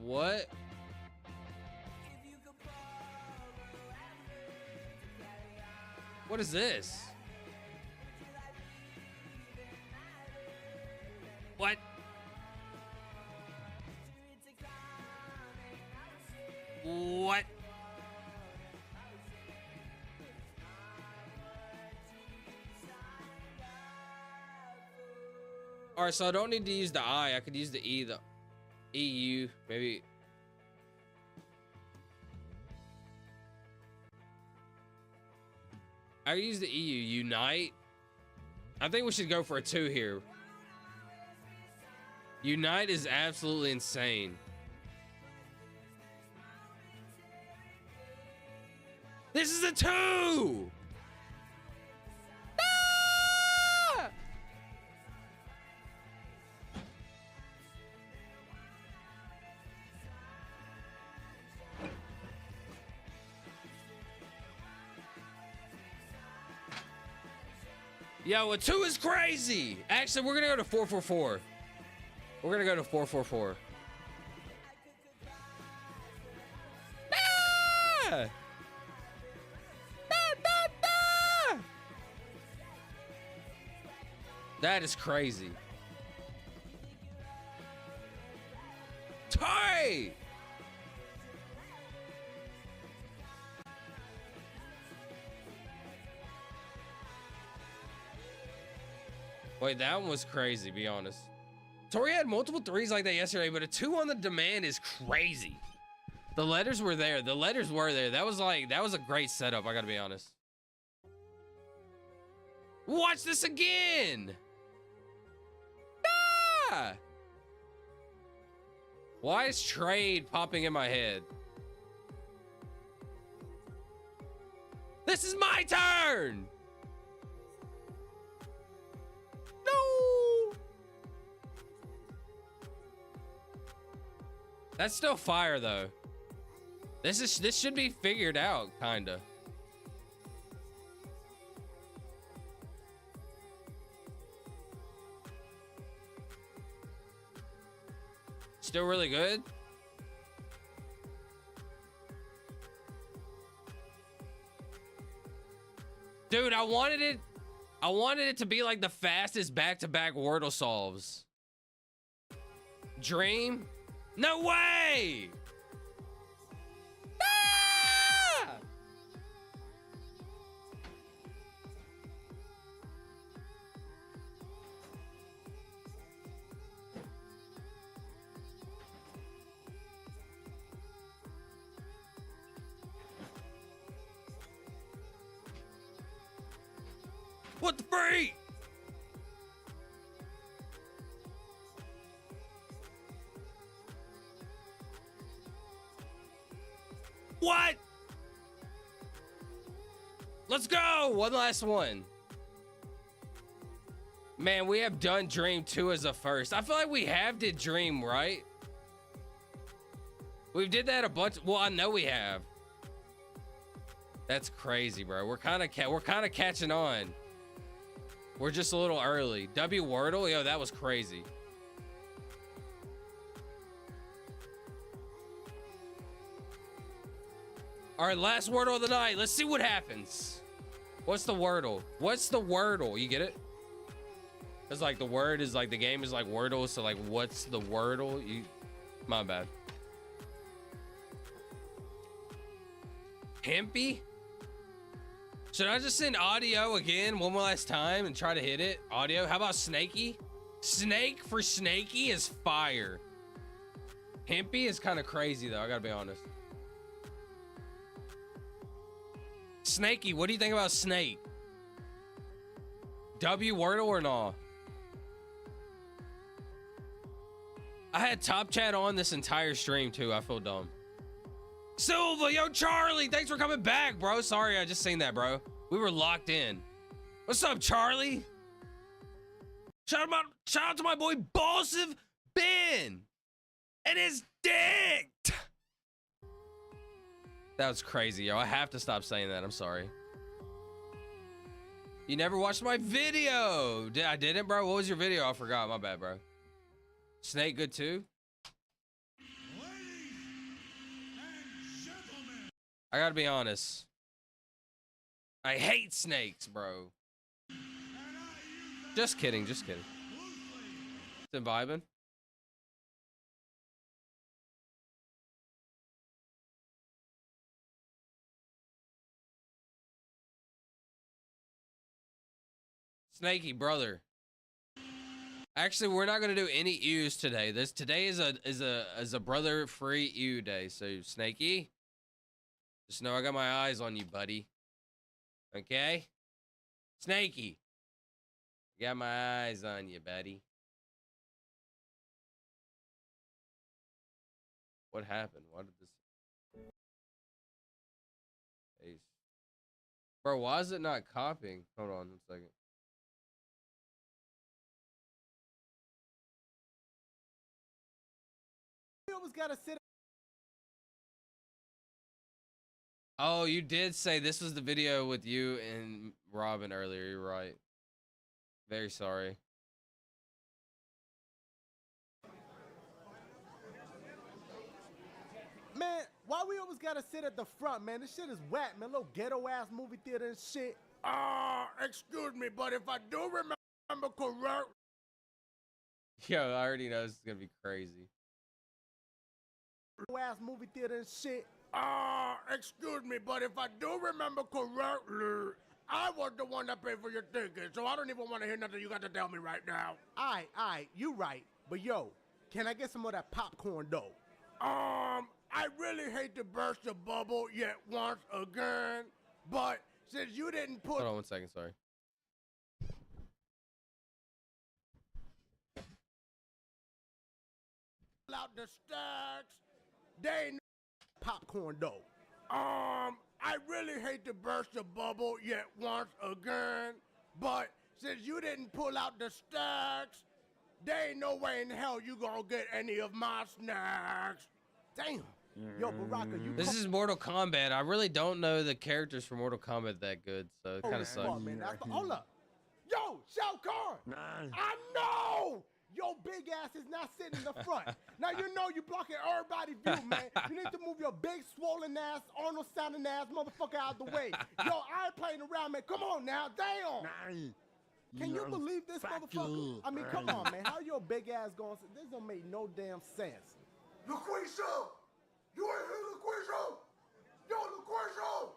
What? What is this? What? What? All right, so I don't need to use the I. I could use the E, the EU, maybe. I could use the EU, unite. I think we should go for a 2 here. Unite is absolutely insane. This is a 2! Ah! Yo, a 2 is crazy. Actually, we're gonna go to 444. We're gonna go to 444. Ah! That is crazy. Ty! Wait, that one was crazy, be honest. Tori had multiple 3s like that yesterday, but a 2 on the demand is crazy. The letters were there. The letters were there. That was a great setup, I gotta be honest. Watch this again! Ah! Why is trade popping in my head? This is my turn! No! That's still fire though. This should be figured out, kinda. Still really good. Dude, I wanted it to be like the fastest back-to-back Wordle solves. Dream? No way! Ah! What the freak? What? Let's go. One last one. Man, we have done Dream 2 as a first. I feel like we have did Dream, right? We did that a bunch. Well, I know we have. That's crazy, bro. We're kind of catching on. We're just a little early. W Wordle, yo, that was crazy. All right, last Wordle of the night. Let's see what happens. What's the Wordle? What's the Wordle? You get it? It's like the word is like the game is like Wordle. So like, what's the Wordle? My bad. Pimpy? Should I just send audio again one more last time and try to hit it? Audio? How about Snaky? Snake for Snaky is fire. Pimpy is kind of crazy though. I gotta be honest. Snaky, what do you think about Snake? W Wordle or no? I had top chat on this entire stream too. I feel dumb. Silva, yo, Charlie, thanks for coming back, bro. Sorry, I just seen that, bro. We were locked in. What's up, Charlie? Shout out to my boy Bossive Ben and his dick. That was crazy, yo. I have to stop saying that. I'm sorry. You never watched my video. I didn't, bro. What was your video? I forgot. My bad, bro. Snake good too? I gotta be honest. I hate snakes, bro. Just kidding, just kidding. It's vibing. Snaky, brother. Actually, we're not gonna do any U's today. Today is a brother free U day. So Snaky, just know I got my eyes on you, buddy. Okay? Snaky. I got my eyes on you, buddy. What happened? Why did this Ace. Bro, why is it not copying? Hold on 1 second. Gotta sit. Oh, you did say this was the video with you and Robin earlier. You're right. Very sorry. Man, why we always gotta sit at the front, man? This shit is whack, man. Little ghetto ass movie theater and shit. Excuse me, but if I do remember correct. Yo, I already know this is gonna be crazy. Ass movie theater and shit. Excuse me, but if I do remember correctly, I was the one that paid for your ticket, so I don't even want to hear nothing you got to tell me right now. Aight, you right. But yo, can I get some of that popcorn though? I really hate to burst your bubble yet once again, but since you didn't put— Hold on 1 second, sorry. out the stacks, they ain't popcorn though. I really hate to burst your bubble yet once again, but since you didn't pull out the stacks, there ain't no way in hell you gonna get any of my snacks. Damn. Yo, Baraka, you— This is Mortal Kombat. I really don't know the characters for Mortal Kombat that good, so it kind of sucks. Fuck, man. Hold up. Yo, Shao Kahn! I know! Your big ass is not sitting in the front. Now you know you blocking everybody's view, man. You need to move your big, swollen ass, Arnold sounding ass motherfucker out the way. Yo, I ain't playing around, man. Come on now, damn. Can you believe this motherfucker? I mean, come on, man. How your big ass going? This don't make no damn sense. LaQuisha! You ain't here, LaQuisha! Yo, LaQuisha!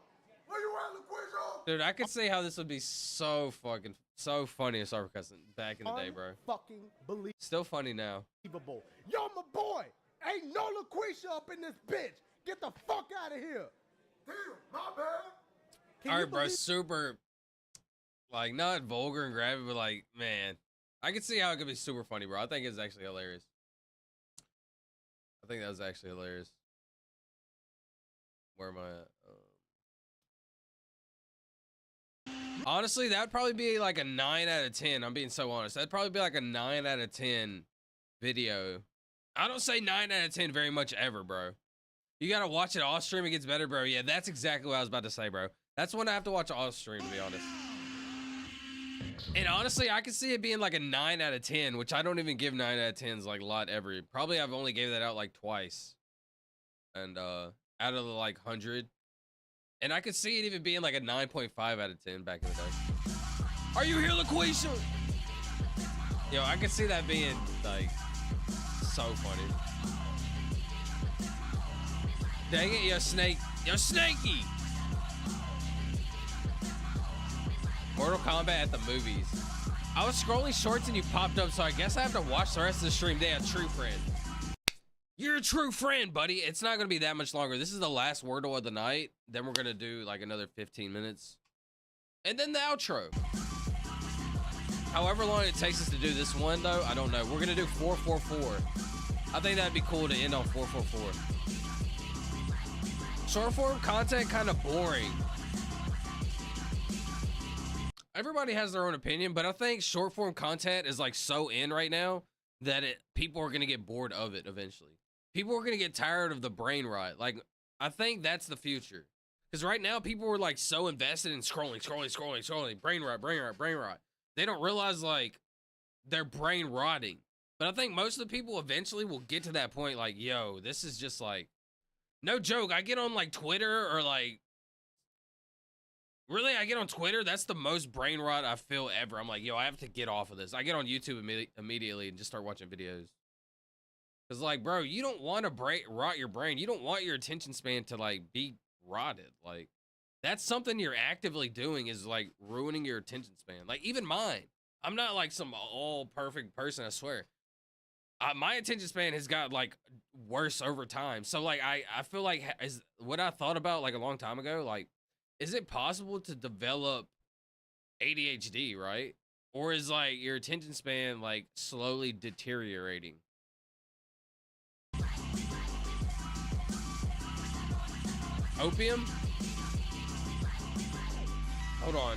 Where you at, LaQuisha? Dude, I could see how this would be so funny if Cyber cussing back in the day, bro. Fucking believable. Still funny now. Yo, my boy! Ain't no LaQuisha up in this bitch! Get the fuck out of here! Damn, my bad! Alright, bro, super, like, not vulgar and grabby, but like, man, I could see how it could be super funny, bro. I think it's actually hilarious. I think that was actually hilarious. Where am I at? Honestly, that would probably be like a 9 out of 10. I'm being so honest. That'd probably be like a 9 out of 10 video. I don't say 9 out of 10 very much ever, bro. You gotta watch it off stream. It gets better, bro. Yeah, that's exactly what I was about to say, bro. That's one I have to watch off stream, to be honest. And honestly, I could see it being like a 9 out of 10, which I don't even give 9 out of 10s like a lot ever. Probably I've only gave that out like twice. And out of the like 100. And I could see it even being like a 9.5 out of 10 back in the day. Are you here, LaQuisha? Yo, I could see that being like so funny. Dang it, yo, Snake. Yo, Snakey! Mortal Kombat at the movies. I was scrolling shorts and you popped up, so I guess I have to watch the rest of the stream. They are true friend. You're a true friend, buddy. It's not gonna be that much longer. This is the last Wordle of the night. Then we're gonna do like another 15 minutes. And then the outro. However long it takes us to do this one, though, I don't know. We're gonna do 444. I think that'd be cool to end on 444. Short form content kind of boring. Everybody has their own opinion, but I think short form content is like so in right now that people are gonna get bored of it eventually. People are gonna get tired of the brain rot. Like, I think that's the future. Because right now people are like so invested in scrolling, brain rot. They don't realize like they're brain rotting. But I think most of the people eventually will get to that point like, yo, this is just like, no joke. I get on like Twitter or like, really, I get on Twitter. That's the most brain rot I feel ever. I'm like, yo, I have to get off of this. I get on YouTube immediately and just start watching videos. Cause like, bro, you don't want to rot your brain. You don't want your attention span to like be rotted. Like, that's something you're actively doing is like ruining your attention span. Like even mine. I'm not like some all perfect person, I swear. My attention span has got like worse over time. So like, I feel like is what I thought about like a long time ago, like, is it possible to develop ADHD, right? Or is like your attention span like slowly deteriorating? Opium? Hold on.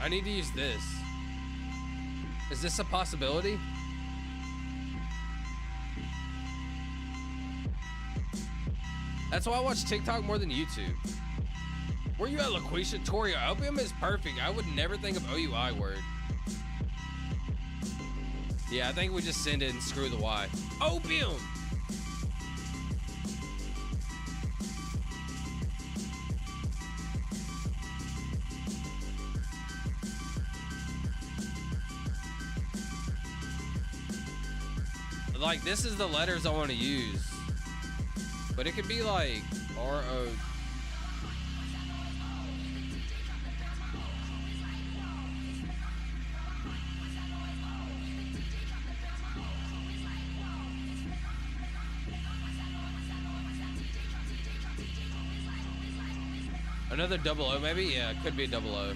I need to use this. Is this a possibility? That's why I watch TikTok more than YouTube. Where you at, LaQuisha? Toria, opium is perfect. I would never think of OUI word. Yeah, I think we just send it and screw the Y. Opium! Like, this is the letters I want to use. But it could be like R-O. Another double O, maybe? Yeah, it could be a double O.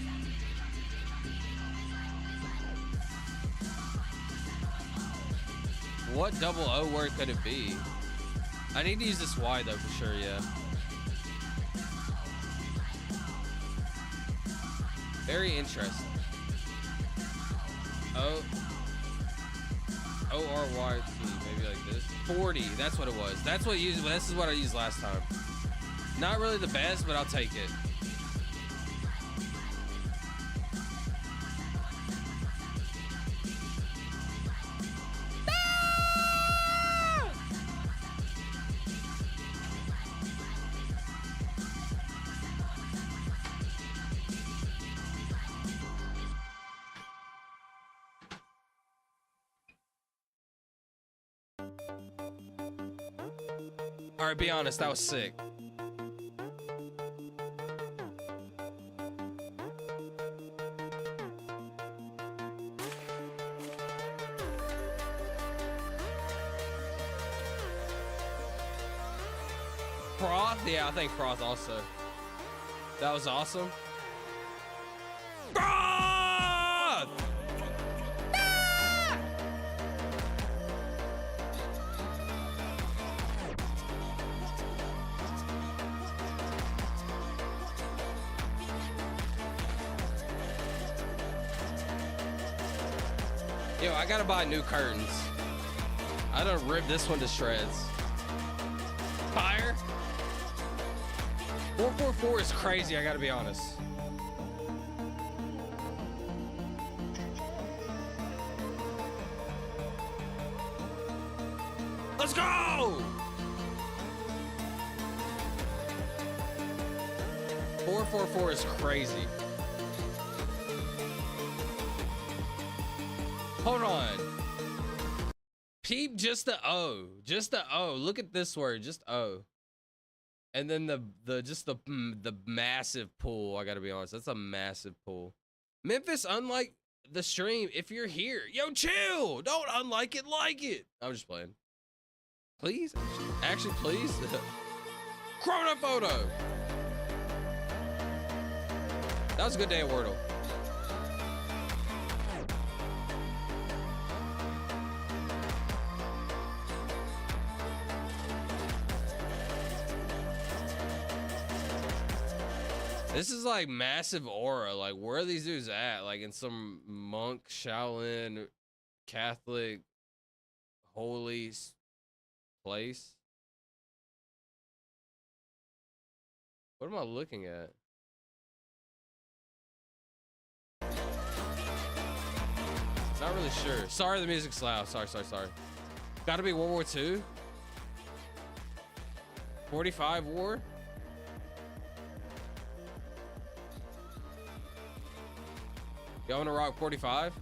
What double O word could it be? I need to use this Y though for sure, yeah. Very interesting. O-R-Y-T, maybe like this. 40, that's what it was. That's what I used. This is what I used last time. Not really the best, but I'll take it. All right, be honest, that was sick. Froth? Yeah, I think Froth also. That was awesome. Froth! Ah! Yo, I gotta buy new curtains. I done ripped this one to shreds. Fire. 444 is crazy, I gotta be honest. Let's go! 444 is crazy. Hold on. Peep just the O. Just the O. Look at this word. Just O. And then the massive pull. I gotta be honest. That's a massive pull. Memphis, unlike the stream, if you're here, yo, chill. Don't unlike it, like it. I'm just playing. Please? Actually, please. Chrono photo. That was a good day at Wordle. This is like massive aura. Like, where are these dudes at? Like in some monk, Shaolin, Catholic, holy place? What am I looking at? Not really sure. Sorry, the music's loud. Sorry. Gotta be World War II? 45 war? Y'all wanna rock 45?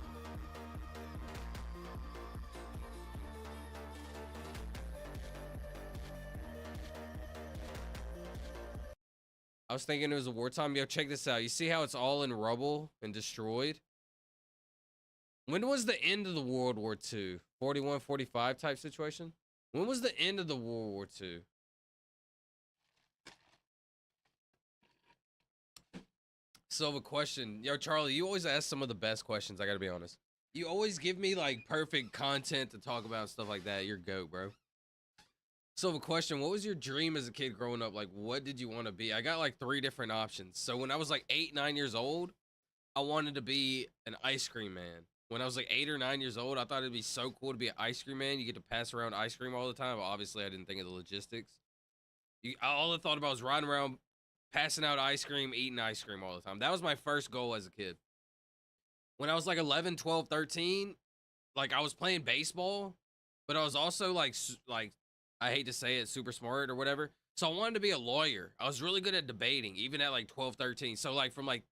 I was thinking it was a wartime. Yo, check this out. You see how it's all in rubble and destroyed? When was the end of the World War II? 41, 45 type situation? When was the end of the World War II? So a question. Yo, Charlie, you always ask some of the best questions, I gotta be honest. You always give me like perfect content to talk about and stuff like that. You're GOAT, bro. So a question, what was your dream as a kid growing up? Like, what did you want to be? I got like 3 different options. So when I was like 8, 9 years old, I wanted to be an ice cream man. When I was like 8 or 9 years old, I thought it'd be so cool to be an ice cream man. You get to pass around ice cream all the time. But obviously, I didn't think of the logistics. All I thought about was riding around, passing out ice cream, eating ice cream all the time. That was my first goal as a kid. When I was like 11, 12, 13, like I was playing baseball, but I was also like I hate to say it, super smart or whatever. So I wanted to be a lawyer. I was really good at debating, even at like 12, 13. So like from like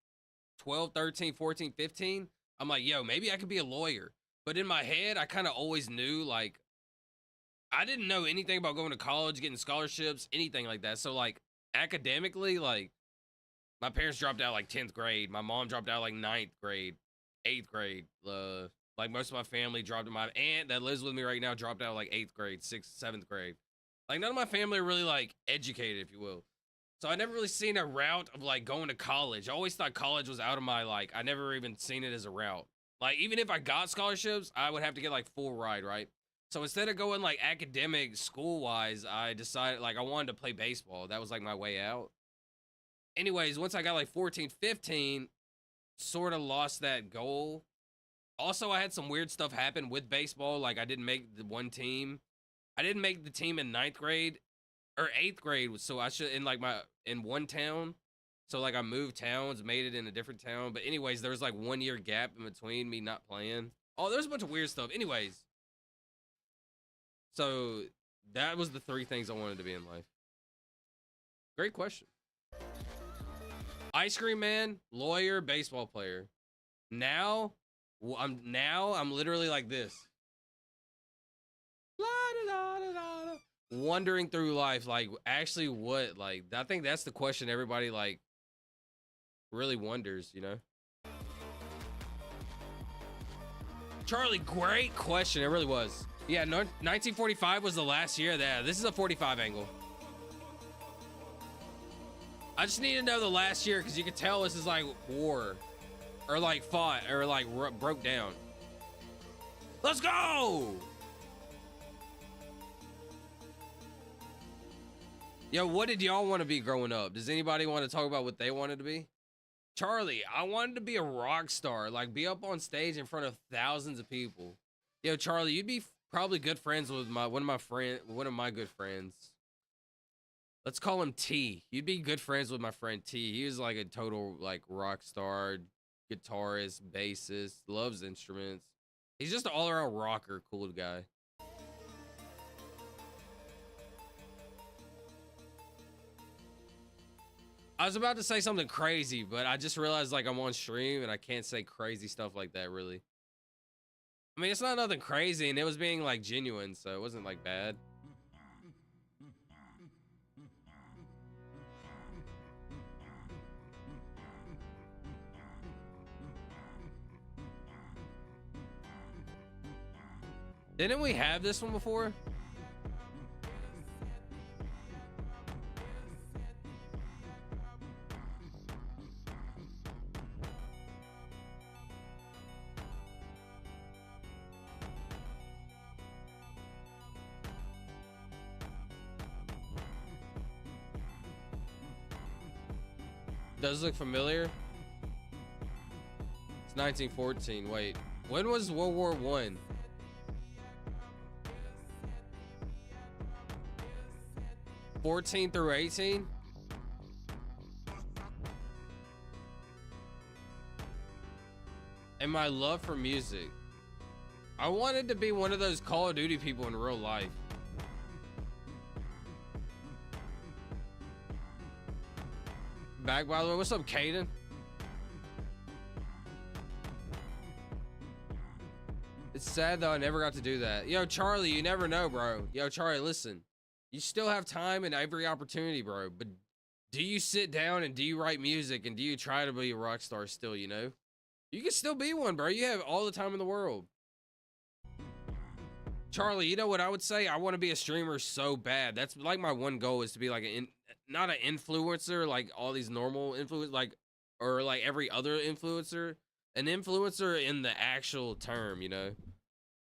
12, 13, 14, 15, I'm like, yo, maybe I could be a lawyer. But in my head, I kind of always knew, like, I didn't know anything about going to college, getting scholarships, anything like that. So, like, academically, like, my parents dropped out, like, 10th grade. My mom dropped out, like, 9th grade, 8th grade. Like, most of my family dropped. My aunt that lives with me right now dropped out, like, 8th grade, 6th, 7th grade. Like, none of my family are really, like, educated, if you will. So I never really seen a route of like going to college. I always thought college was out of my, like, I never even seen it as a route. Like, even if I got scholarships, I would have to get like full ride, right? So instead of going like academic school wise, I decided like I wanted to play baseball. That was like my way out. Anyways, once I got like 14, 15, sort of lost that goal. Also, I had some weird stuff happen with baseball. Like I didn't make the one team. I didn't make the team in 9th grade. Or 8th grade, so I should in one town. So like I moved towns, made it in a different town. But anyways, there was like 1 year gap in between me not playing. Oh, there's a bunch of weird stuff. Anyways, so that was the 3 things I wanted to be in life. Great question. Ice cream man, lawyer, baseball player. Now I'm literally like this. La, da, da, da, da, da. Wandering through life, like actually what, like I think that's the question everybody like really wonders, you know. Charlie, great question. It really was. Yeah, 1945 was the last year. That this is a 45 angle. I just need to know the last year because you can tell this is like war or like fought or like broke down. Let's go. Yo, what did y'all want to be growing up? Does anybody want to talk about what they wanted to be? Charlie, I wanted to be a rock star, like be up on stage in front of thousands of people. Yo, Charlie, you'd be probably good friends with one of my good friends. Let's call him T. You'd be good friends with my friend T. He was like a total like rock star, guitarist, bassist, loves instruments. He's just an all-around rocker, cool guy. I was about to say something crazy, but I just realized like I'm on stream and I can't say crazy stuff like that really. I mean, it's not nothing crazy and it was being like genuine, so it wasn't like bad. Didn't we have this one before? Does look familiar. It's 1914. Wait, when was World War I? '14 through 18. And my love for music. I wanted to be one of those Call of Duty people in real life. Back, by the way. What's up, Caden? It's sad though I never got to do that. Yo, Charlie, you never know, bro. Yo, Charlie, listen. You still have time and every opportunity, bro. But do you sit down and do you write music and do you try to be a rock star still, you know? You can still be one, bro. You have all the time in the world. Charlie, you know what I would say? I want to be a streamer so bad. That's like my one goal is to be like not an influencer like all these normal influencers, like, or like every other influencer. An influencer in the actual term, you know?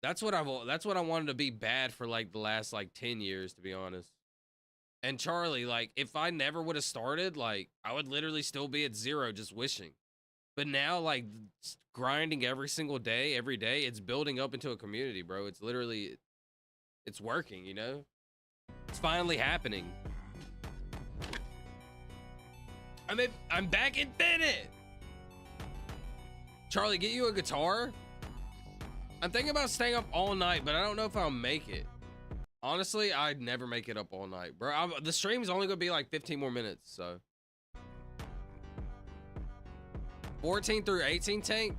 That's what I wanted to be bad for like the last like 10 years, to be honest. And Charlie, like, if I never would have started, like, I would literally still be at zero just wishing. But now, like, grinding every single day, every day, it's building up into a community, bro. It's literally, it's working, you know? It's finally happening. I'm back in Bennett! Charlie, get you a guitar? I'm thinking about staying up all night, but I don't know if I'll make it. Honestly, I'd never make it up all night, bro. The stream is only gonna be like 15 more minutes, so. 14 through 18 tank.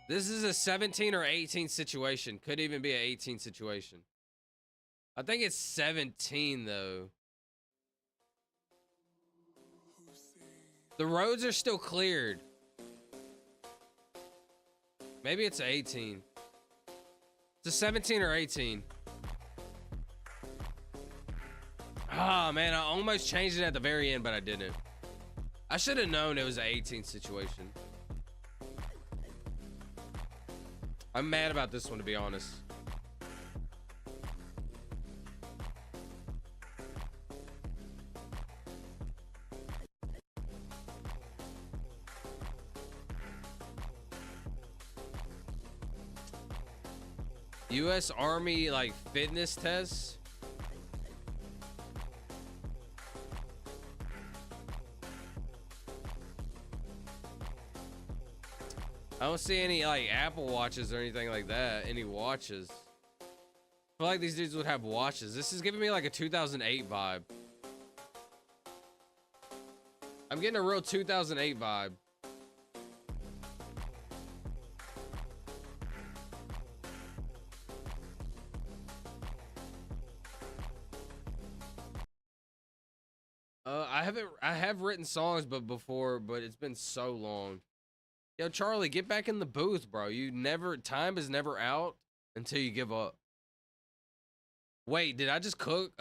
This is a 17 or 18 situation. Could even be an 18 situation. I think it's 17 though. The roads are still cleared. Maybe it's 18. It's a 17 or 18. Ah, man, I almost changed it at the very end, but I didn't. I should have known it was an 18 situation. I'm mad about this one, to be honest. U.S. Army, like, fitness tests. I don't see any, like, Apple Watches or anything like that. Any watches. I feel like these dudes would have watches. This is giving me, like, a 2008 vibe. I'm getting a real 2008 vibe. I have written songs before, but it's been so long. Yo, Charlie, get back in the booth, bro. Time is never out until you give up. Wait, did I just cook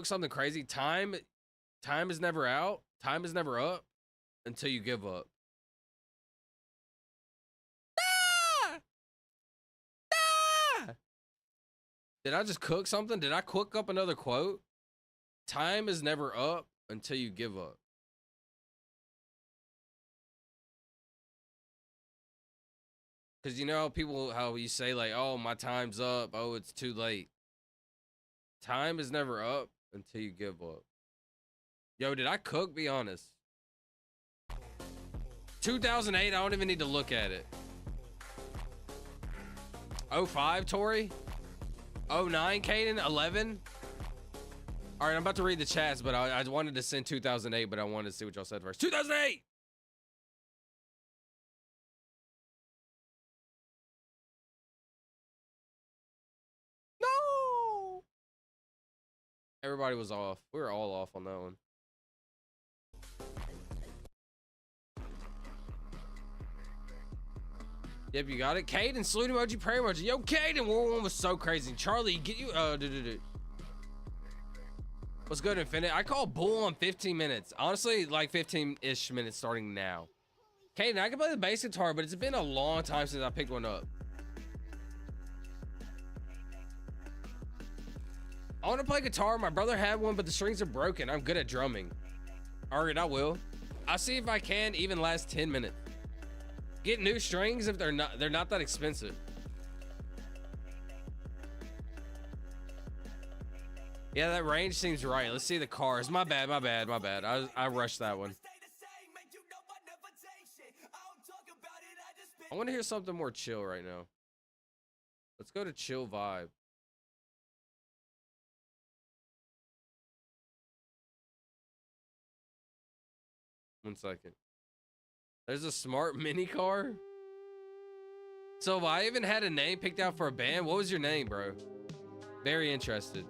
something crazy? Time is never out. Time is never up until you give up. Ah! Ah! Did I just cook something? Did I cook up another quote? Time is never up until you give up. Because you know how you say like, oh, my time's up. Oh, it's too late. Time is never up until you give up. Yo, did I cook? Be honest. 2008, I don't even need to look at it. 05, Tori? 09, Caden? 11? All right, I'm about to read the chats, but I wanted to send 2008, but I wanted to see what y'all said first. 2008! No! Everybody was off. We were all off on that one. Yep, you got it. Caden, salute emoji, prayer emoji. Yo, Caden, War One was so crazy. Charlie, get you. What's good, Infinite? I call bull on 15 minutes. Honestly, like 15-ish minutes starting now. Caden, I can play the bass guitar, but it's been a long time since I picked one up. I want to play guitar. My brother had one, but the strings are broken. I'm good at drumming. All right, I will. I'll see if I can even last 10 minutes. Get new strings if they're not that expensive. Yeah, that range seems right. Let's see the cars. My bad. I rushed that one. I want to hear something more chill right now. Let's go to chill vibe. One second. There's a smart mini car. So if I even had a name picked out for a band, what was your name, bro? Very interested.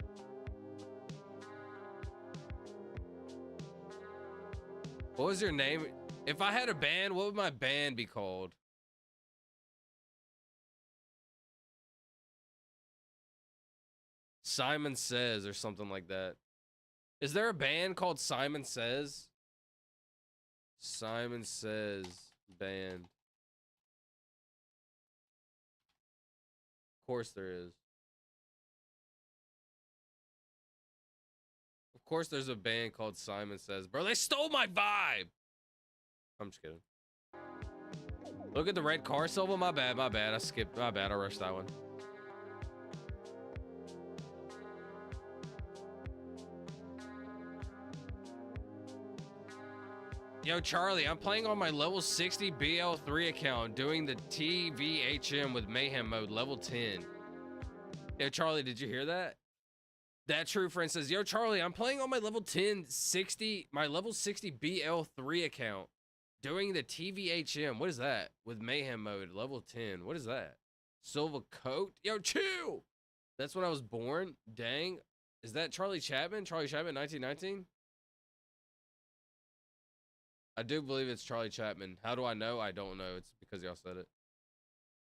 What was your name? If I had a band, what would my band be called? Simon Says or something like that. Is there a band called Simon Says? Simon Says band. Of course there is. Of course there's a band called Simon Says. Bro, they stole my vibe. I'm just kidding. Look at the red car, Silva. My bad. I skipped. My bad. I rushed that one. Yo, Charlie, I'm playing on my level 60 BL3 account, doing the TVHM with Mayhem mode, level 10. Yo, Charlie, did you hear that? That true friend says, yo, Charlie, I'm playing on my level 60 BL3 account, doing the TVHM. What is that? With Mayhem mode, level 10. What is that? Silva coat? Yo, chill! That's when I was born? Dang. Is that Charlie Chapman? Charlie Chapman, 1919? I do believe it's Charlie Chapman. How do I know? I don't know. It's because y'all said it.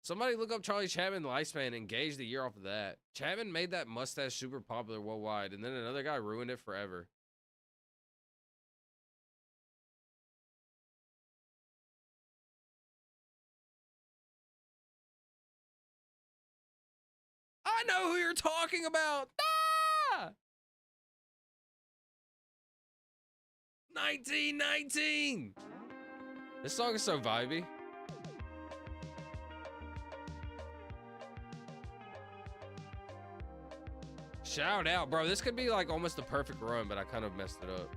Somebody look up Charlie Chapman lifespan and gauge the year off of that. Chapman made that mustache super popular worldwide, and then another guy ruined it forever. I know who you're talking about. Ah! 1919. This song is so vibey. Shout out, bro. This could be like almost the perfect run, but I kind of messed it up.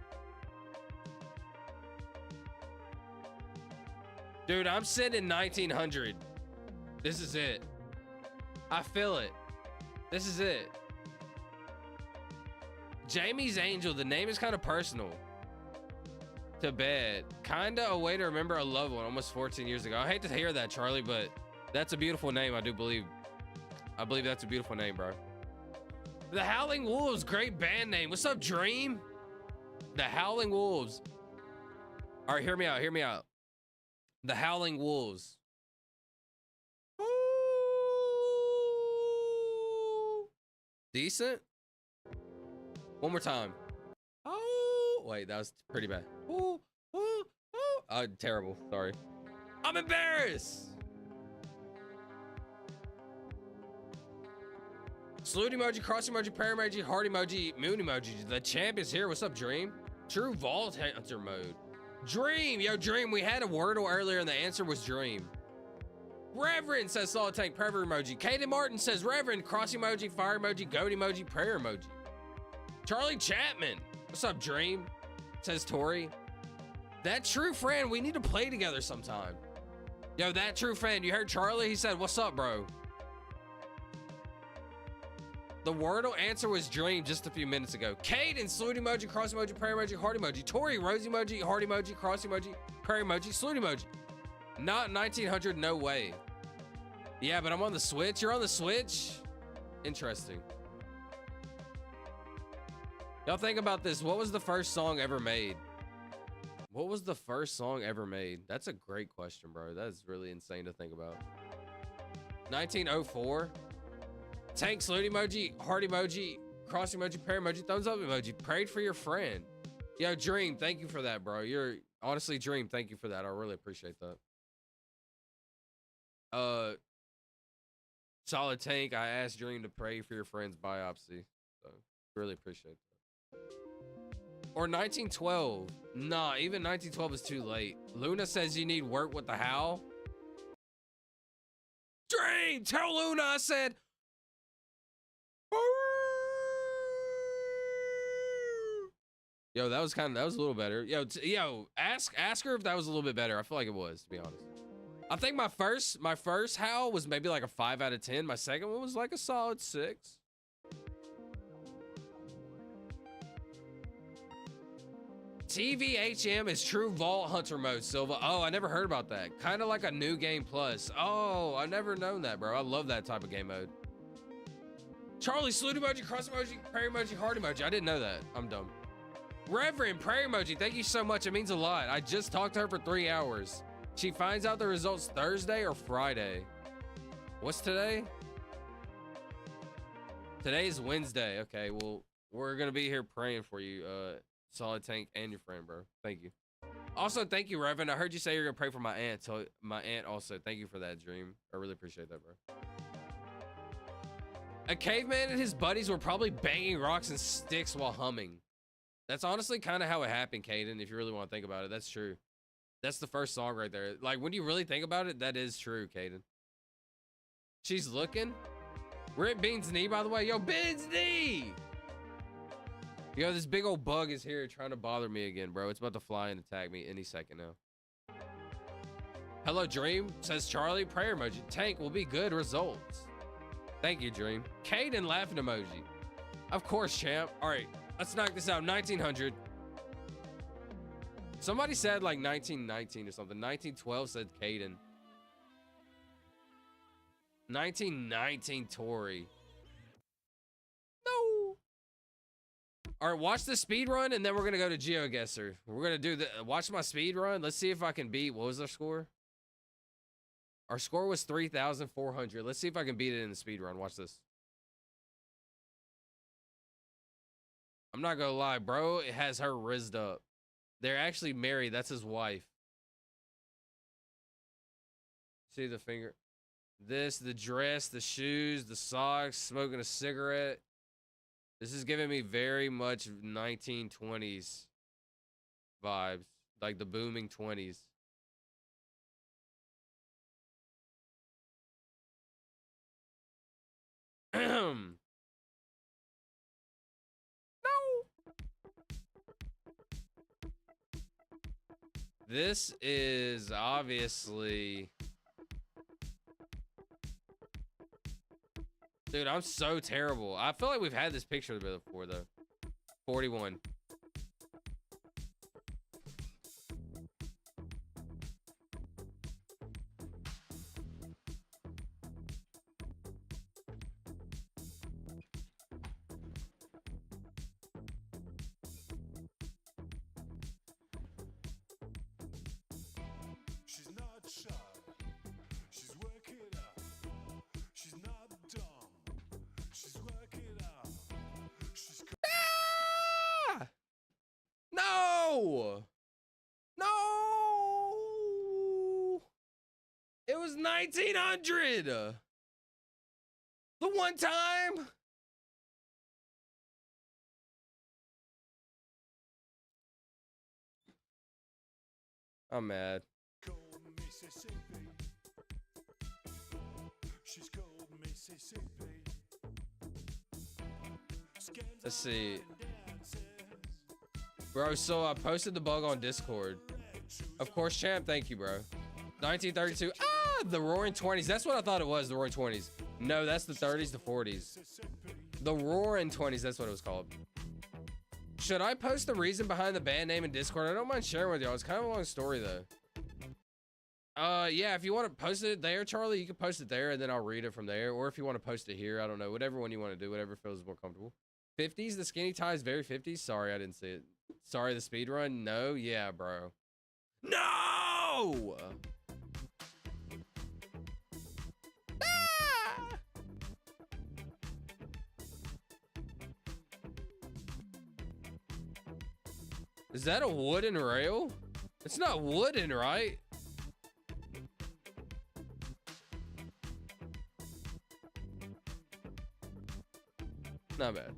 Dude, I'm sitting in 1900. This is it. I feel it. This is it. Jamie's Angel. The name is kind of personal. To bed. Kinda a way to remember a loved one almost 14 years ago. I hate to hear that, Charlie, but that's a beautiful name. I believe that's a beautiful name, bro. The Howling Wolves, great band name. What's up, Dream? The Howling Wolves. All right, hear me out. The Howling Wolves. Ooh. Decent. One more time. Oh, wait, that was pretty bad. Ooh, ooh, ooh. Terrible. Sorry. I'm embarrassed. Salute emoji, cross emoji, prayer emoji, heart emoji, moon emoji. The champ is here. What's up, Dream? True Vault Hunter mode. Dream, yo, Dream. We had a Wordle earlier and the answer was Dream. Reverend says solid tank, prayer emoji. Kaden Martin says Reverend, cross emoji, fire emoji, goat emoji, prayer emoji. Charlie Chapman. What's up, Dream? Says Tori. That true friend, we need to play together sometime. Yo, that true friend, you heard Charlie? He said, what's up, bro? The Wordle answer was Dream just a few minutes ago. Caden, salute emoji, cross emoji, prayer emoji, heart emoji. Tori, rose emoji, heart emoji, cross emoji, prayer emoji, salute emoji. Not 1900, no way. Yeah, but I'm on the Switch. You're on the Switch? Interesting. Y'all think about this. What was the first song ever made? What was the first song ever made? That's a great question, bro. That's really insane to think about. 1904? Tank, salute emoji, heart emoji, cross emoji, prayer emoji, thumbs up emoji. Prayed for your friend. Yo, Dream, thank you for that, bro. You're honestly, Dream, thank you for that. I really appreciate that. Solid Tank, I asked Dream to pray for your friend's biopsy. So really appreciate that. Or 1912. Nah, even 1912 is too late. Luna says you need work with the how. Dream, tell Luna I said. Yo, that was a little better. Yo, ask her if that was a little bit better. I feel like it was, to be honest. I think my first howl was maybe like a 5 out of 10. My second one was like a solid 6. TVHM is True Vault Hunter mode, Silva. Oh, I never heard about that. Kind of like a new game plus. Oh, I never known that, bro. I love that type of game mode. Charlie, salute emoji, cross emoji, prayer emoji, heart emoji. I didn't know that. I'm dumb. Reverend, prayer emoji. Thank you so much. It means a lot. I just talked to her for 3 hours. She finds out the results Thursday or Friday. What's today? Today's Wednesday. Okay, well, we're going to be here praying for you, Solid Tank and your friend, bro. Thank you. Also, thank you, Reverend. I heard you say you're going to pray for my aunt. So my aunt also, thank you for that, Dream. I really appreciate that, bro. A caveman and his buddies were probably banging rocks and sticks while humming. That's honestly kind of how it happened, Caden, if you really want to think about it. That's true. That's the first song right there. Like, when you really think about it, that is true, Caden. She's looking. We're at Bean's knee, by the way. Yo, Bean's knee! Yo, this big old bug is here trying to bother me again, bro. It's about to fly and attack me any second now. Hello, Dream, says Charlie. Prayer emoji. Tank will be good results. Thank you, Dream. Caden laughing emoji. Of course, champ. All right, let's knock this out. 1900. Somebody said like 1919 or something. 1912 said Caden. 1919 Tori. No. All right, watch the speed run and then we're gonna go to GeoGuessr. We're gonna do the watch my speed run. Let's see if I can beat. What was our score? Our score was 3,400. Let's see if I can beat it in the speed run. Watch this. I'm not gonna lie, bro. It has her rizzed up. They're actually married. That's his wife. See the finger? This, the dress, the shoes, the socks, smoking a cigarette. This is giving me very much 1920s vibes. Like the booming 20s. No. This is obviously... Dude, I'm so terrible. I feel like we've had this picture before, though. 41. She's not shy. She's working out. She's not dumb. She's working out. She's No! No! It was 1900! The one time? I'm mad. Let's see. Bro, so I posted the bug on Discord. Of course, champ. Thank you, bro. 1932. Ah, the Roaring 20s. That's what I thought it was, the Roaring 20s. No, that's the 30s, the 40s. The Roaring 20s, that's what it was called. Should I post the reason behind the band name in Discord? I don't mind sharing with y'all. It's kind of a long story, though. Yeah, if you want to post it there, Charlie, you can post it there, and then I'll read it from there. Or if you want to post it here, I don't know. Whatever one you want to do, whatever feels more comfortable. 50s, the skinny tie is very 50s. Sorry, I didn't see it. Sorry, the speed run. No, yeah, bro. No! Ah! Is that a wooden rail? It's not wooden, right? Not bad.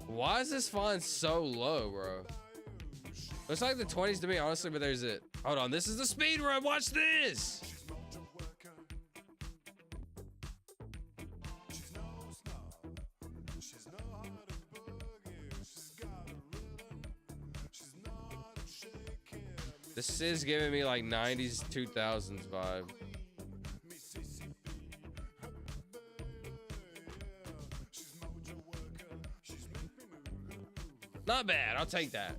Why is this font so low, bro? Looks like the 20s to me, honestly, but there's it. Hold on, this is the speed run. Watch this. This is giving me like 90s, 2000s vibe. Not bad. I'll take that.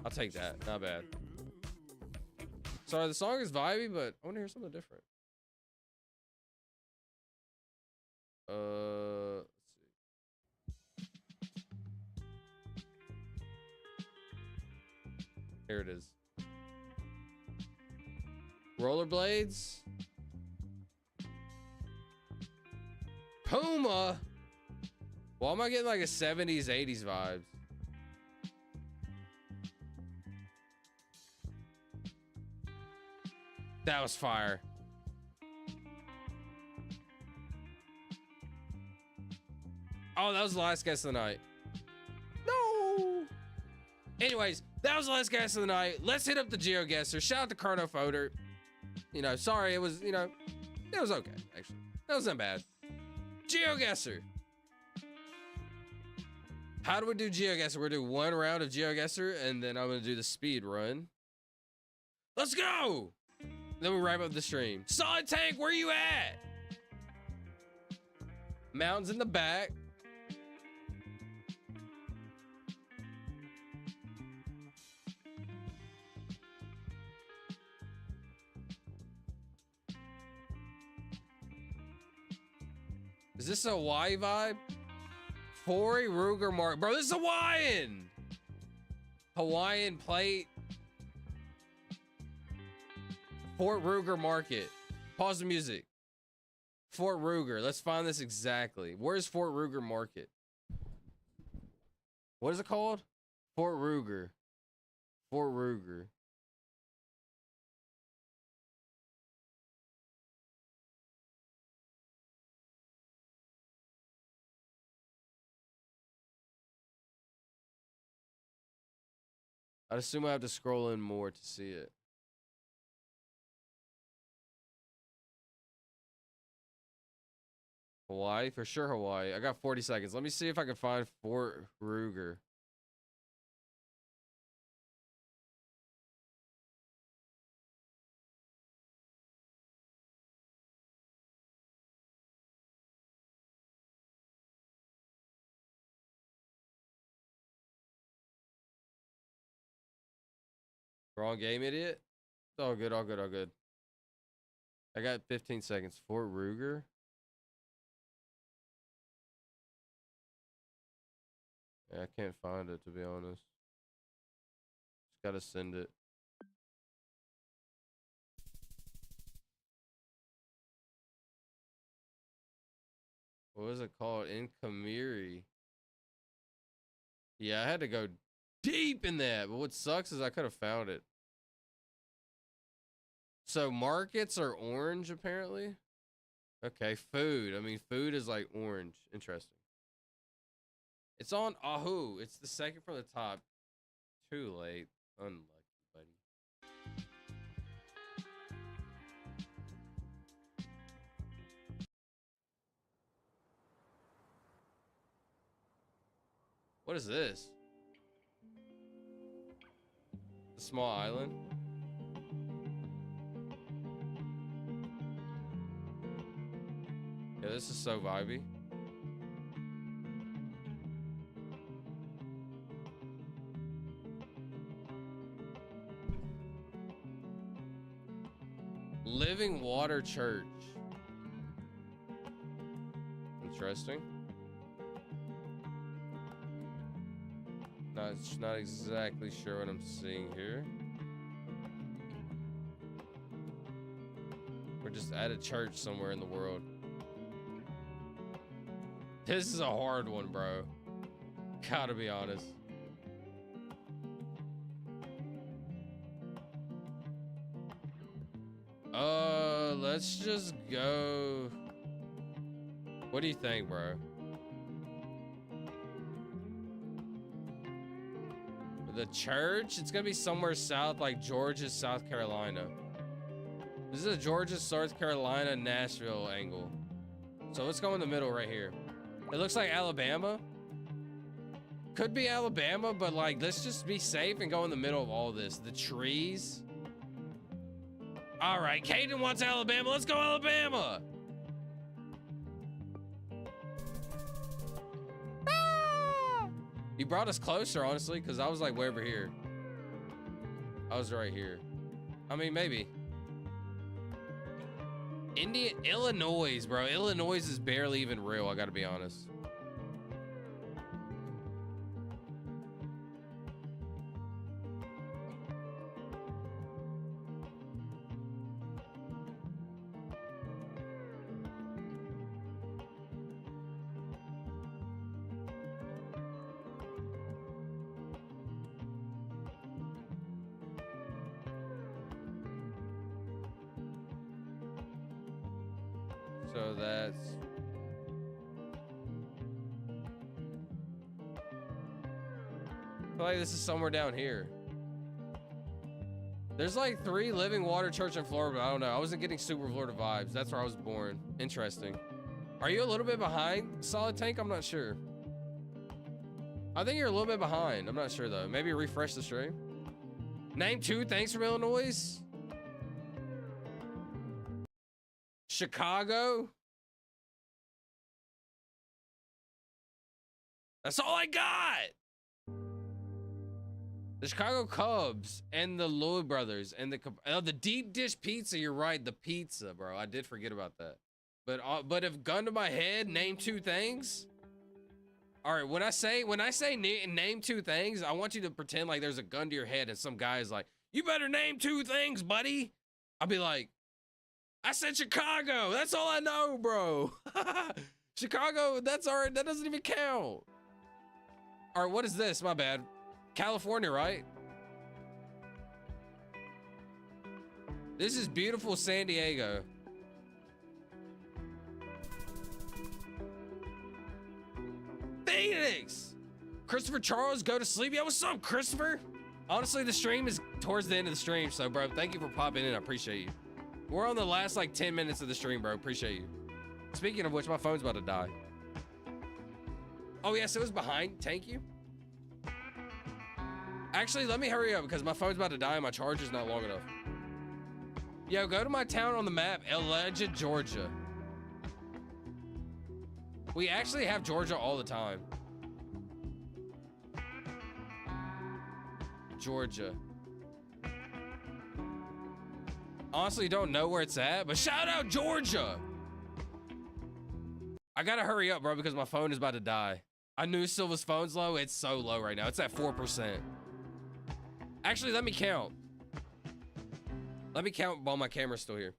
I'll take that. Not bad. Sorry, the song is vibey, but I want to hear something different. Let's see. Here it is. Rollerblades. Puma. Why am I getting like a 70s, 80s vibes? That was fire. Oh, that was the last guess of the night. No. Anyways, that was the last guess of the night. Let's hit up the GeoGuessr. Shout out to Carno Foder. You know, sorry, it was, you know, it was okay, actually. That wasn't bad. GeoGuessr. How do we do GeoGuessr? We're gonna do one round of GeoGuessr, and then I'm gonna do the speed run. Let's go! Then we wrap up the stream. Solid Tank, where you at? Mountains in the back. Is this a Hawaii vibe? Forey Ruger Mark. Bro, this is Hawaiian. Hawaiian plate. Fort Ruger Market. Pause the music. Fort Ruger. Let's find this exactly. Where's Fort Ruger Market? What is it called? Fort Ruger. Fort Ruger. I'd assume I have to scroll in more to see it. Hawaii, for sure Hawaii. I got 40 seconds. Let me see if I can find Fort Ruger. Wrong game, idiot. It's all good, all good, all good. I got 15 seconds. Fort Ruger. Yeah, I can't find it, to be honest. Just gotta send it. What was it called? In Kamiri. Yeah, I had to go deep in that, but what sucks is I could have found it. So markets are orange, apparently. Okay, food. I mean, food is like orange. Interesting. It's on Ahu. It's the second from the top. Too late. Unlucky, buddy. What is this? The small island? Yeah, this is so vibey. Living Water Church. Interesting. Not exactly sure what I'm seeing here. We're just at a church somewhere in the world. This is a hard one, bro. Gotta be honest. Let's just go. What do you think, bro? The church? It's gonna be somewhere south, like Georgia, South Carolina. This is a Georgia, South Carolina, Nashville angle. So let's go in the middle right here. It looks like Alabama. Could be Alabama, but like, let's just be safe and go in the middle of all this. The trees. All right, Caden wants Alabama. Let's go Alabama. Ah! You brought us closer, honestly, because I was like way over here. I was right here. I mean, maybe. Illinois, bro. Illinois is barely even real, I gotta be honest. So that's I feel like this is somewhere down here. There's like 3 Living Water Church in Florida, but I don't know. I wasn't getting super Florida vibes. That's where I was born. Interesting. Are you a little bit behind, Solid Tank? I'm not sure. I think you're a little bit behind. I'm not sure though. Maybe refresh the stream. Name 2 thanks from Illinois. Chicago. That's all I got. The Chicago Cubs and the Lloyd brothers and the deep dish pizza. You're right, the pizza, bro. I did forget about that. But if gun to my head, name 2 things. All right, when I say name 2 things, I want you to pretend like there's a gun to your head and some guy is like, "You better name 2 things, buddy." I'll be like, "I said Chicago. That's all I know, bro." Chicago. That's all right. That doesn't even count. All right, what is this? My bad. California, right? This is beautiful San Diego. Phoenix! Christopher Charles, go to sleep. Yeah, what's up, Christopher? Honestly, the stream is towards the end of the stream, so bro, thank you for popping in. I appreciate you. We're on the last like 10 minutes of the stream, bro. Appreciate you. Speaking of which, my phone's about to die. Oh yes, it was behind. Thank you. Actually, let me hurry up because my phone's about to die and my charger's not long enough. Yo, go to my town on the map, Alleged, Georgia. We actually have Georgia all the time. Georgia. Honestly, don't know where it's at, but shout out Georgia. I gotta hurry up, bro, because my phone is about to die. I knew Silva's phone's low. It's so low right now. It's at 4%. Actually, let me count. Let me count while my camera's still here.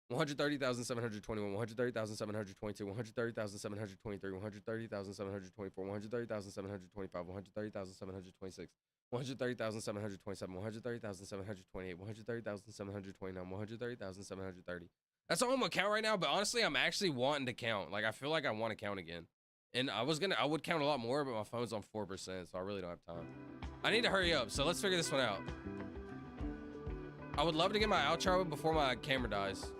130,721, 130,722, 130,723, 130,724, 130,725, 130,726, 130,727, 130,728, 130,729, 130,730. That's all I'm gonna count right now, but honestly, I'm actually wanting to count. Like, I feel like I want to count again. And I would count a lot more, but my phone's on 4%, so I really don't have time. I need to hurry up, so let's figure this one out. I would love to get my outro before my camera dies.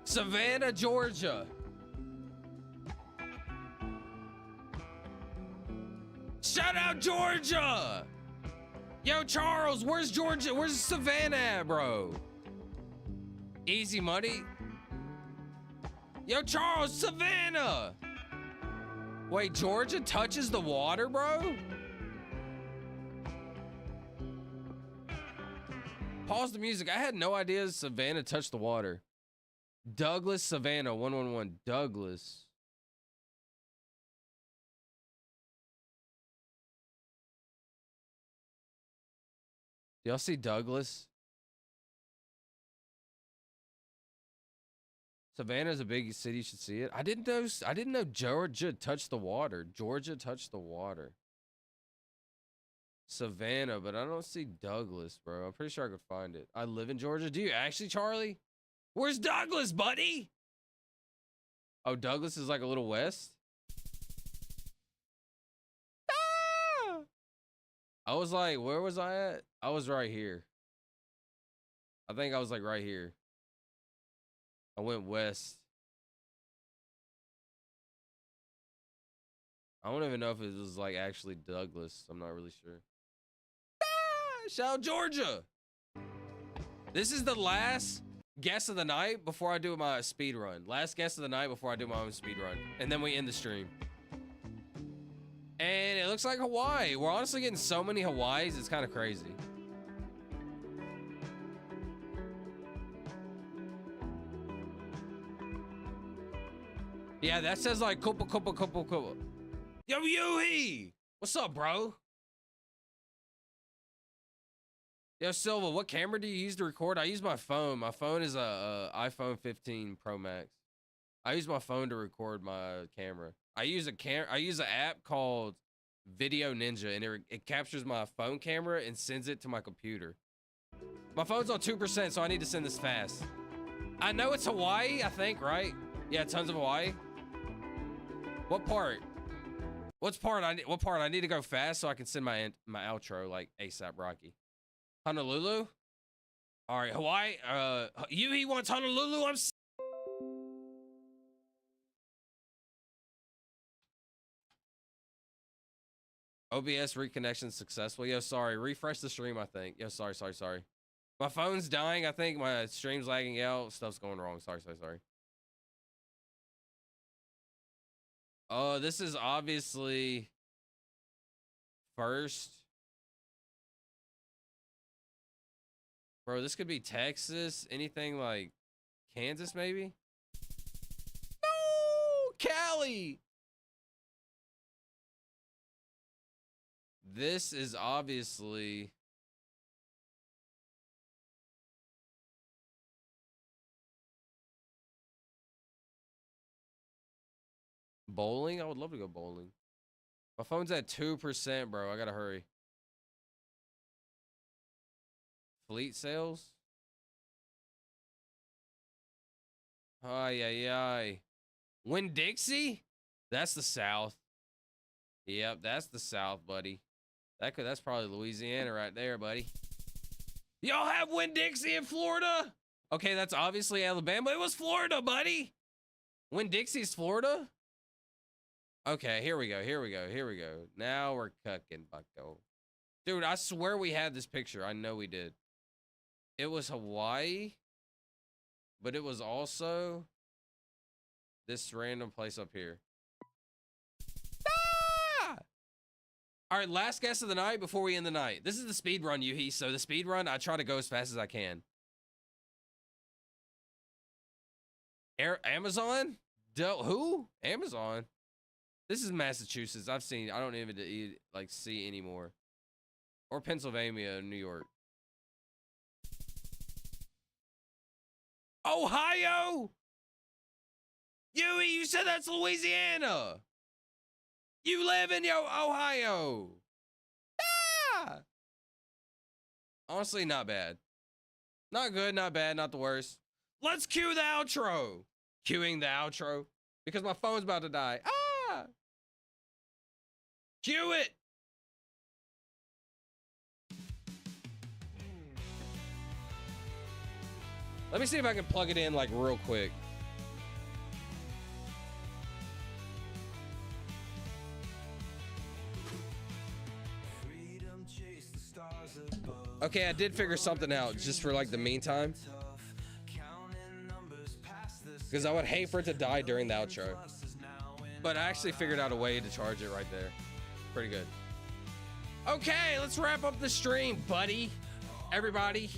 Savannah, Georgia. Shout out Georgia! Yo, Charles, where's Georgia? Where's Savannah at, bro? Easy money. Yo, Charles, Savannah! Wait, Georgia touches the water, bro? Pause the music. I had no idea Savannah touched the water. Douglas, Savannah, 111. Douglas. Y'all see Douglas? Savannah's a big city. You should see it. I didn't know Georgia touched the water. Georgia touched the water. Savannah, but I don't see Douglas, bro. I'm pretty sure I could find it. I live in Georgia. Do you actually, Charlie? Where's Douglas, buddy? Oh, Douglas is like a little west. Ah! I was like, where was I at? I was right here. I think I was like right here. I went west. I don't even know if it was like actually Douglas. I'm not really sure. Ah, shout out Georgia. This is the last guess of the night before I do my speed run. Last guess of the night before I do my own speed run. And then we end the stream. And it looks like Hawaii. We're honestly getting so many Hawaiis. It's kind of crazy. Yeah, that says like Kupa. Yo, Yuhi! What's up, bro? Yo, Silva, what camera do you use to record? I use my phone. My phone is a iPhone 15 Pro Max. I use my phone to record my camera. I use an app called Video Ninja, and it captures my phone camera and sends it to my computer. My phone's on 2%, so I need to send this fast. I know it's Hawaii, I think, right? Yeah, tons of Hawaii. What part? What part I need to go fast so I can send my outro like ASAP Rocky. Honolulu? All right, Hawaii. He wants Honolulu. OBS reconnection successful. Yo, sorry. Refresh the stream, I think. Yo, sorry. My phone's dying. I think my stream's lagging out. Stuff's going wrong. Sorry. Oh, this is obviously first. Bro, this could be Texas. Anything like Kansas, maybe? No! Cali! This is obviously... Bowling? I would love to go bowling. My phone's at 2%, bro. I gotta hurry. Fleet sales? Ay. Winn-Dixie? That's the South. Yep, that's the South, buddy. That's probably Louisiana right there, buddy. Y'all have Winn-Dixie in Florida? Okay, that's obviously Alabama. It was Florida, buddy. Winn-Dixie's Florida? Okay, here we go. Now we're cooking, bucko. Dude, I swear we had this picture. I know we did. It was Hawaii, but it was also this random place up here. Ah! All right, last guess of the night before we end the night. This is the speed run, Yuhi. So the speed run, I try to go as fast as I can. Amazon? Who? Amazon? This is Massachusetts. I don't even like see anymore. Or Pennsylvania, New York. Ohio? You said that's Louisiana. You live in Ohio. Ah! Honestly, not bad. Not good, not bad, not the worst. Let's cue the outro. Cueing the outro because my phone's about to die. Ah! Cue it! Let me see if I can plug it in like real quick. Okay, I did figure something out just for like the meantime. Because I would hate for it to die during the outro. But I actually figured out a way to charge it right there. Pretty good. Okay, let's wrap up the stream, buddy. Everybody.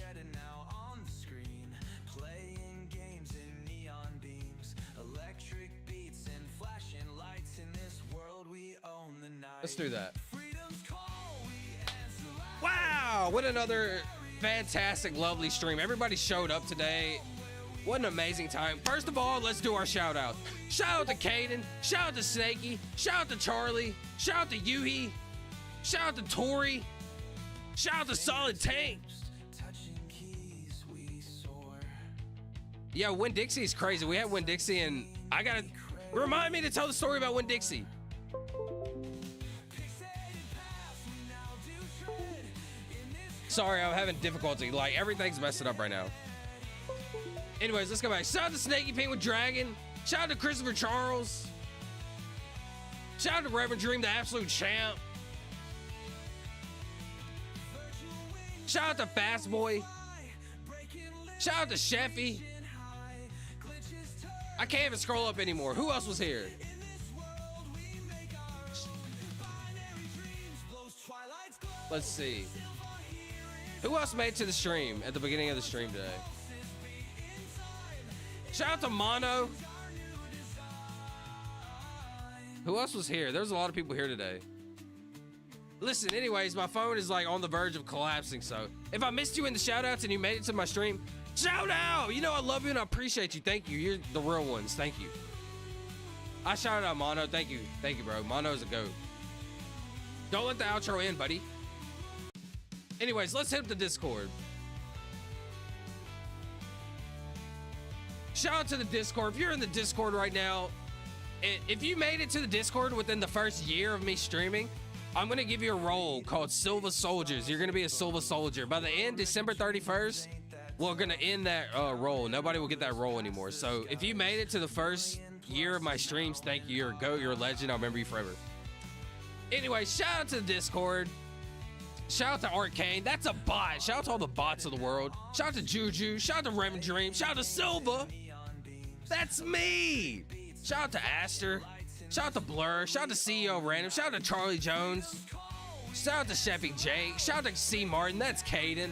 Let's do that. Wow, what another fantastic, lovely stream. Everybody showed up today. What an amazing time. First of all, let's do our shout out. Shout out to Caden. Shout out to Snakey. Shout out to Charlie. Shout out to Yuhi. Shout out to Tori. Shout out to Solid Tank. Yeah, Win Dixie is crazy. We had Win Dixie, and I gotta remind me to tell the story about Win Dixie. Sorry, I'm having difficulty. Like, everything's messing up right now. Anyways, let's go back. Shout out to Snaky Penguin Dragon. Shout out to Christopher Charles. Shout out to Reverend Dream, the absolute champ. Shout out to Fast Boy. Shout out to Sheffy. I can't even scroll up anymore. Who else was here? Let's see. Who else made it to the stream at the beginning of the stream today? Shout out to Mono. Who else was here? There's a lot of people here today. Listen, anyways, my phone is like on the verge of collapsing, so if I missed you in the shout outs and you made it to my stream, shout out! You know I love you and I appreciate you. Thank you. You're the real ones. Thank you. I shouted out Mono. Thank you. Thank you, bro. Mono's a goat. Don't let the outro in, buddy. Anyways, let's hit up the Discord. Shout out to the Discord. If you're in the Discord right now, if you made it to the Discord within the first year of me streaming, I'm going to give you a role called Silver Soldiers. You're going to be a Silver Soldier. By the end, December 31st, we're going to end that role. Nobody will get that role anymore. So if you made it to the first year of my streams, thank you. You're a goat. You're a legend. I'll remember you forever. Anyway, shout out to the Discord. Shout out to Arcane. That's a bot. Shout out to all the bots of the world. Shout out to Juju. Shout out to Reverend Dream. Shout out to Silva. That's me. Shout out to Aster. Shout out to Blur. Shout out to CEO Random. Shout out to Charlie Jones. Shout out to Sheffy Jake. Shout out to C Martin. That's Caden.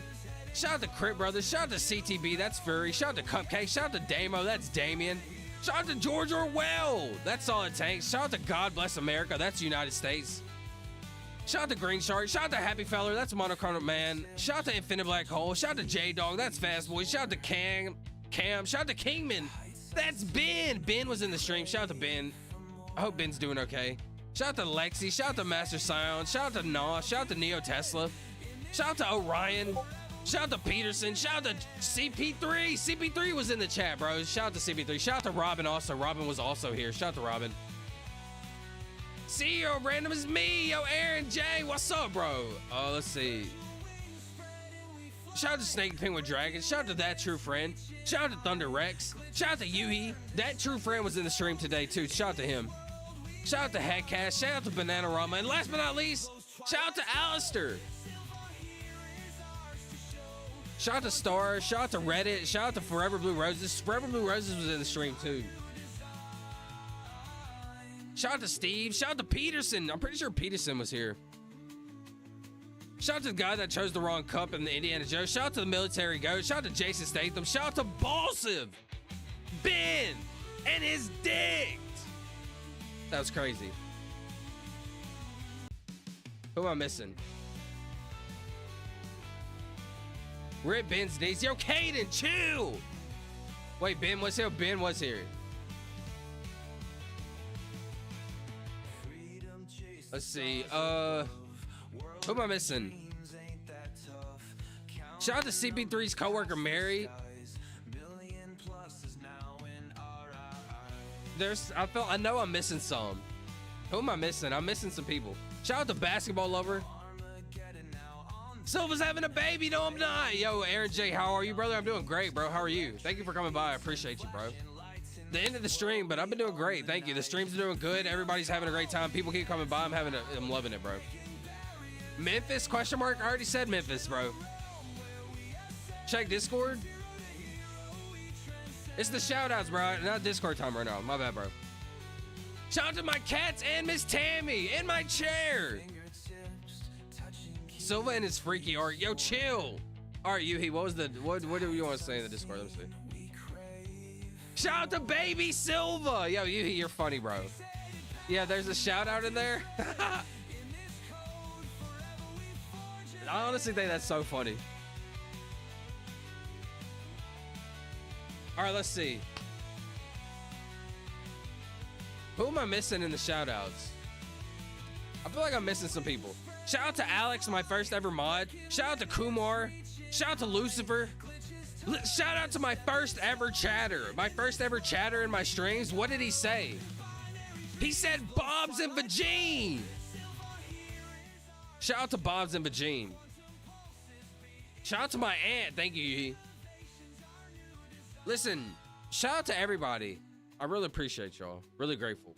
Shout out to Crit Brothers. Shout out to CTB. That's Fury. Shout out to Cupcake. Shout out to Damo. That's Damien. Shout out to George Orwell. That's Solid Tank. Shout out to God Bless America. That's United States. Shout out to Green Shark. Shout out to Happy Feller. That's Monochromatic Man. Shout out to Infinite Black Hole. Shout out to J Dog. That's Fast Boy. Shout out to Cam. Shout out to Kingman. That's Ben. Ben was in the stream. Shout out to Ben. I hope Ben's doing okay. Shout out to Lexi. Shout out to Master Sion. Shout out to Nah. Shout out to Neo Tesla. Shout out to Orion. Shout out to Peterson. Shout out to CP3. CP3 was in the chat, bro. Shout out to CP3. Shout out to Robin also. Robin was also here. Shout out to Robin. CEO Random is me. Yo, Aaron J. What's up, bro? Let's see. Shout out to Snake Penguin Dragon. Shout out to That True Friend. Shout out to Thunder Rex. Shout out to Yuhi. That True Friend was in the stream today, too. Shout out to him. Shout out to Headcast. Shout out to Banana Rama. And last but not least, shout out to Alistair. Shout out to Star. Shout out to Reddit. Shout out to Forever Blue Roses. Forever Blue Roses was in the stream, too. Shout out to Steve. Shout out to Peterson. I'm pretty sure Peterson was here. Shout out to the guy that chose the wrong cup in the Indiana Jones. Shout out to the Military Ghost. Shout out to Jason Statham. Shout out to Balsiv. Ben. And his dick. That was crazy. Who am I missing? Rip Ben's knees. Yo, Caden, chill. Wait, Ben was here? Ben was here. Let's see. Who am I missing? Shout out to CP3's coworker Mary. I know I'm missing some. Who am I missing? I'm missing some people. Shout out to Basketball Lover. Silva's having a baby. No, I'm not. Yo, Aaron J, how are you, brother? I'm doing great, bro. How are you? Thank you for coming by. I appreciate you, bro. The end of the stream, but I've been doing great. Thank you. The stream's doing good. Everybody's having a great time. People keep coming by. I'm loving it, bro. Memphis, question mark? I already said Memphis, bro. Check Discord. It's the shout outs, bro. Not Discord time right now. My bad, bro. Shout out to my cats and Miss Tammy in my chair. Silva and his freaky art. Yo, chill. All right, Yuhi, what do you want to say in the Discord? Let me see. Shout out to Baby Silva. Yo, Yuhi, you're funny, bro. Yeah, there's a shout out in there. I honestly think that's so funny. All right, let's see. Who am I missing in the shout outs? I feel like I'm missing some people. Shout out to Alex, my first ever mod. Shout out to Kumar. Shout out to Lucifer. Shout out to my first ever chatter. My first ever chatter in my streams. What did he say? He said Bob's and Vagine. Shout out to Bob's and Vagine. Shout out to my aunt. Thank you, Yuhi. Listen, shout out to everybody. I really appreciate y'all. Really grateful.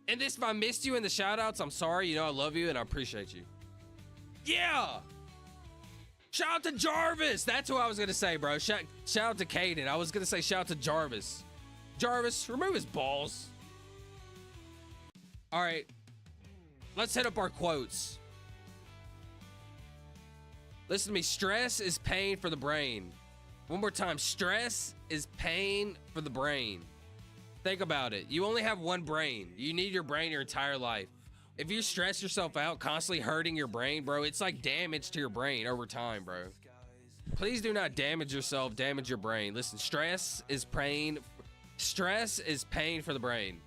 And if I missed you in the shout outs, I'm sorry. You know, I love you and I appreciate you. Yeah. Shout out to Jarvis. That's who I was going to say, bro. Shout out to Caden. I was going to say shout out to Jarvis. Jarvis, remove his balls. All right. Let's hit up our quotes. Listen to me. Stress is pain for the brain. One more time. Stress is pain for the brain. Think about it. You only have one brain. You need your brain your entire life. If you stress yourself out, constantly hurting your brain, bro, it's like damage to your brain over time, bro. Please do not damage yourself, damage your brain. Listen, stress is pain. Stress is pain for the brain.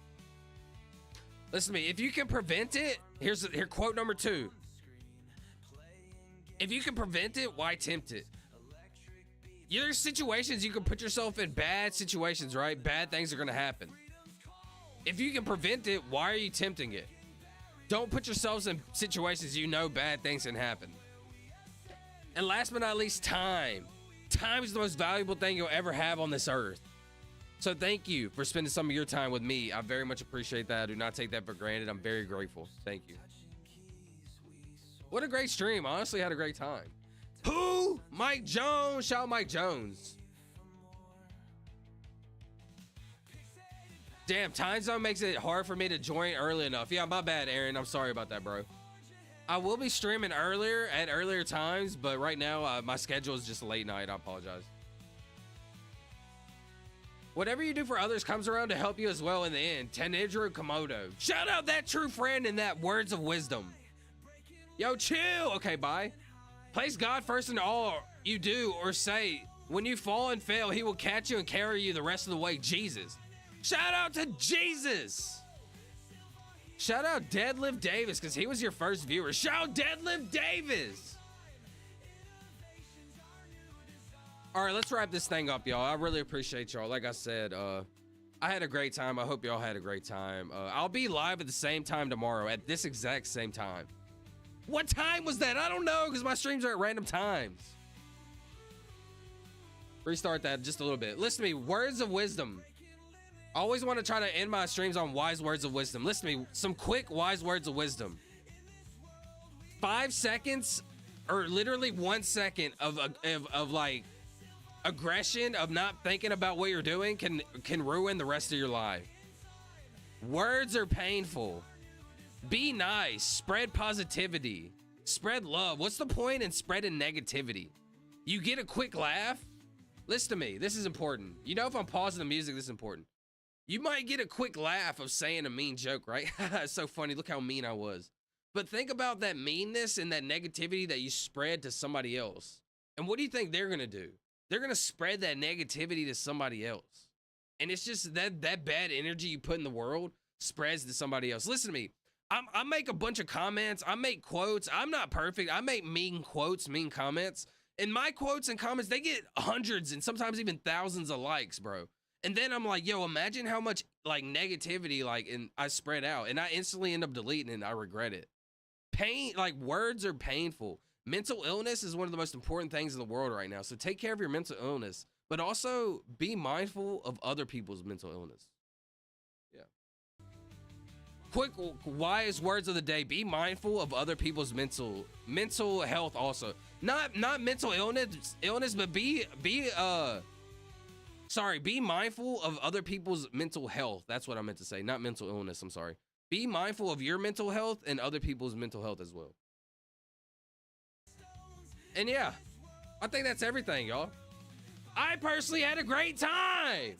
Listen to me. If you can prevent it, here quote number 2. If you can prevent it, why tempt it? There's situations you can put yourself in, bad situations, right? Bad things are going to happen. If you can prevent it, why are you tempting it? Don't put yourselves in situations you know bad things can happen. And last but not least, time. Time is the most valuable thing you'll ever have on this earth. So thank you for spending some of your time with me. I very much appreciate that. I do not take that for granted. I'm very grateful. Thank you. What a great stream. I honestly had a great time. Who? Mike Jones. Shout out Mike Jones. Damn, time zone makes it hard for me to join early enough. Yeah, my bad, Aaron. I'm sorry about that, bro. I will be streaming earlier at earlier times, but right now my schedule is just late night. I apologize. Whatever you do for others comes around to help you as well in the end. Tenedru Komodo. Shout out that true friend and that words of wisdom. Yo, chill. Okay, bye. Place God first in all you do or say. When you fall and fail, he will catch you and carry you the rest of the way. Jesus. Shout out to Jesus. Shout out Deadlift Davis because he was your first viewer. Shout out Deadlift Davis. All right, let's wrap this thing up, y'all. I really appreciate y'all. Like I said, I had a great time. I hope y'all had a great time. I'll be live at the same time tomorrow at this exact same time. What time was that? I don't know because my streams are at random times. Restart that just a little bit. Listen to me. Words of wisdom. I always want to try to end my streams on wise words of wisdom. Listen to me. Some quick wise words of wisdom. 5 seconds or literally 1 second of like aggression, of not thinking about what you're doing can ruin the rest of your life. Words are painful. Be nice. Spread positivity. Spread love. What's the point in spreading negativity? You get a quick laugh. Listen to me. This is important. You know, if I'm pausing the music, this is important. You might get a quick laugh of saying a mean joke, right? It's so funny. Look how mean I was. But think about that meanness and that negativity that you spread to somebody else. And what do you think they're going to do? They're going to spread that negativity to somebody else. And it's just that bad energy you put in the world spreads to somebody else. Listen to me. I make a bunch of comments. I make quotes. I'm not perfect. I make mean quotes, mean comments. And my quotes and comments, they get hundreds and sometimes even thousands of likes, bro. And then I'm like, yo, imagine how much like negativity like and I spread out, and I instantly end up deleting it and I regret it. Pain, like words are painful. Mental illness is one of the most important things in the world right now. So take care of your mental illness, but also be mindful of other people's mental illness. Yeah. Quick wise words of the day: be mindful of other people's mental health also. Not mental illness, but be mindful of other people's mental health. That's what I meant to say. Not mental illness. I'm sorry. Be mindful of your mental health and other people's mental health as well. And yeah, I think that's everything, y'all. I personally had a great time.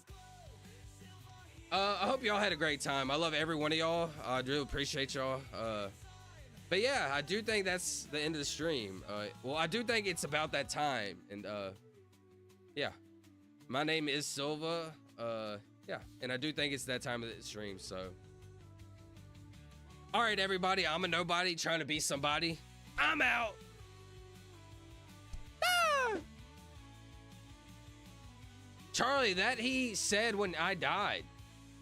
I hope y'all had a great time. I love every one of y'all. I do appreciate y'all. But yeah, I do think that's the end of the stream. Well, I do think it's about that time. And yeah, my name is Silva. Yeah, and I do think it's that time of the stream. So, all right, everybody. I'm a nobody trying to be somebody. I'm out. Ah! Charlie, that he said when I died.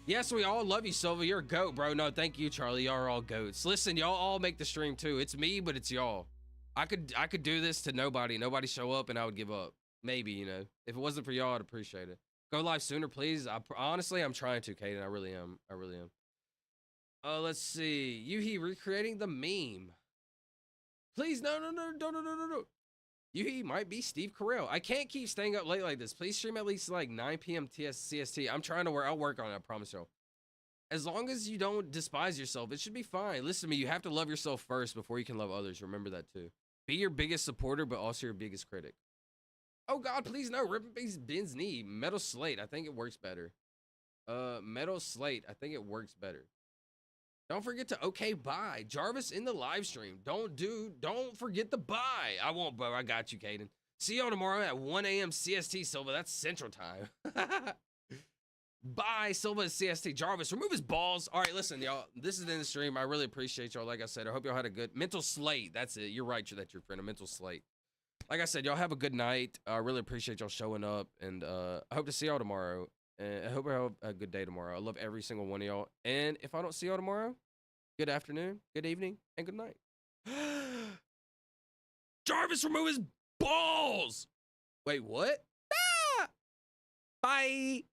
Yes, we all love you, Silva. You're a goat, bro. No, thank you, Charlie. Y'all are all goats. Listen, y'all all make the stream too. It's me, but it's y'all. I could do this to nobody. Nobody show up, and I would give up. Maybe, you know. If it wasn't for y'all, I'd appreciate it. Go live sooner, please. Honestly, I'm trying to, Kaden. I really am. I really am. Let's see. Yuhi recreating the meme. Please, no. Yuhi might be Steve Carell. I can't keep staying up late like this. Please stream at least like 9 p.m. CST. I'm trying to work. I'll work on it. I promise y'all. As long as you don't despise yourself, it should be fine. Listen to me. You have to love yourself first before you can love others. Remember that too. Be your biggest supporter, but also your biggest critic. Oh God, please no. Rip Ben's knee. Metal Slate. I think it works better. Metal Slate. I think it works better. Don't forget to buy Jarvis in the live stream. Don't forget to buy. I won't, bro. I got you, Kaden. See y'all tomorrow at 1 a.m. CST, Silva. That's Central Time. Bye, Silva and CST. Jarvis, remove his balls. All right, listen, y'all. This is the end of the stream. I really appreciate y'all. Like I said, I hope y'all had a good mental slate. That's it. You're right. That you're friend. A mental slate. Like I said, y'all have a good night. I really appreciate y'all showing up, and I hope to see y'all tomorrow. And I hope you have a good day tomorrow. I love every single one of y'all. And if I don't see y'all tomorrow, good afternoon, good evening, and good night. Jarvis, remove his balls. Wait, what? Ah! Bye.